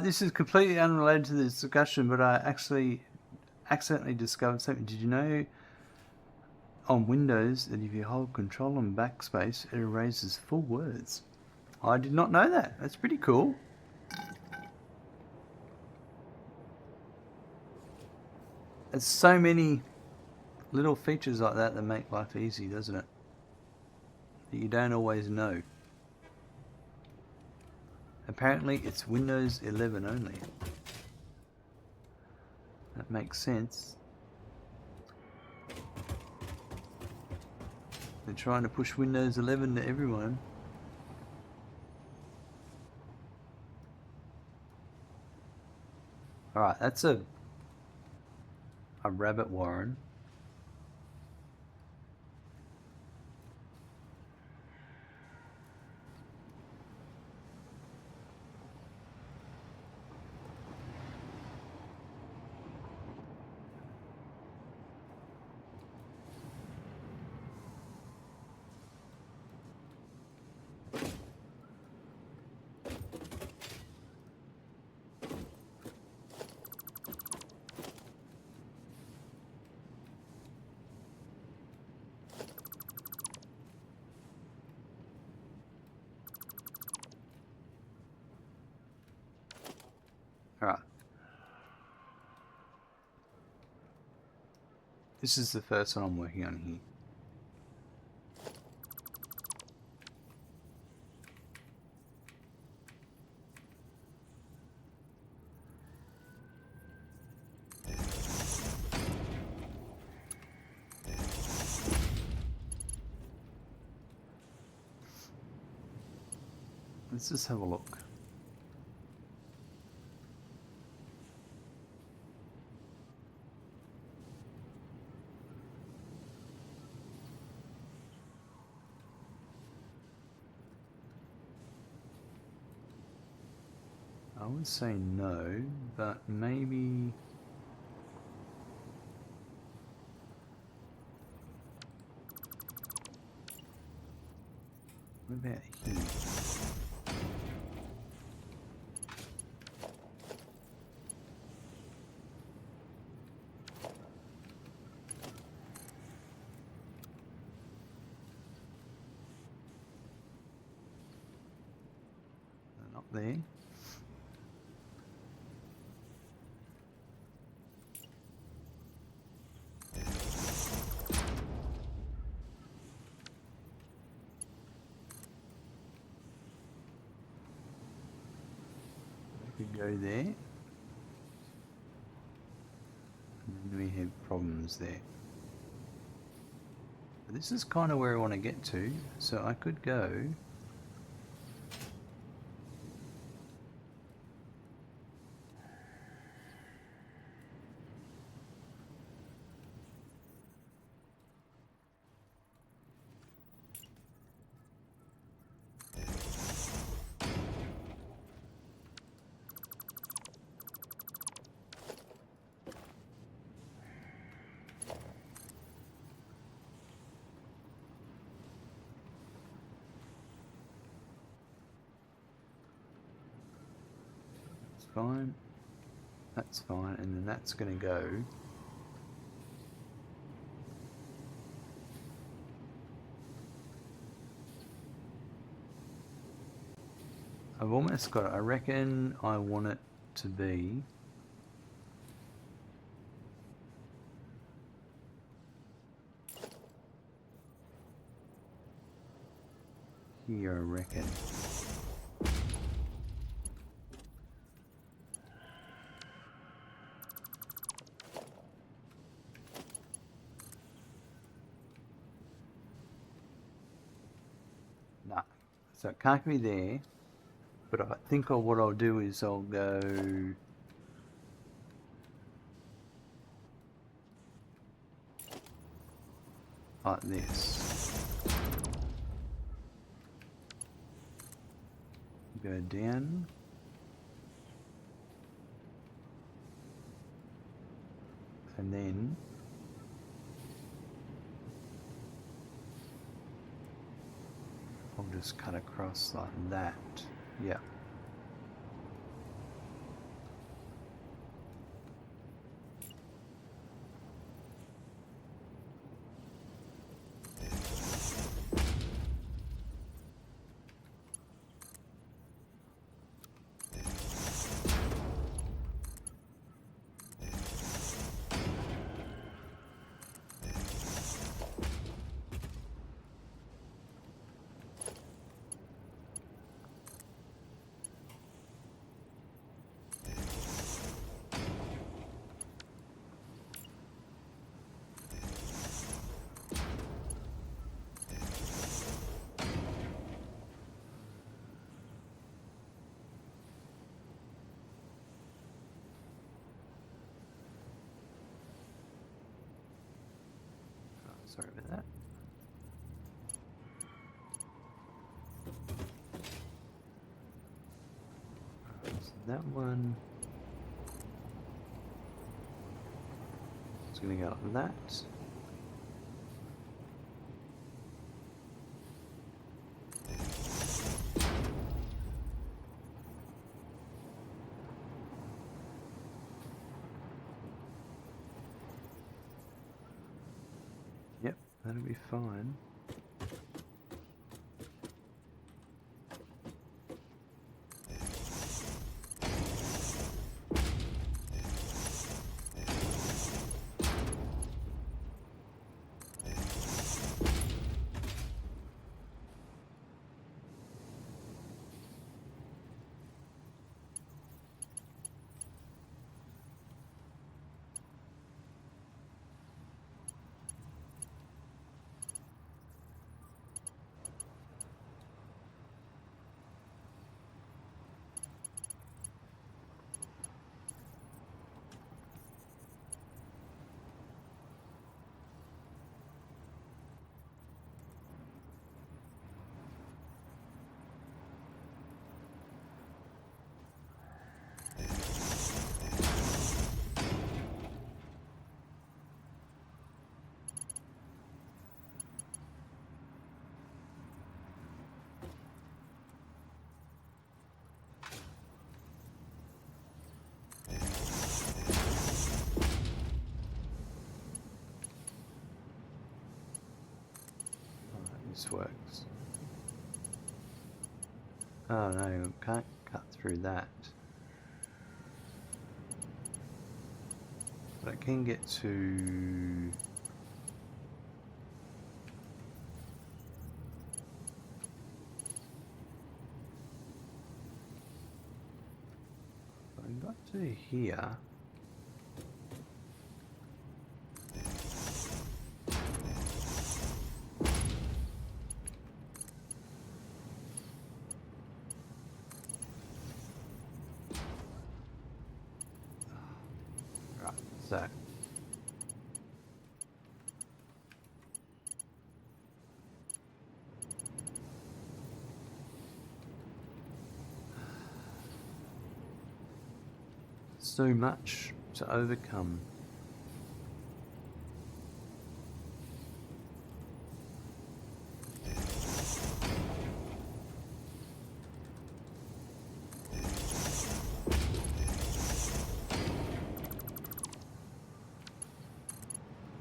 This is completely unrelated to this discussion, but I actually accidentally discovered something. Did you know on Windows that if you hold Control and Backspace, it erases full words? I did not know that. That's pretty cool. There's so many little features like that that make life easy, doesn't it? That you don't always know. Apparently it's Windows 11 only. That makes sense. They're trying to push Windows 11 to everyone. Alright, that's a rabbit warren. This is the first one I'm working on here. Let's just have a look. I would say no, but maybe... What about here? Not there. Could go there, and then we have problems there. But this is kind of where I want to get to, so I could go fine, that's fine, and then that's going to go I've almost got it. I reckon I want it to be here, I reckon. Nah, so it can't be there, but I think what I'll do is I'll go like this. Go down. And then I'll just cut across like that. Yeah. Sorry about that. So that one is going to go like that. Yep, that'll be fine. this works. Oh no, can't cut through that. But I can get to... I got to here. Right, so so much to overcome.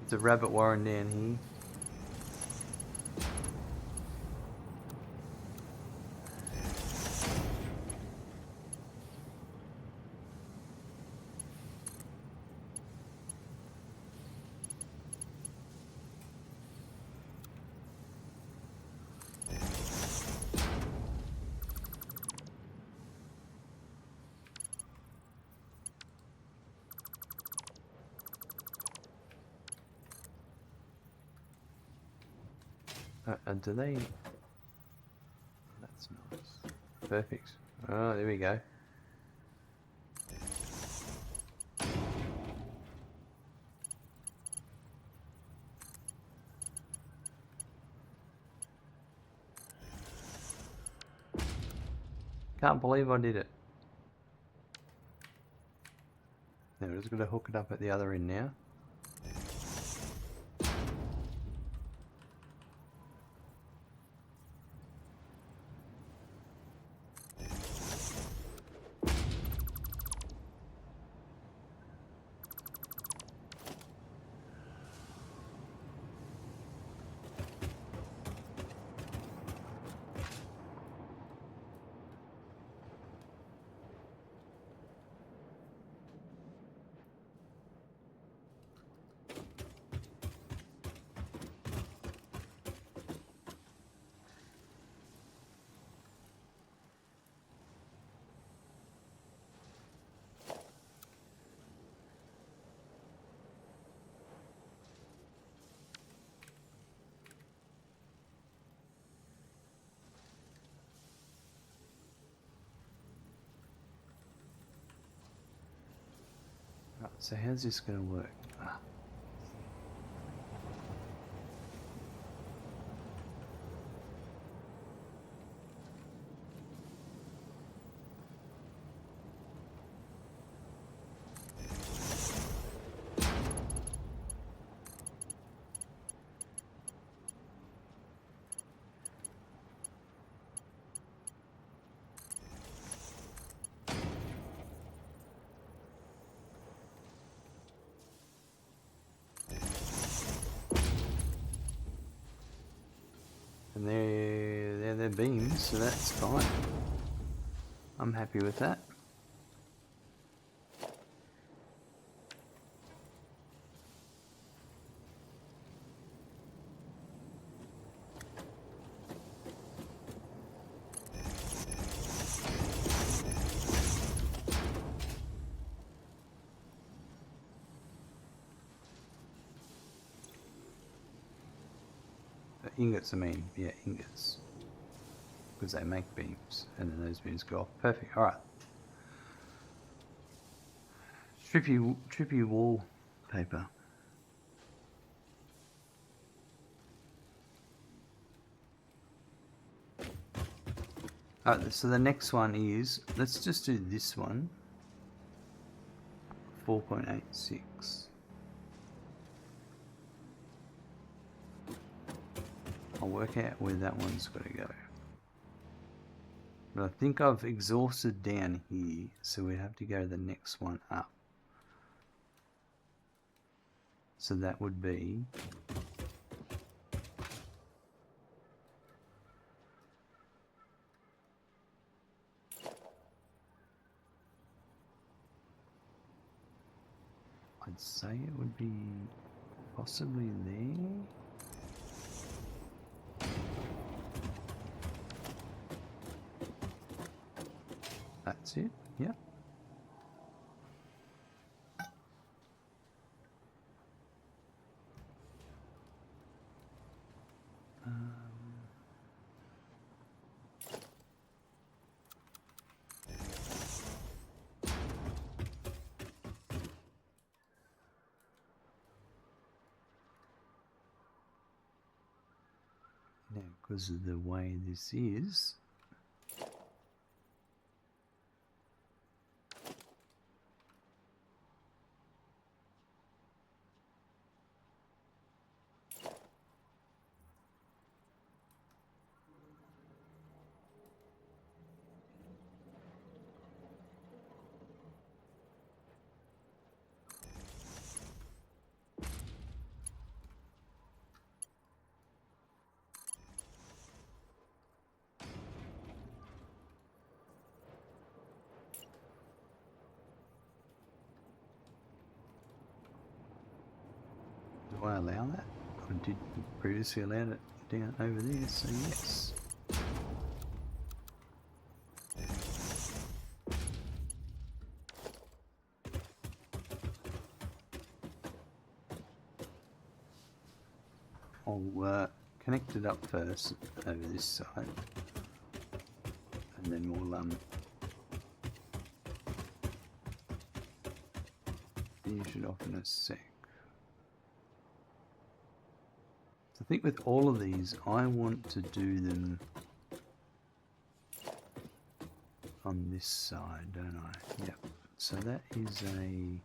There's a rabbit warren down here. Do they... That's nice. Perfect. Oh, there we go. Can't believe I did it. Now we're just going to hook it up at the other end now. Right, so how's this going to work? And they're their beams, so that's fine. I'm happy with that. Ingots, I mean, yeah, ingots. Because they make beams, and then those beams go off. Perfect, alright. Trippy wallpaper. Alright, so the next one is, let's just do this one. 4.86. I'll work out where that one's got to go. But I think I've exhausted down here, so we have to go to the next one up. So that would be I'd say it would be possibly there. That's it, yep. Now, because of the way this is, do I allow that? I did previously allow it down over there, so yes. I'll connect it up first over this side, and then we'll finish it off in a sec. I think with all of these, I want to do them on this side, don't I? Yep. So that is a...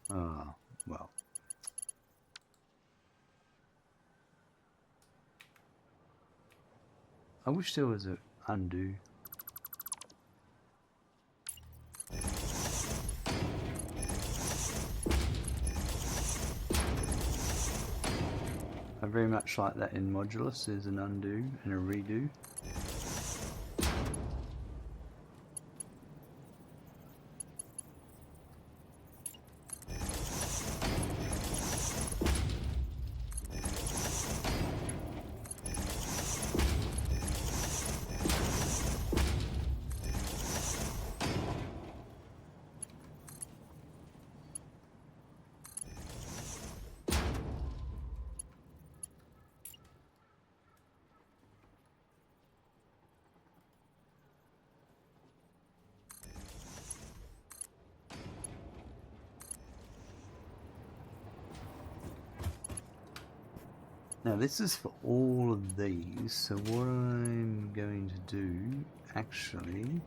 Ah, well. I wish there was a undo. I very much like that in Modulus. There's an undo and a redo. Now this is for all of these, so what I'm going to do actually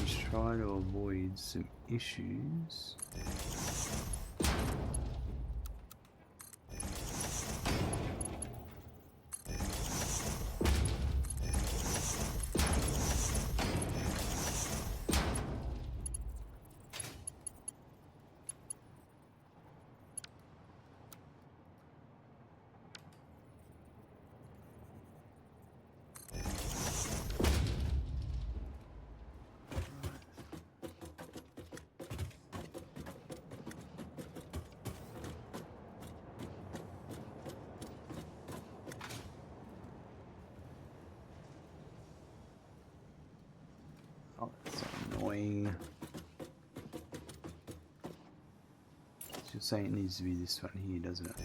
is try to avoid some issues. Oh, that's so annoying. She'll say it needs to be this one here, doesn't it?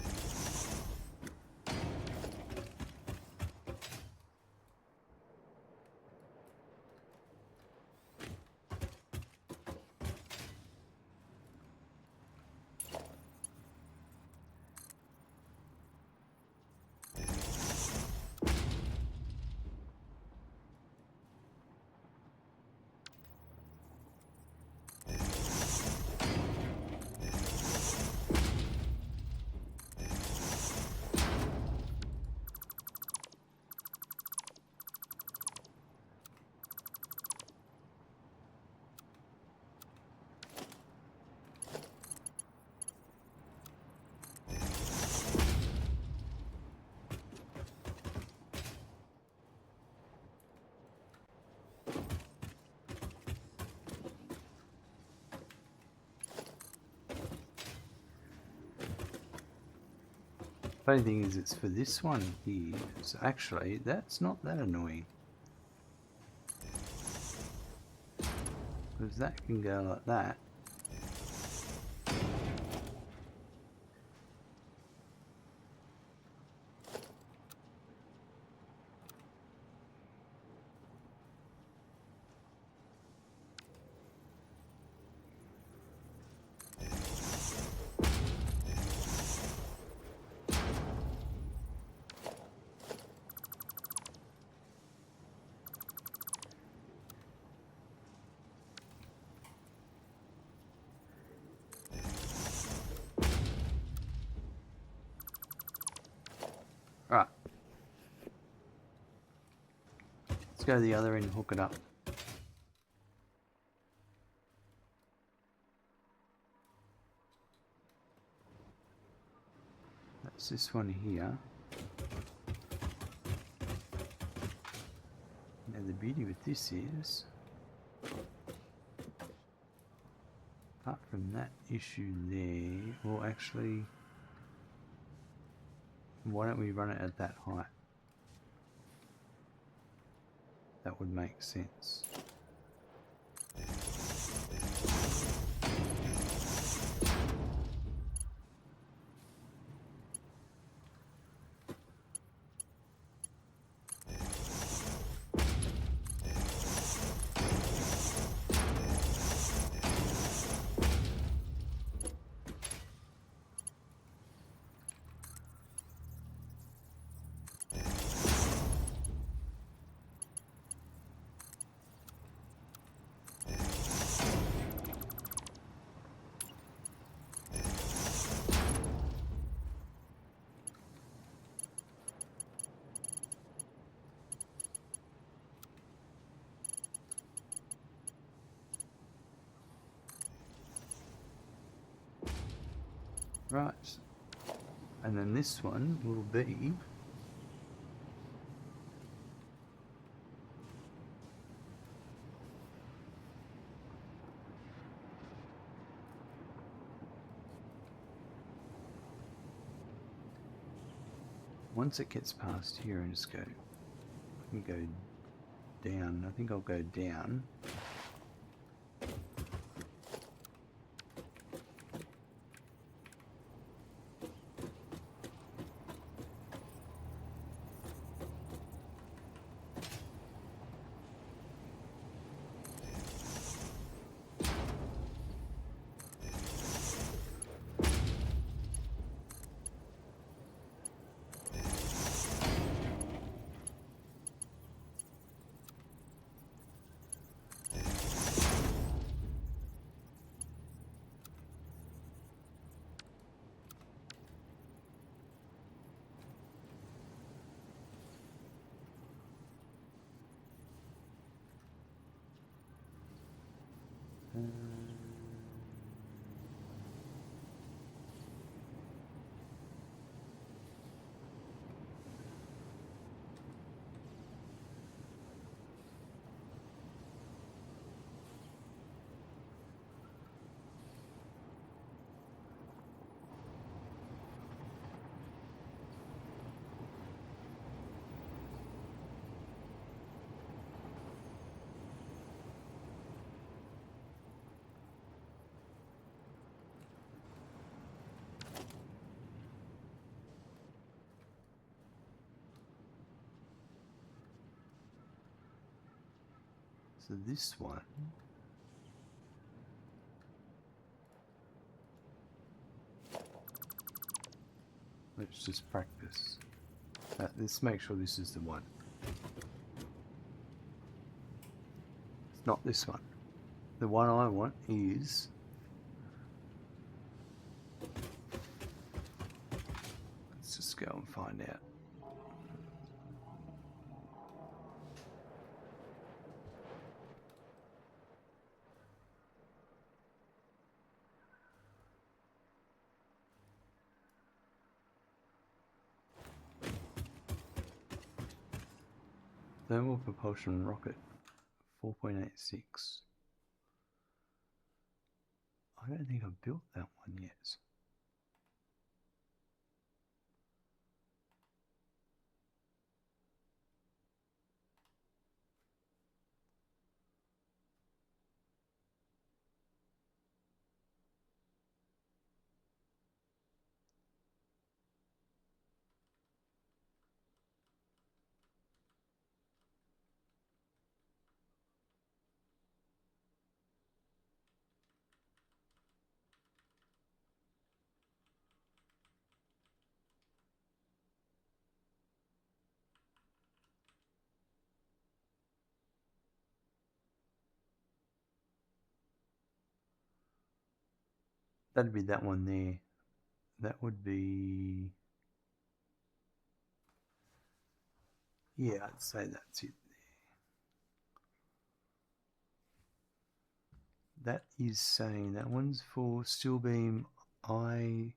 Funny thing is, it's for this one here. So actually, that's not that annoying. Because that can go like that. Right. Let's go to the other end and hook it up. That's this one here. Now the beauty with this is, apart from that issue there, well actually, why don't we run it at that height? That would make sense. Right, and then this one will be once it gets past here and just go, I can go down. I think I'll go down. So this one, let's just practice. Let's make sure this is the one. It's not this one. The one I want is let's just go and find out. Thermal propulsion rocket 4.86. I don't think I've built that one yet. that'd be that one there. That would be, yeah, I'd say that's it there. That is saying that one's for steel beam I-16.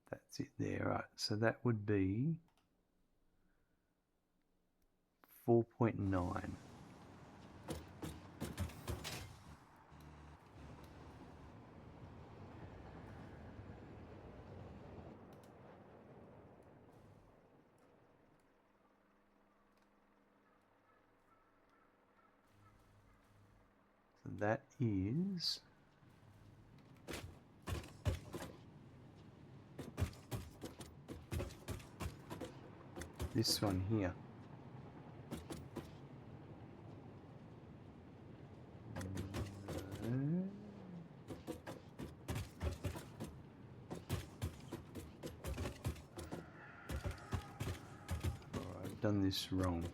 That's it there, right? So that would be 4.9. So that is this one here. I've done this wrong.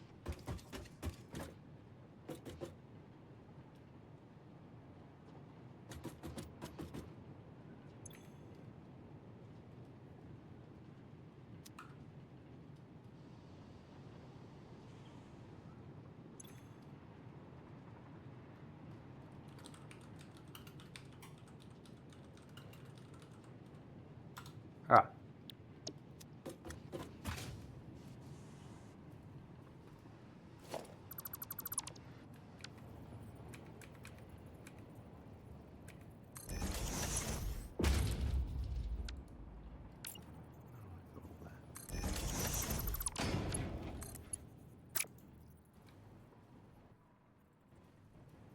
All right.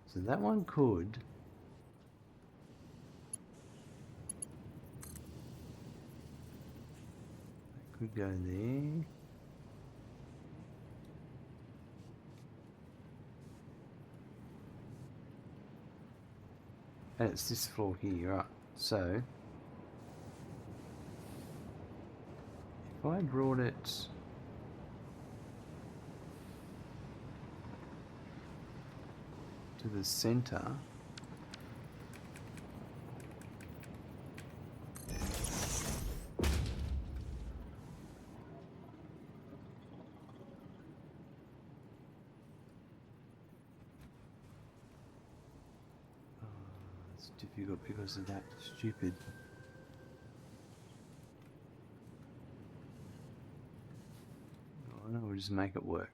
So that one could go there. And it's this floor here, right? So if I brought it to the center, it's difficult because of that stupid. Oh no, we'll just make it work.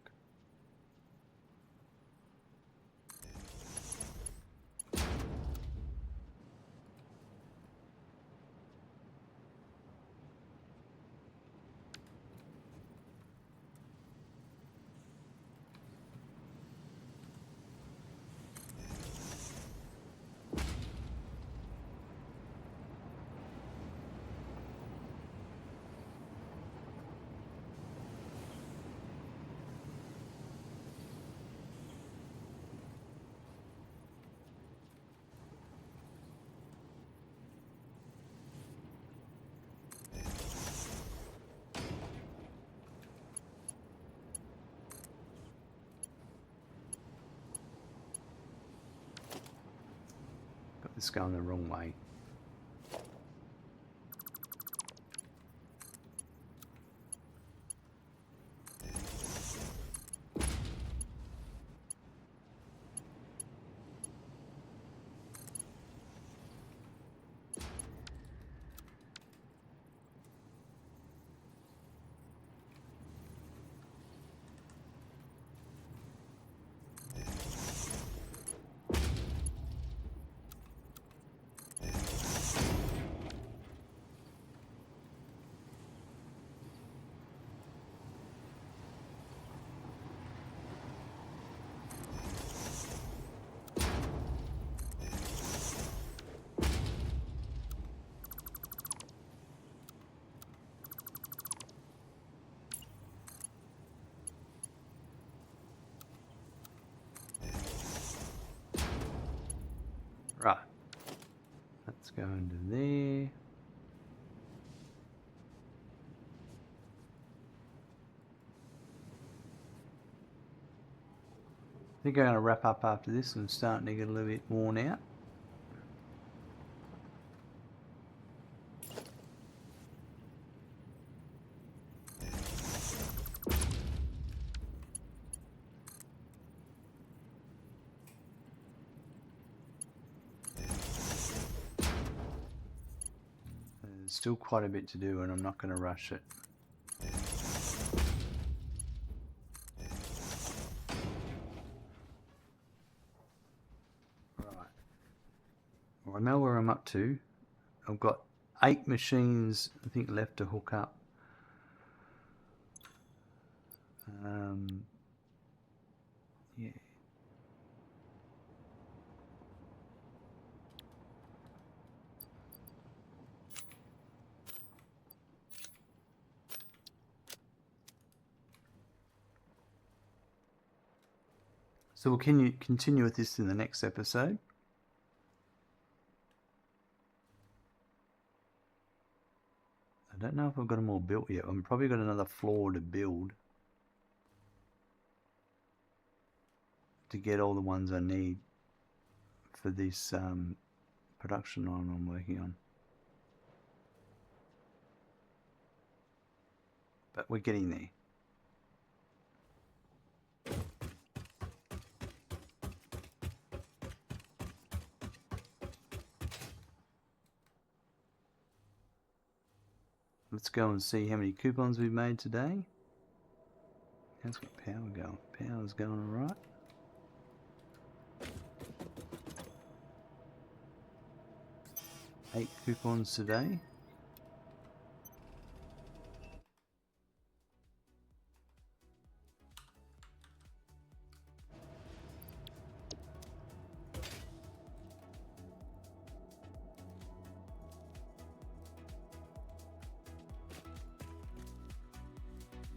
Got this going the wrong way. Right, let's go into there. think I'm going to wrap up after this. I'm starting to get a little bit worn out. There's still quite a bit to do and I'm not going to rush it. I know where I'm up to. I've got 8 machines, I think, left to hook up. Yeah. So we'll continue with this in the next episode. I don't know if I've got them all built yet. I've probably got another floor to build to get all the ones I need for this production line I'm working on. But we're getting there. Let's go and see how many coupons we've made today. How's got power going? Power's going alright. Eight coupons today.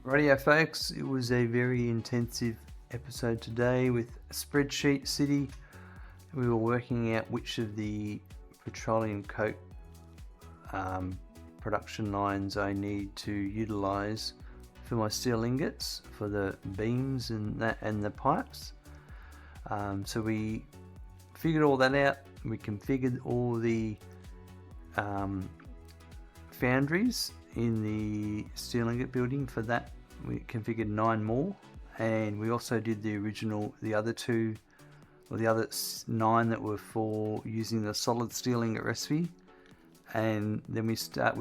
Rightio folks, it was a very intensive episode today with Spreadsheet City. We were working out which of the Petroleum Coke production lines I need to utilize for my steel ingots for the beams and the pipes. So we figured all that out. We configured all the foundries in the steel ingot building for that. We configured 9 more, and we also did the other 9 that were for using the solid steel ingot recipe. And then we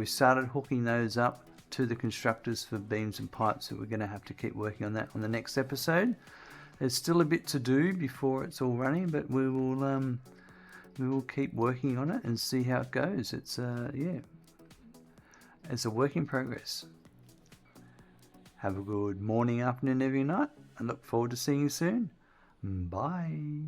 started hooking those up to the constructors for beams and pipes. So we're going to have to keep working on that on the next episode. There's still a bit to do before it's all running, but we will keep working on it and see how it goes. It's it's a work in progress. Have a good morning, afternoon, every night. I look forward to seeing you soon. Bye.